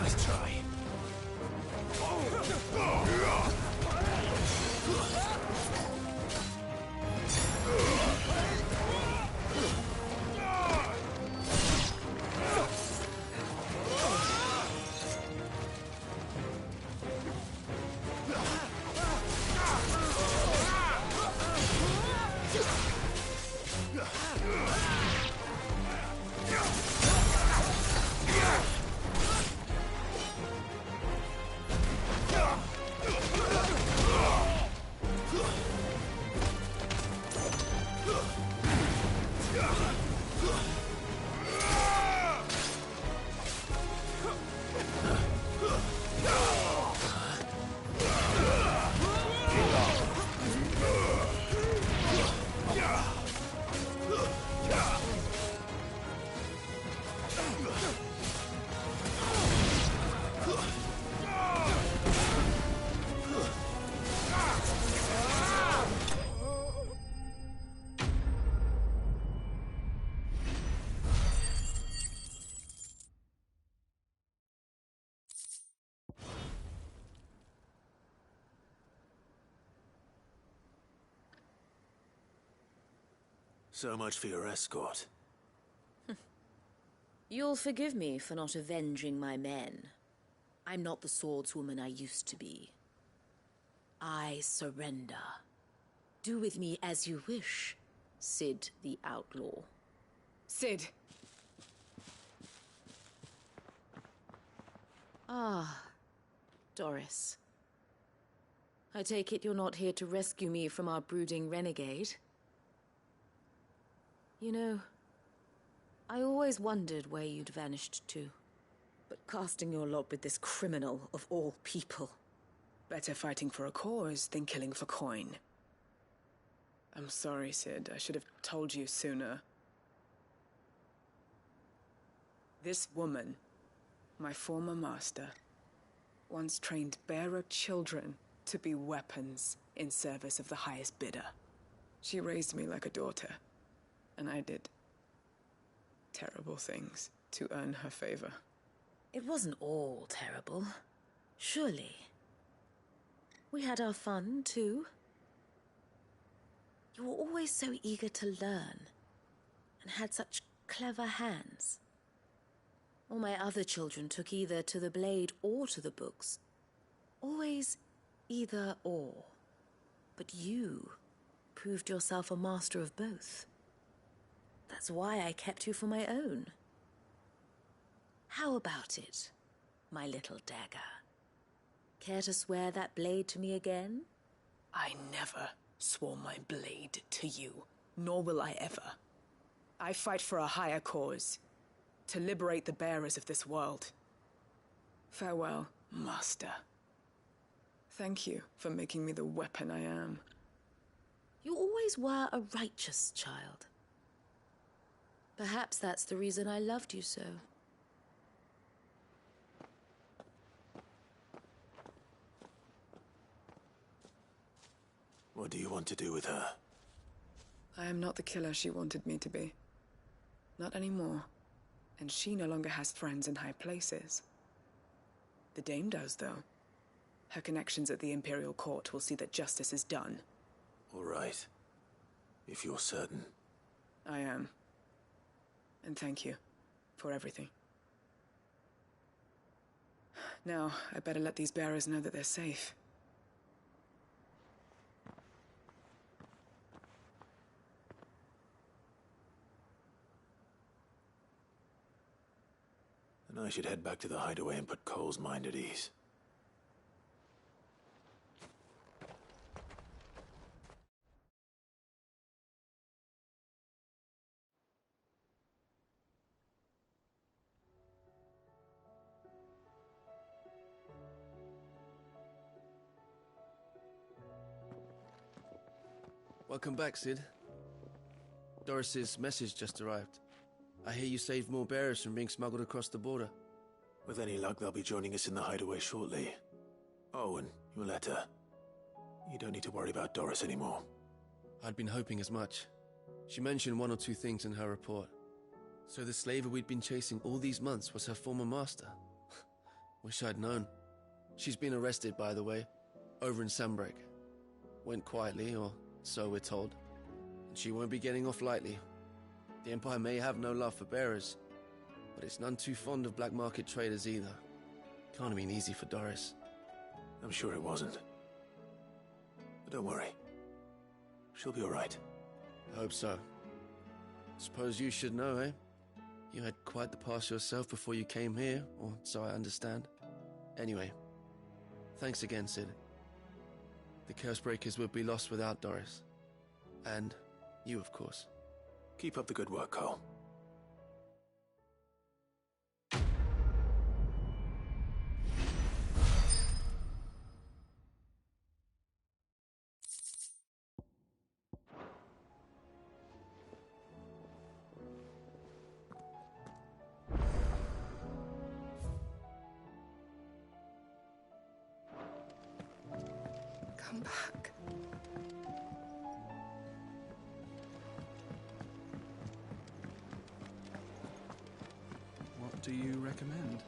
Nice try. So much for your escort. You'll forgive me for not avenging my men. I'm not the swordswoman I used to be. I surrender. Do with me as you wish, Sid the Outlaw. Sid! Ah, Doris. I take it you're not here to rescue me from our brooding renegade? You know, I always wondered where you'd vanished to. But casting your lot with this criminal of all people... Better fighting for a cause than killing for coin. I'm sorry, Sid. I should have told you sooner. This woman, my former master, once trained bearer children to be weapons in service of the highest bidder. She raised me like a daughter. And I did terrible things to earn her favor. It wasn't all terrible, surely. We had our fun, too. You were always so eager to learn, and had such clever hands. All my other children took either to the blade or to the books. Always either or. But you proved yourself a master of both. That's why I kept you for my own. How about it, my little dagger? Care to swear that blade to me again? I never swore my blade to you, nor will I ever. I fight for a higher cause, to liberate the bearers of this world. Farewell, Master. Thank you for making me the weapon I am. You always were a righteous child. Perhaps that's the reason I loved you so. What do you want to do with her? I am not the killer she wanted me to be. Not anymore. And she no longer has friends in high places. The Dame does, though. Her connections at the Imperial Court will see that justice is done. All right. If you're certain. I am. And thank you for everything. Now, I better let these bearers know that they're safe. And I should head back to the hideaway and put Cole's mind at ease. Welcome back, Sid. Doris's message just arrived. I hear you saved more bearers from being smuggled across the border. With any luck, they'll be joining us in the hideaway shortly. Oh, and your letter. You don't need to worry about Doris anymore. I'd been hoping as much. She mentioned one or two things in her report. So the slaver we'd been chasing all these months was her former master. Wish I'd known. She's been arrested, by the way, over in Sanbreak. Went quietly, or so we're told. And she won't be getting off lightly. The Empire may have no love for bearers, but it's none too fond of black market traders either. Can't have been easy for Doris. I'm sure it wasn't. But don't worry. She'll be all right. I hope so. Suppose you should know, eh? You had quite the past yourself before you came here, or so I understand. Anyway, thanks again, Sid. The Cursebreakers would be lost without Doris. And you, of course. Keep up the good work, Cole. Come back. What do you recommend?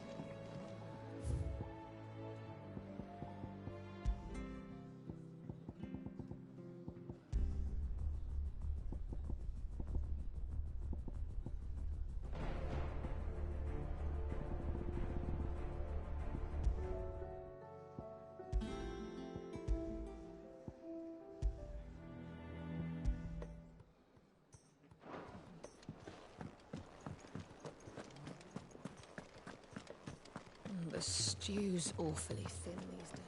The stew's awfully thin these days.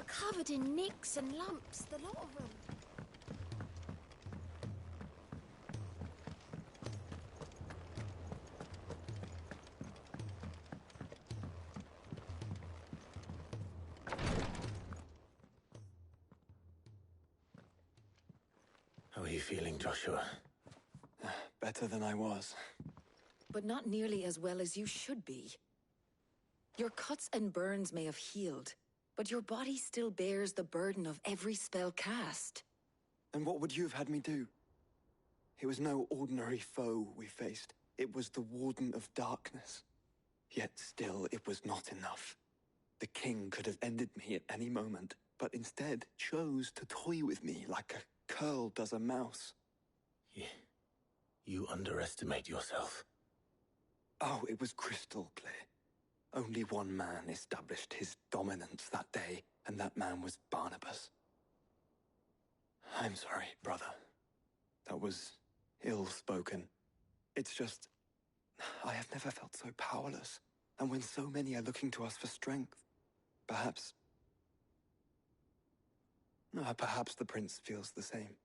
Covered in nicks and lumps, the lot of them. How are you feeling, Joshua? Better than I was. But not nearly as well as you should be. Your cuts and burns may have healed, but your body still bears the burden of every spell cast. And what would you have had me do? It was no ordinary foe we faced. It was the Warden of Darkness. Yet still, it was not enough. The king could have ended me at any moment, but instead chose to toy with me like a curl does a mouse. You underestimate yourself. Oh, it was crystal clear. Only one man established his dominance that day, and that man was Barnabas. I'm sorry, brother. That was ill-spoken. It's just, I have never felt so powerless. And when so many are looking to us for strength, perhaps the prince feels the same.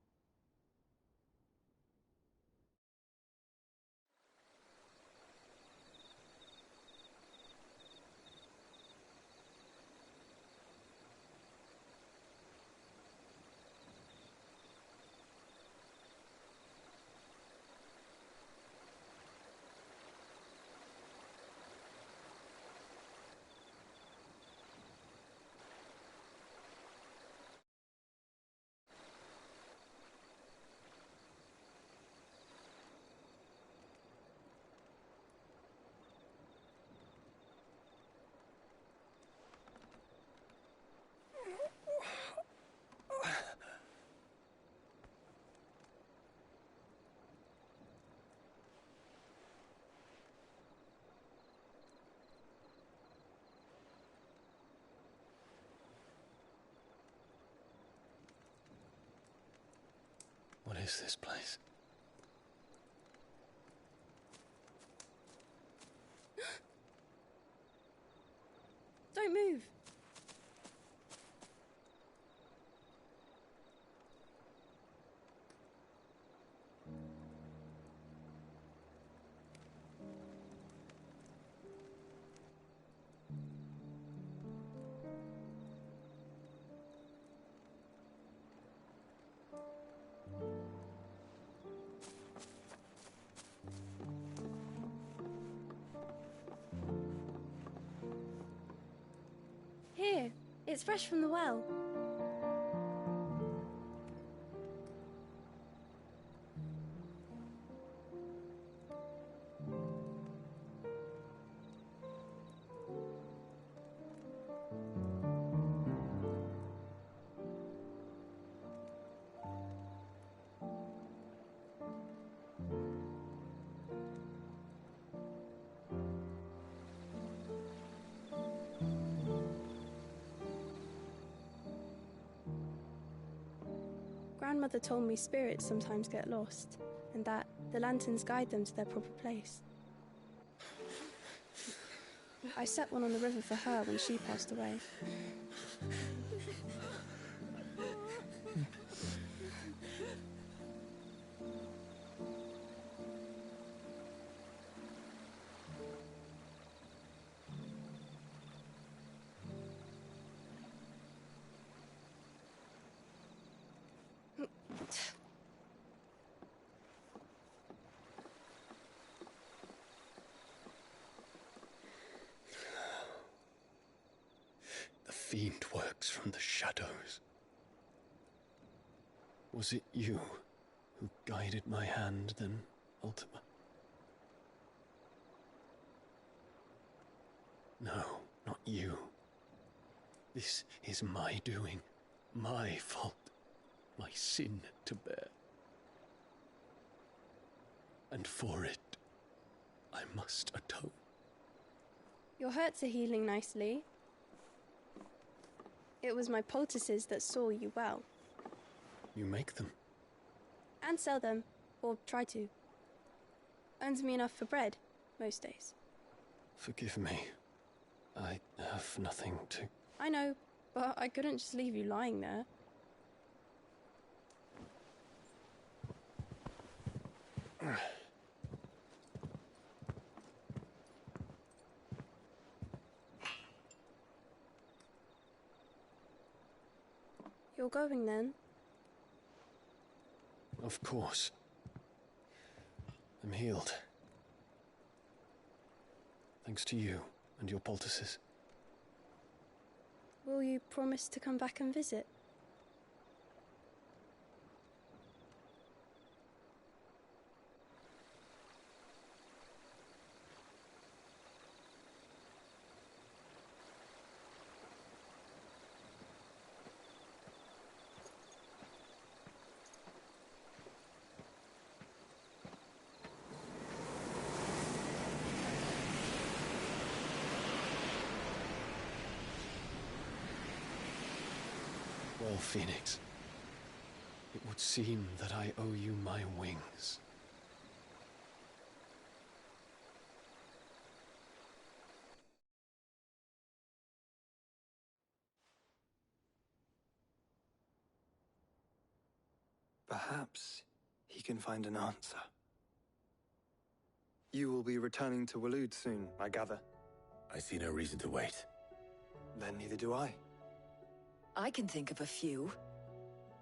What is this place? Don't move. Here, it's fresh from the well. Grandmother told me spirits sometimes get lost, and that the lanterns guide them to their proper place. I set one on the river for her when she passed away. The fiend works from the shadows. Was it you who guided my hand then, Ultima? No, not you. This is my doing, my fault, my sin to bear. And for it, I must atone. Your hurts are healing nicely. It was my poultices that saw you well. You make them? And sell them, or try to. Earns me enough for bread, most days. Forgive me. I have nothing to... I know, but I couldn't just leave you lying there. You're going then? Of course. I'm healed. Thanks to you and your poultices. Will you promise to come back and visit? Oh, Phoenix. It would seem that I owe you my wings. Perhaps he can find an answer. You will be returning to Waloed soon, I gather. I see no reason to wait. Then neither do I. I can think of a few,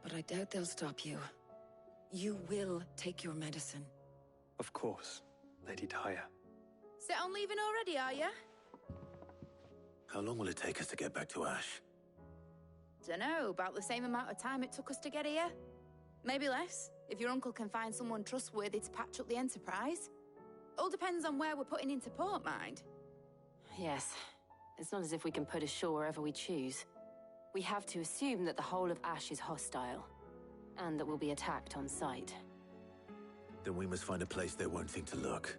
but I doubt they'll stop you. You will take your medicine. Of course, Lady Daya. Set on leaving already, are ya? How long will it take us to get back to Ash? Dunno, about the same amount of time it took us to get here. Maybe less, if your uncle can find someone trustworthy to patch up the Enterprise. All depends on where we're putting into port, mind. Yes. It's not as if we can put ashore wherever we choose. We have to assume that the whole of Ash is hostile, and that we'll be attacked on sight. Then we must find a place they won't think to look.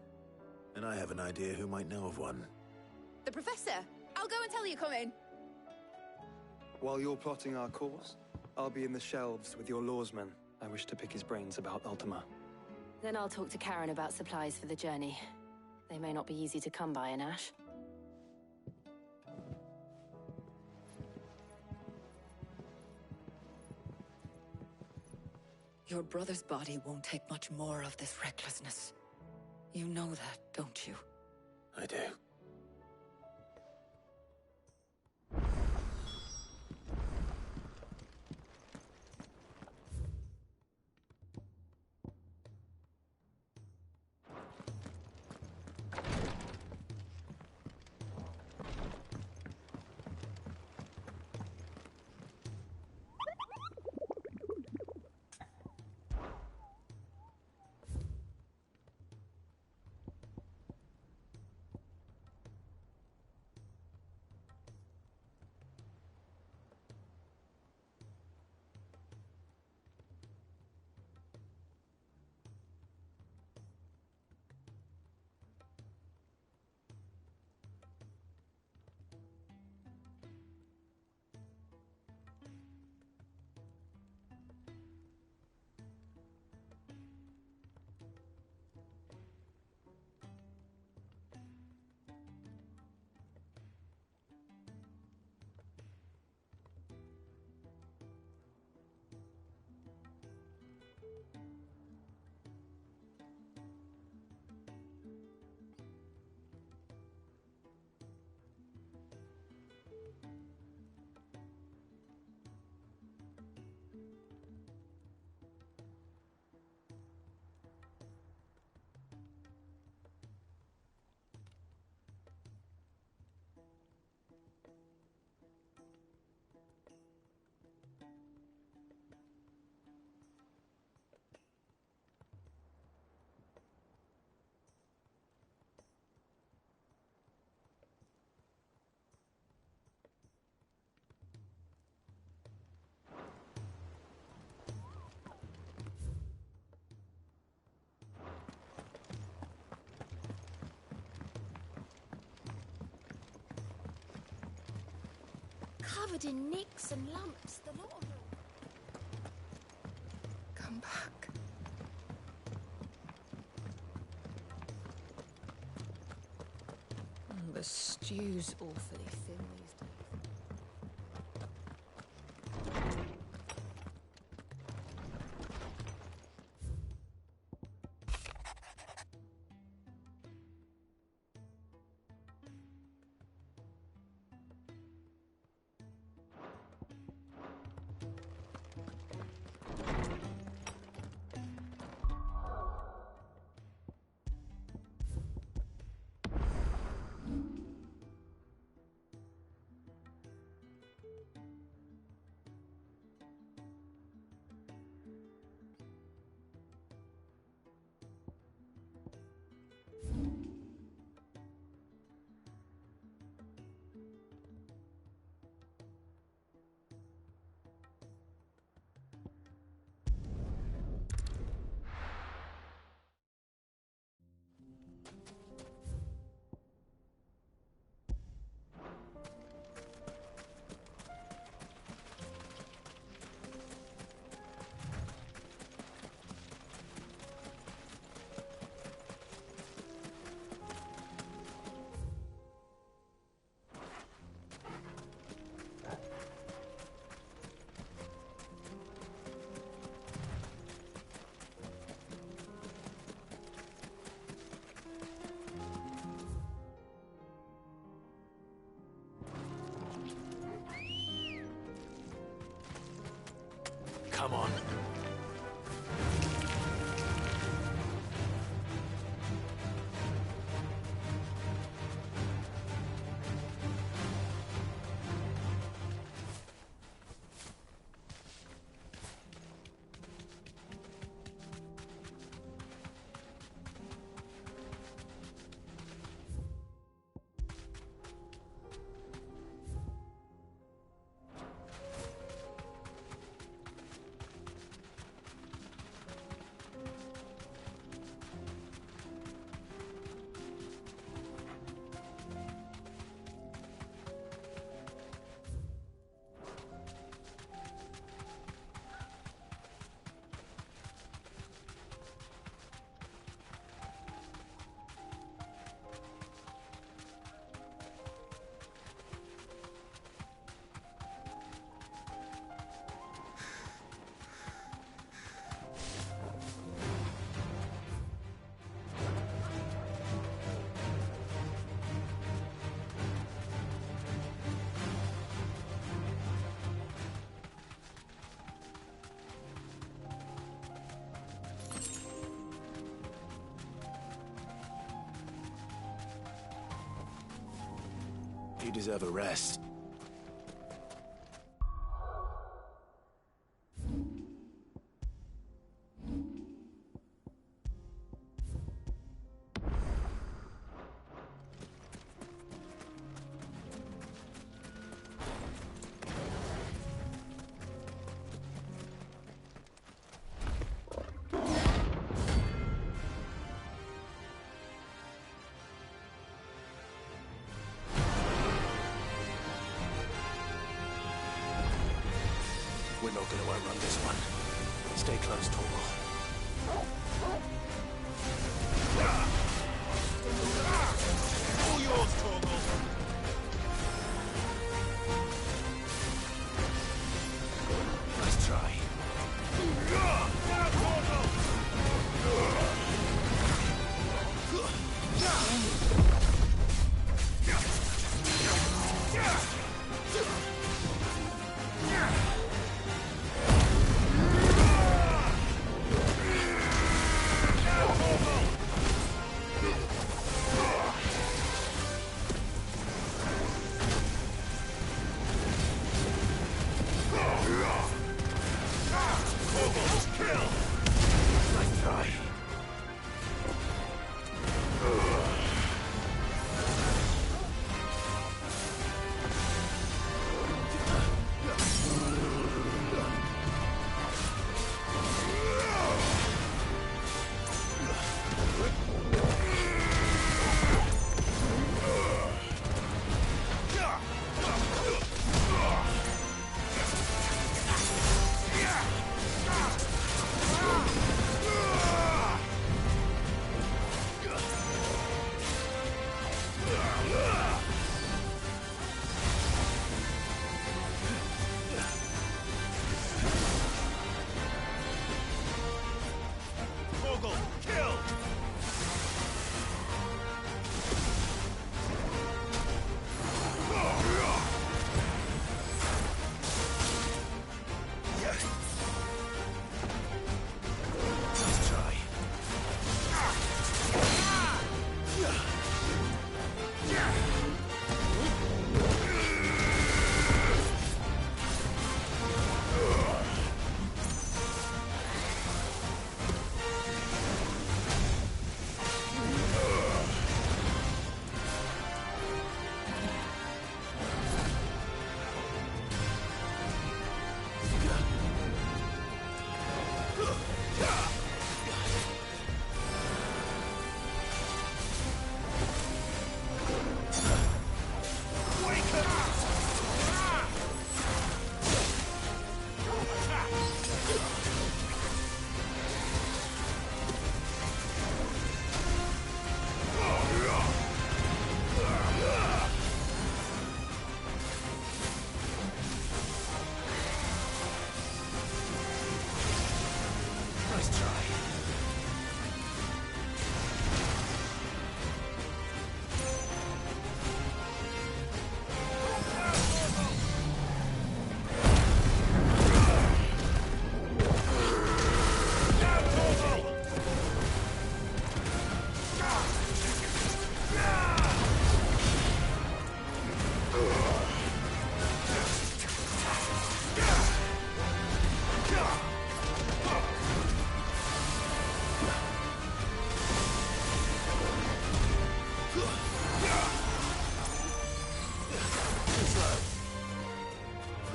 And I have an idea who might know of one. The Professor! I'll go and tell you coming! While you're plotting our course, I'll be in the shelves with your lawsman. I wish to pick his brains about Ultima. Then I'll talk to Karen about supplies for the journey. They may not be easy to come by in Ash. Your brother's body won't take much more of this recklessness. You know that, don't you? I do. Covered in nicks and lumps, the lot of them. Come back. The stew's awfully thin these days. Come on. You deserve a rest. We're not going to outrun this one. Stay close, Torgal. All yours, Torgal. Nice try.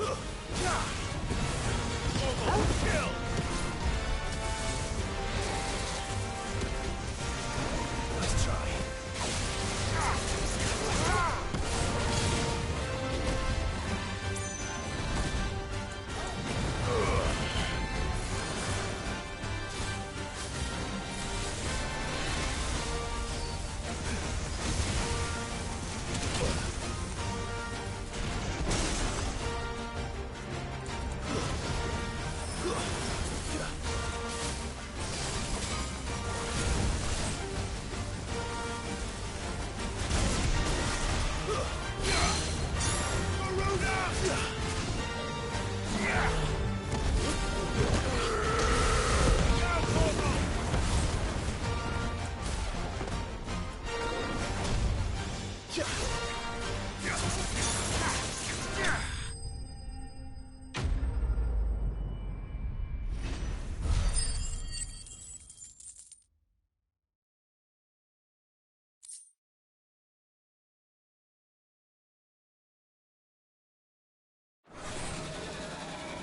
Kill! Let's try.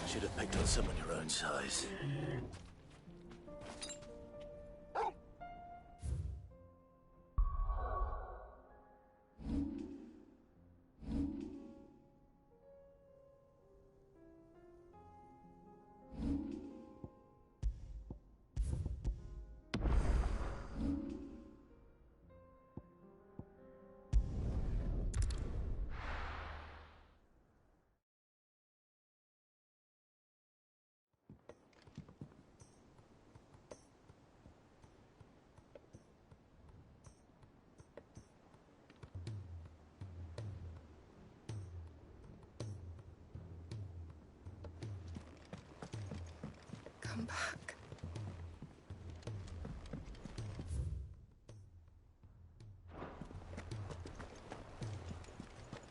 Should have picked on someone your own size. Come back.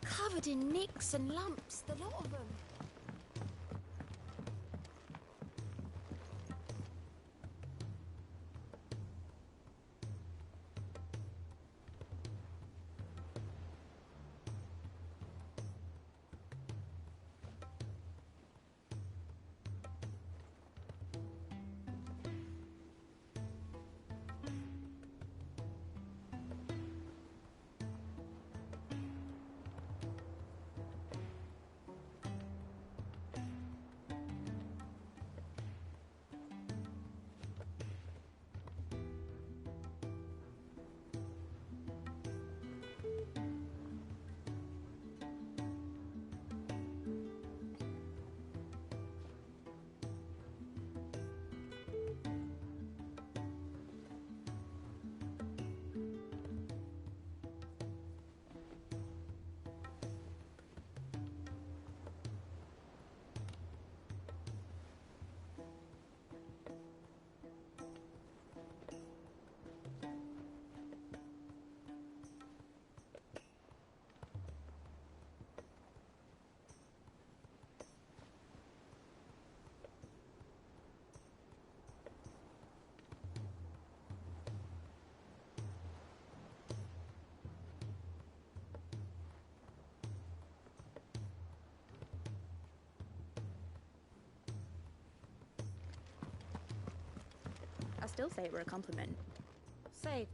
Covered in nicks and lumps, the lot of them. I still say it were a compliment. Say...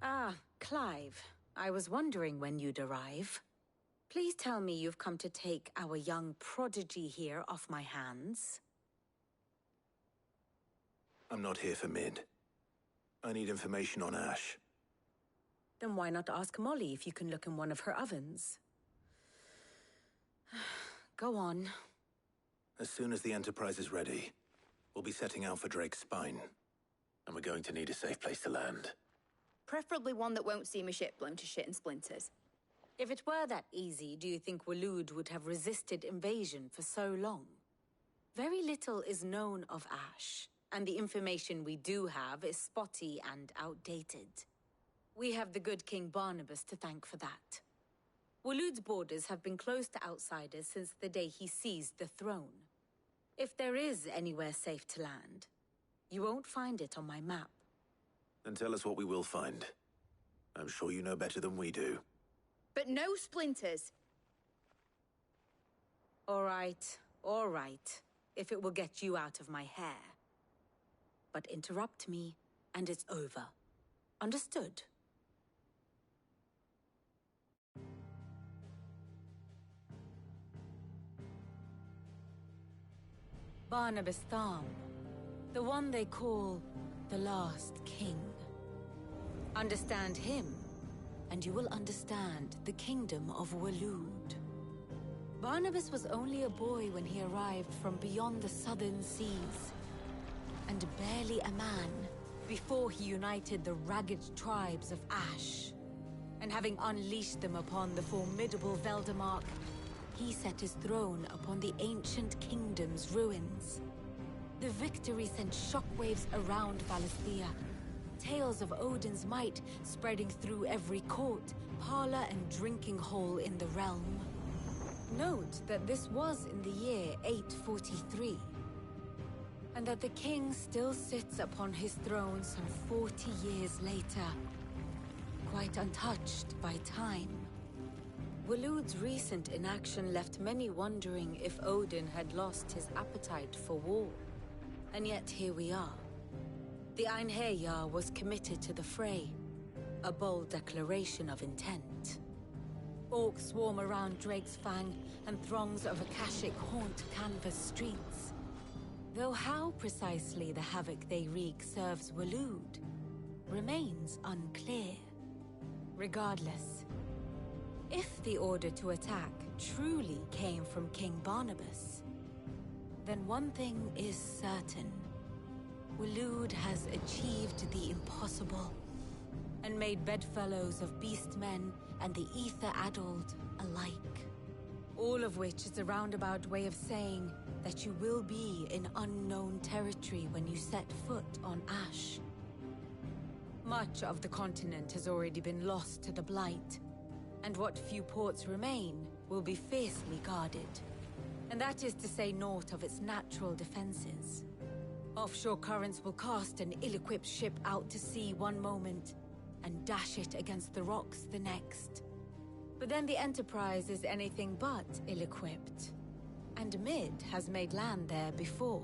Ah, Clive. I was wondering when you'd arrive. Please tell me you've come to take our young prodigy here off my hands. I'm not here for Mid. I need information on Ash. Then why not ask Molly if you can look in one of her ovens? Go on. As soon as the Enterprise is ready, we'll be setting out for Drake's Spine. And we're going to need a safe place to land. Preferably one that won't see my ship blown to shit and splinters. If it were that easy, do you think Waloed would have resisted invasion for so long? Very little is known of Ash, and the information we do have is spotty and outdated. We have the good King Barnabas to thank for that. Waloed's borders have been closed to outsiders since the day he seized the throne. If there is anywhere safe to land, you won't find it on my map. Then tell us what we will find. I'm sure you know better than we do. But no splinters! All right. If it will get you out of my hair. But interrupt me, and it's over. Understood? Barnabas Thumb, the one they call the Last King. Understand him, and you will understand the kingdom of Waloed. Barnabas was only a boy when he arrived from beyond the southern seas, and barely a man before he united the ragged tribes of Ash. And having unleashed them upon the formidable Veldemark, he set his throne upon the ancient kingdom's ruins. The victory sent shockwaves around Valisthea, tales of Odin's might spreading through every court, parlor, and drinking hole in the realm. Note that this was in the year 843, and that the king still sits upon his throne some 40 years later, quite untouched by time. Waloed's recent inaction left many wondering if Odin had lost his appetite for war. And yet here we are. The Einherjar was committed to the fray, a bold declaration of intent. Orcs swarm around Drake's Fang, and throngs of Akashic haunt canvas streets. Though how precisely the havoc they wreak serves Waloed remains unclear. Regardless, if the order to attack truly came from King Barnabas, then one thing is certain. Waloed has achieved the impossible, and made bedfellows of beastmen and the ether-addled alike. All of which is a roundabout way of saying that you will be in unknown territory when you set foot on Ash. Much of the continent has already been lost to the Blight, and what few ports remain will be fiercely guarded. And that is to say naught of its natural defenses. Offshore currents will cast an ill-equipped ship out to sea one moment, and dash it against the rocks the next. But then the Enterprise is anything but ill-equipped, and Mid has made land there before.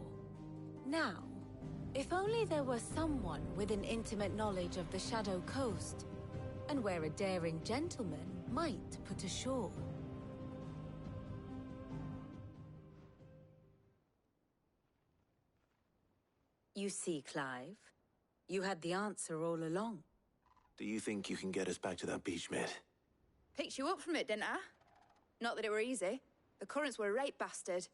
Now, if only there were someone with an intimate knowledge of the Shadow Coast, and where a daring gentleman might put ashore. You see, Clive, you had the answer all along. Do you think you can get us back to that beach, Mid? Picked you up from it, didn't I? Not that it were easy. The currents were a right bastard.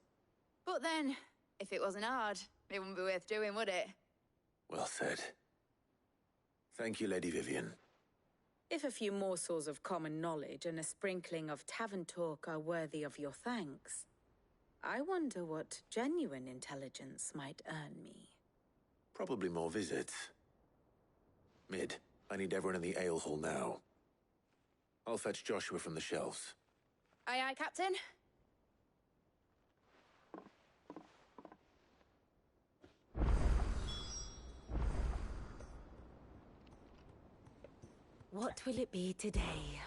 But then, if it wasn't hard, it wouldn't be worth doing, would it? Well said. Thank you, Lady Vivian. If a few morsels of common knowledge and a sprinkling of tavern talk are worthy of your thanks, I wonder what genuine intelligence might earn me. Probably more visits. Mid, I need everyone in the ale hall now. I'll fetch Joshua from the shelves. Aye, aye, Captain. What will it be today?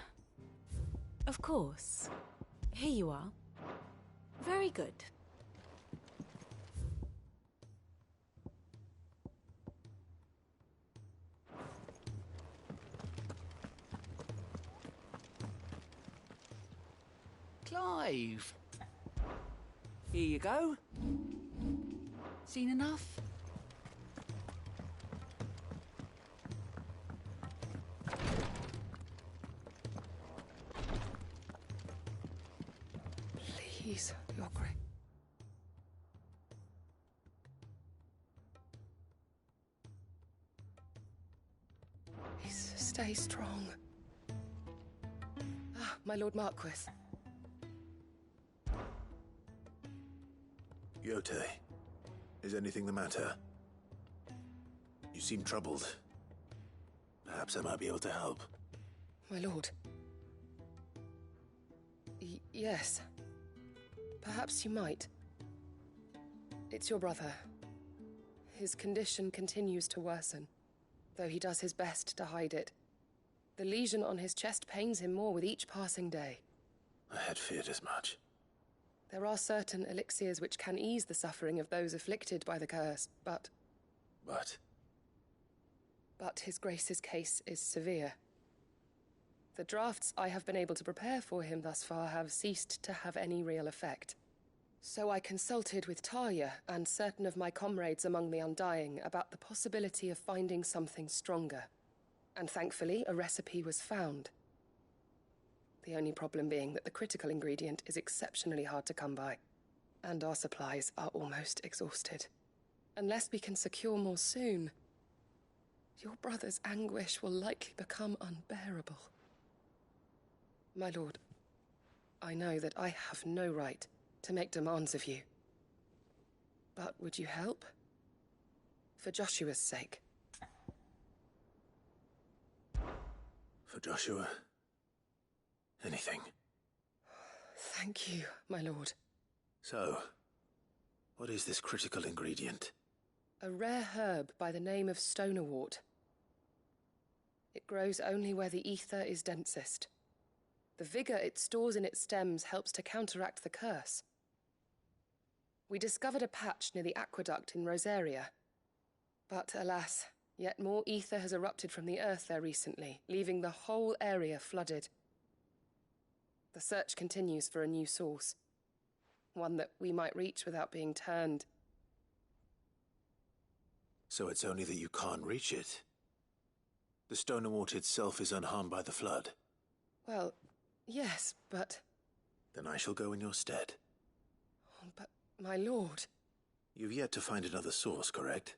Of course. Here you are. Very good. Clive! Here you go. Seen enough? Please, Your Grace. Please, stay strong. Ah, my Lord Marquis. Yote, is anything the matter? You seem troubled. Perhaps I might be able to help. My lord. Yes. Perhaps you might. It's your brother. His condition continues to worsen, though he does his best to hide it. The lesion on his chest pains him more with each passing day. I had feared as much. There are certain elixirs which can ease the suffering of those afflicted by the curse, but... But His Grace's case is severe. The drafts I have been able to prepare for him thus far have ceased to have any real effect. So I consulted with Talia and certain of my comrades among the Undying about the possibility of finding something stronger. And thankfully, a recipe was found. The only problem being that the critical ingredient is exceptionally hard to come by, and our supplies are almost exhausted. Unless we can secure more soon, your brother's anguish will likely become unbearable. My lord, I know that I have no right to make demands of you. But would you help? For Joshua's sake. For Joshua? Anything. Thank you, my lord. So, what is this critical ingredient? A rare herb by the name of stonerwort. It grows only where the ether is densest. The vigor it stores in its stems helps to counteract the curse. We discovered a patch near the aqueduct in Rosaria. But alas, yet more ether has erupted from the earth there recently, leaving the whole area flooded. The search continues for a new source. One that we might reach without being turned. So it's only that you can't reach it. The stonerwort itself is unharmed by the flood. Well, yes, but... Then I shall go in your stead. Oh, but, my lord... You've yet to find another source, correct?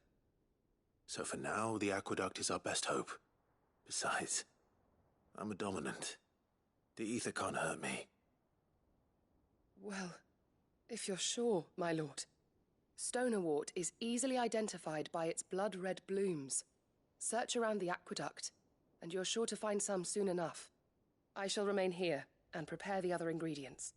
So for now, the aqueduct is our best hope. Besides, I'm a dominant. The ether can't hurt me. Well, if you're sure, my lord. Stonerwort is easily identified by its blood-red blooms. Search around the aqueduct, and you're sure to find some soon enough. I shall remain here and prepare the other ingredients.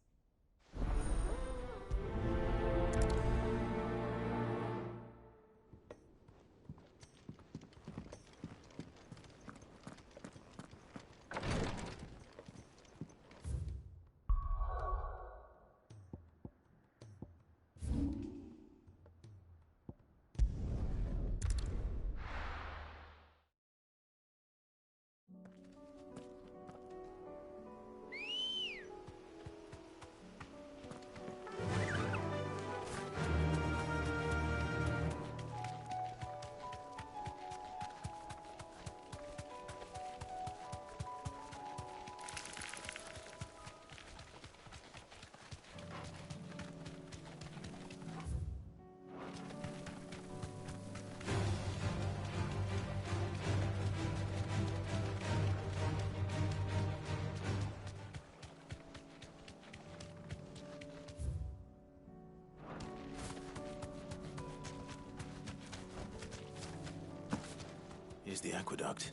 Here's the aqueduct.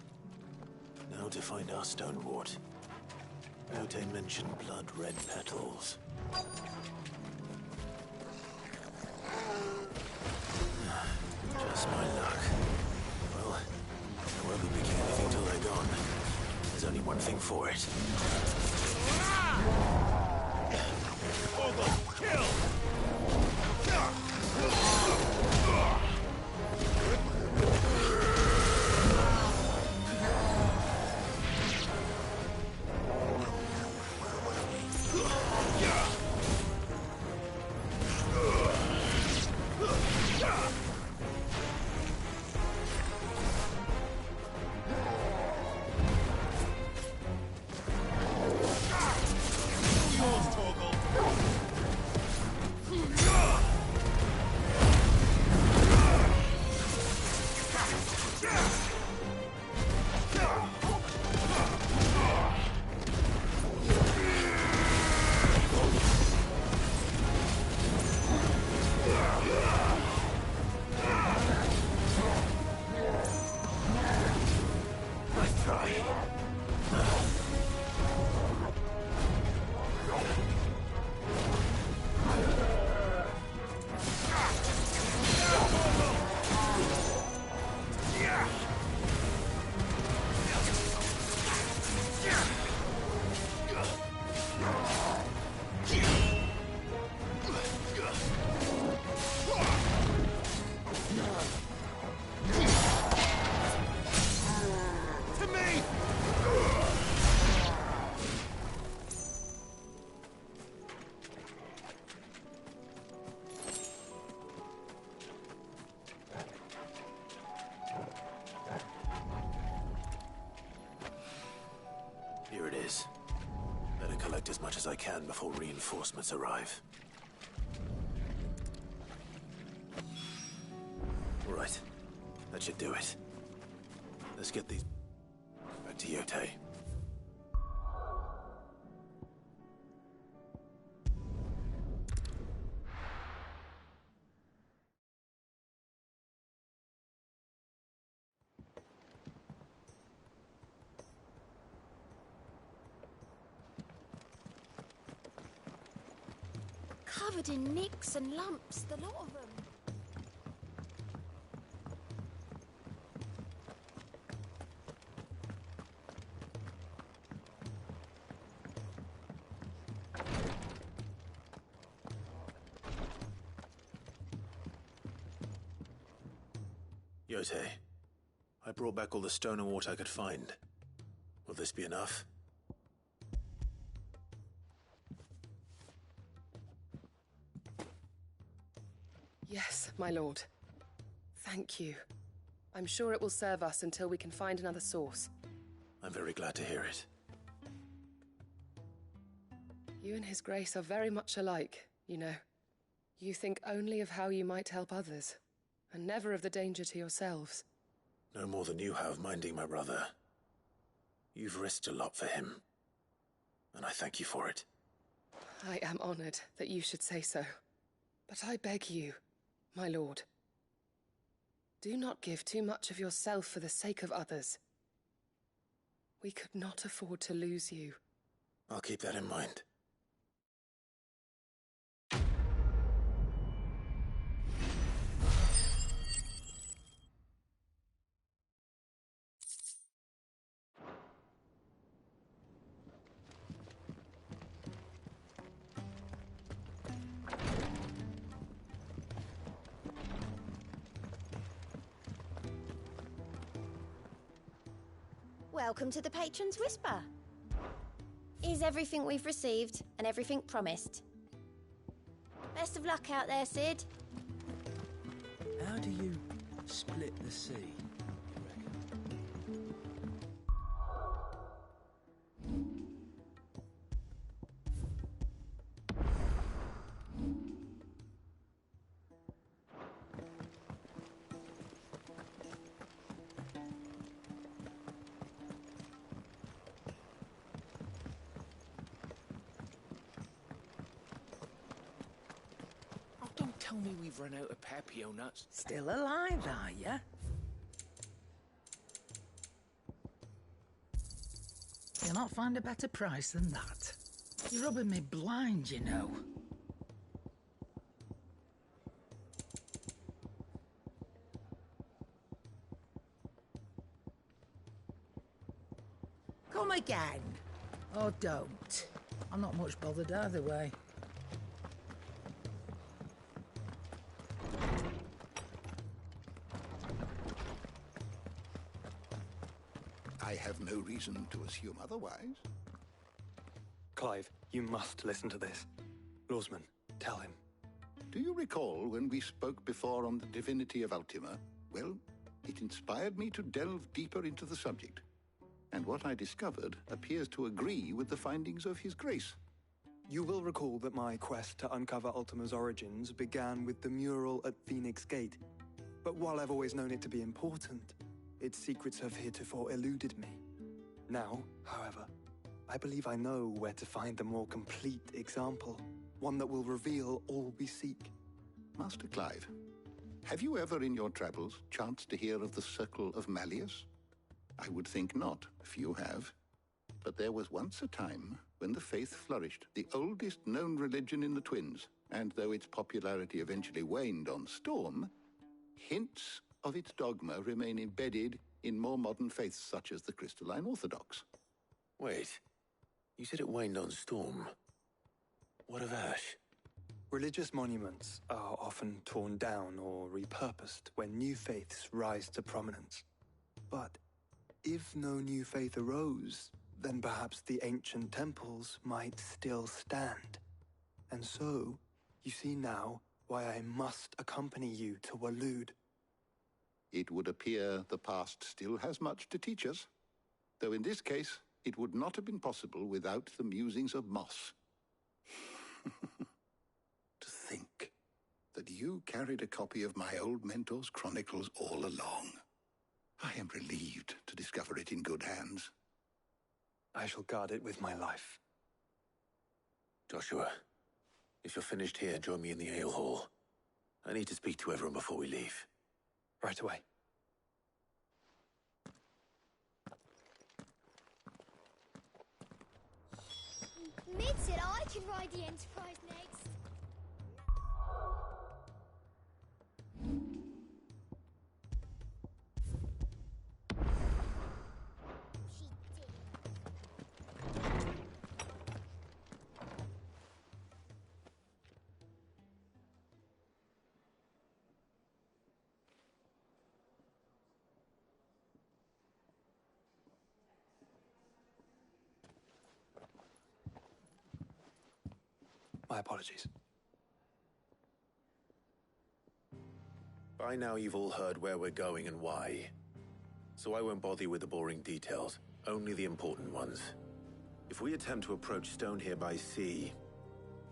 Now to find our stonerwort. Note I mentioned blood-red petals. Just my luck. Well, I won't be picking anything till they're gone. There's only one thing for it. Kill! as I can before reinforcements arrive. All right. That should do it. Let's get these back to Yote. Covered in nicks and lumps, the lot of them. Yote, I brought back all the stone and water I could find. Will this be enough? Yes, my lord. Thank you. I'm sure it will serve us until we can find another source. I'm very glad to hear it. You and His Grace are very much alike, you know. You think only of how you might help others, and never of the danger to yourselves. No more than you have minding my brother. You've risked a lot for him, and I thank you for it. I am honored that you should say so. But I beg you, my lord, do not give too much of yourself for the sake of others. We could not afford to lose you. I'll keep that in mind. Welcome to the Patron's Whisper. Is everything we've received and everything promised? Best of luck out there, Sid. How do you split the sea, you Tell me we've run out of papio nuts. Still alive, are ya? You'll not find a better price than that. You're rubbing me blind, you know. Come again. Or don't. I'm not much bothered either way. I have no reason to assume otherwise. Clive, you must listen to this. Lawsman, tell him. Do you recall when we spoke before on the divinity of Ultima? Well, it inspired me to delve deeper into the subject. And what I discovered appears to agree with the findings of His Grace. You will recall that my quest to uncover Ultima's origins began with the mural at Phoenix Gate. But while I've always known it to be important, its secrets have heretofore eluded me. Now, however, I believe I know where to find the more complete example, one that will reveal all we seek. Master Clive, have you ever in your travels chanced to hear of the Circle of Malleus? I would think not, if you have. But there was once a time when the faith flourished, the oldest known religion in the Twins, and though its popularity eventually waned on storm, hints of its dogma remain embedded in more modern faiths such as the Crystalline Orthodox. Wait, you said it waned on storm. What of Ash? Religious monuments are often torn down or repurposed when new faiths rise to prominence. But if no new faith arose, then perhaps the ancient temples might still stand. And so, you see now why I must accompany you to Waloed. It would appear the past still has much to teach us, though in this case, it would not have been possible without the musings of Moss. To think that you carried a copy of my old mentor's chronicles all along. I am relieved to discover it in good hands. I shall guard it with my life. Joshua, if you're finished here, join me in the ale hall. I need to speak to everyone before we leave. Right away. Mid said I can ride the Enterprise next. My apologies. By now you've all heard where we're going and why. So I won't bother you with the boring details, only the important ones. If we attempt to approach Stone here by sea,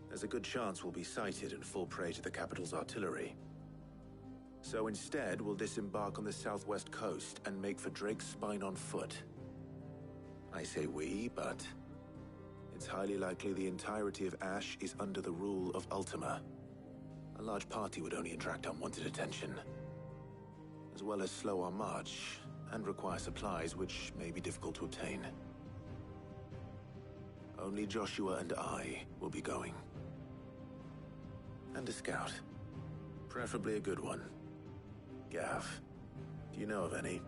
there's a good chance we'll be sighted and fall prey to the capital's artillery. So instead, we'll disembark on the southwest coast and make for Drake's Spine on foot. I say we, but it's highly likely the entirety of Ash is under the rule of Ultima. A large party would only attract unwanted attention, as well as slow our march and require supplies which may be difficult to obtain. Only Joshua and I will be going. And a scout. Preferably a good one. Gav, do you know of any?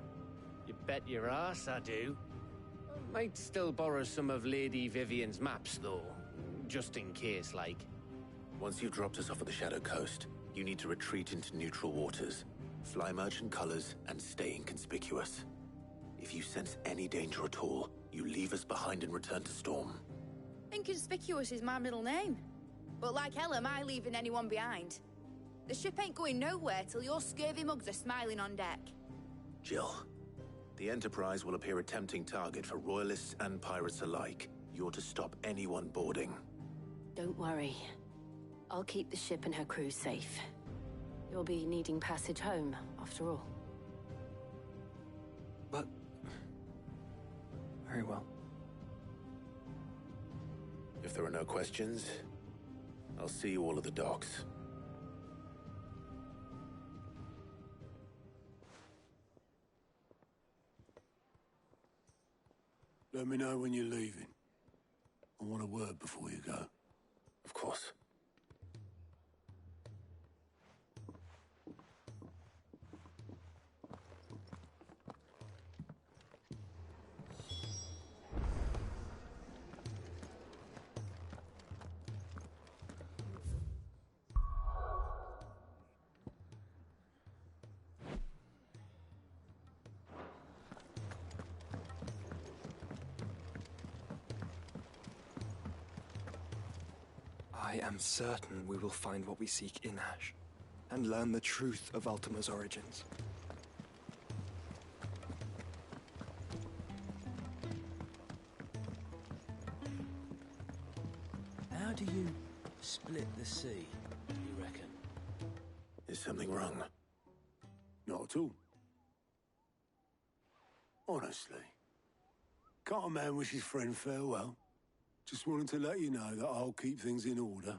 You bet your ass I do. Might still borrow some of Lady Vivian's maps, though. Just in case, like. Once you've dropped us off at the Shadow Coast, you need to retreat into neutral waters, fly merchant colors, and stay inconspicuous. If you sense any danger at all, you leave us behind and return to Storm. Inconspicuous is my middle name. But like hell am I leaving anyone behind. The ship ain't going nowhere till your scurvy mugs are smiling on deck. Jill, the Enterprise will appear a tempting target for royalists and pirates alike. You're to stop anyone boarding. Don't worry. I'll keep the ship and her crew safe. You'll be needing passage home, after all. But... very well. If there are no questions, I'll see you all at the docks. Let me know when you're leaving. I want a word before you go. Of course. I am certain we will find what we seek in Ash, and learn the truth of Ultima's origins. How do you split the sea, you reckon? Is something wrong? Not at all. Honestly. Can't a man wish his friend farewell? Just wanted to let you know that I'll keep things in order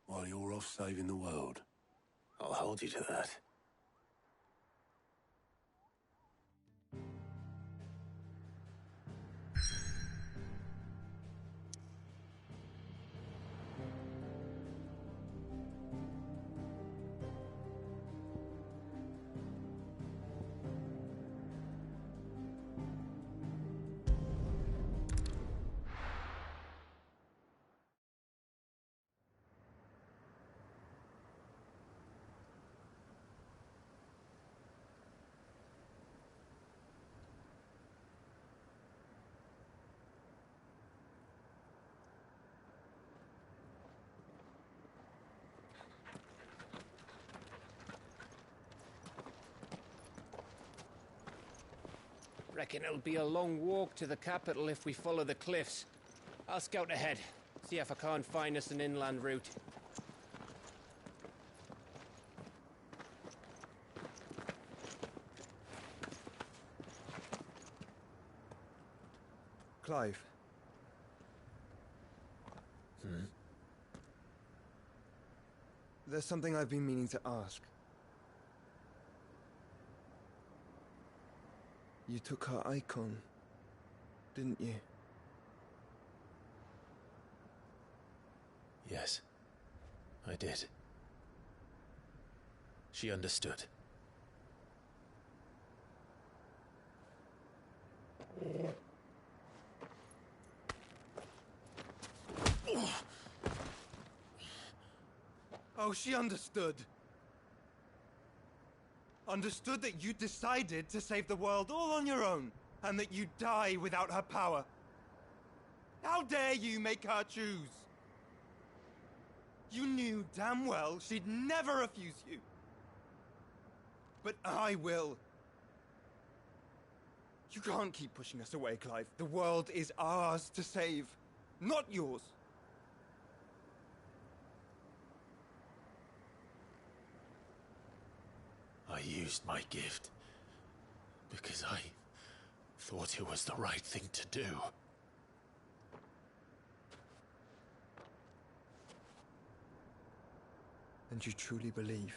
while you're off saving the world. I'll hold you to that. Reckon it'll be a long walk to the capital if we follow the cliffs. I'll scout ahead. See if I can't find us an inland route. Clive. There's something I've been meaning to ask. You took her eikon, didn't you? Yes, I did. She understood. Oh, she understood. Understood that you decided to save the world all on your own, and that you'd die without her power. How dare you make her choose? You knew damn well she'd never refuse you. But I will. You can't keep pushing us away, Clive. The world is ours to save, not yours. I used my gift because I thought it was the right thing to do. And you truly believe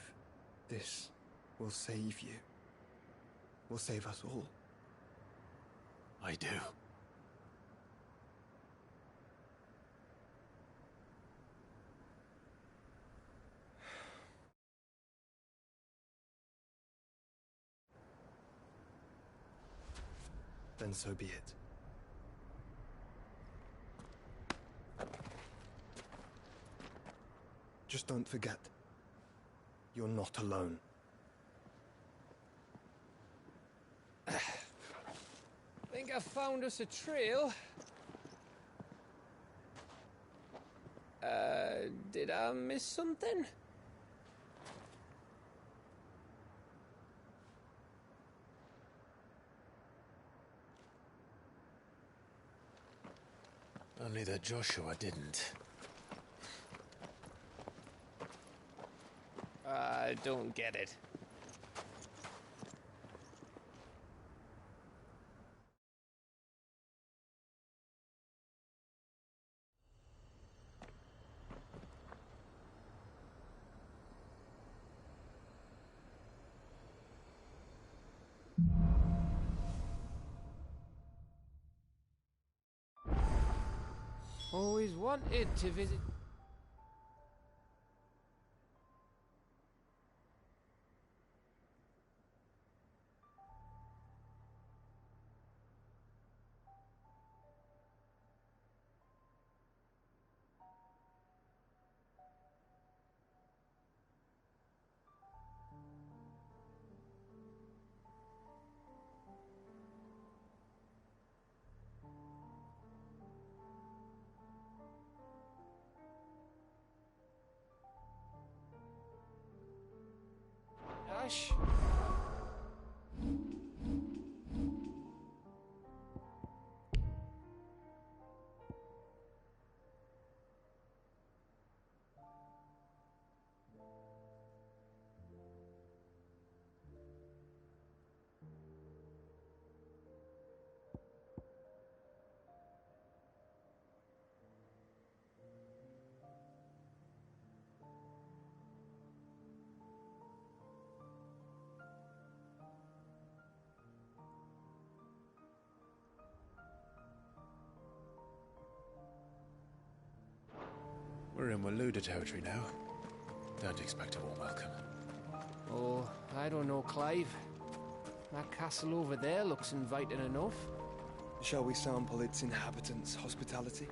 this will save you? Will save us all? I do. Then so be it. Just don't forget, you're not alone. Think I found us a trail. Did I miss something? Only that Joshua didn't. I don't get it. Always wanted to visit. Ash. We're in Waluda territory now. Don't expect a warm welcome. Oh, I don't know, Clive. That castle over there looks inviting enough. Shall we sample its inhabitants' hospitality?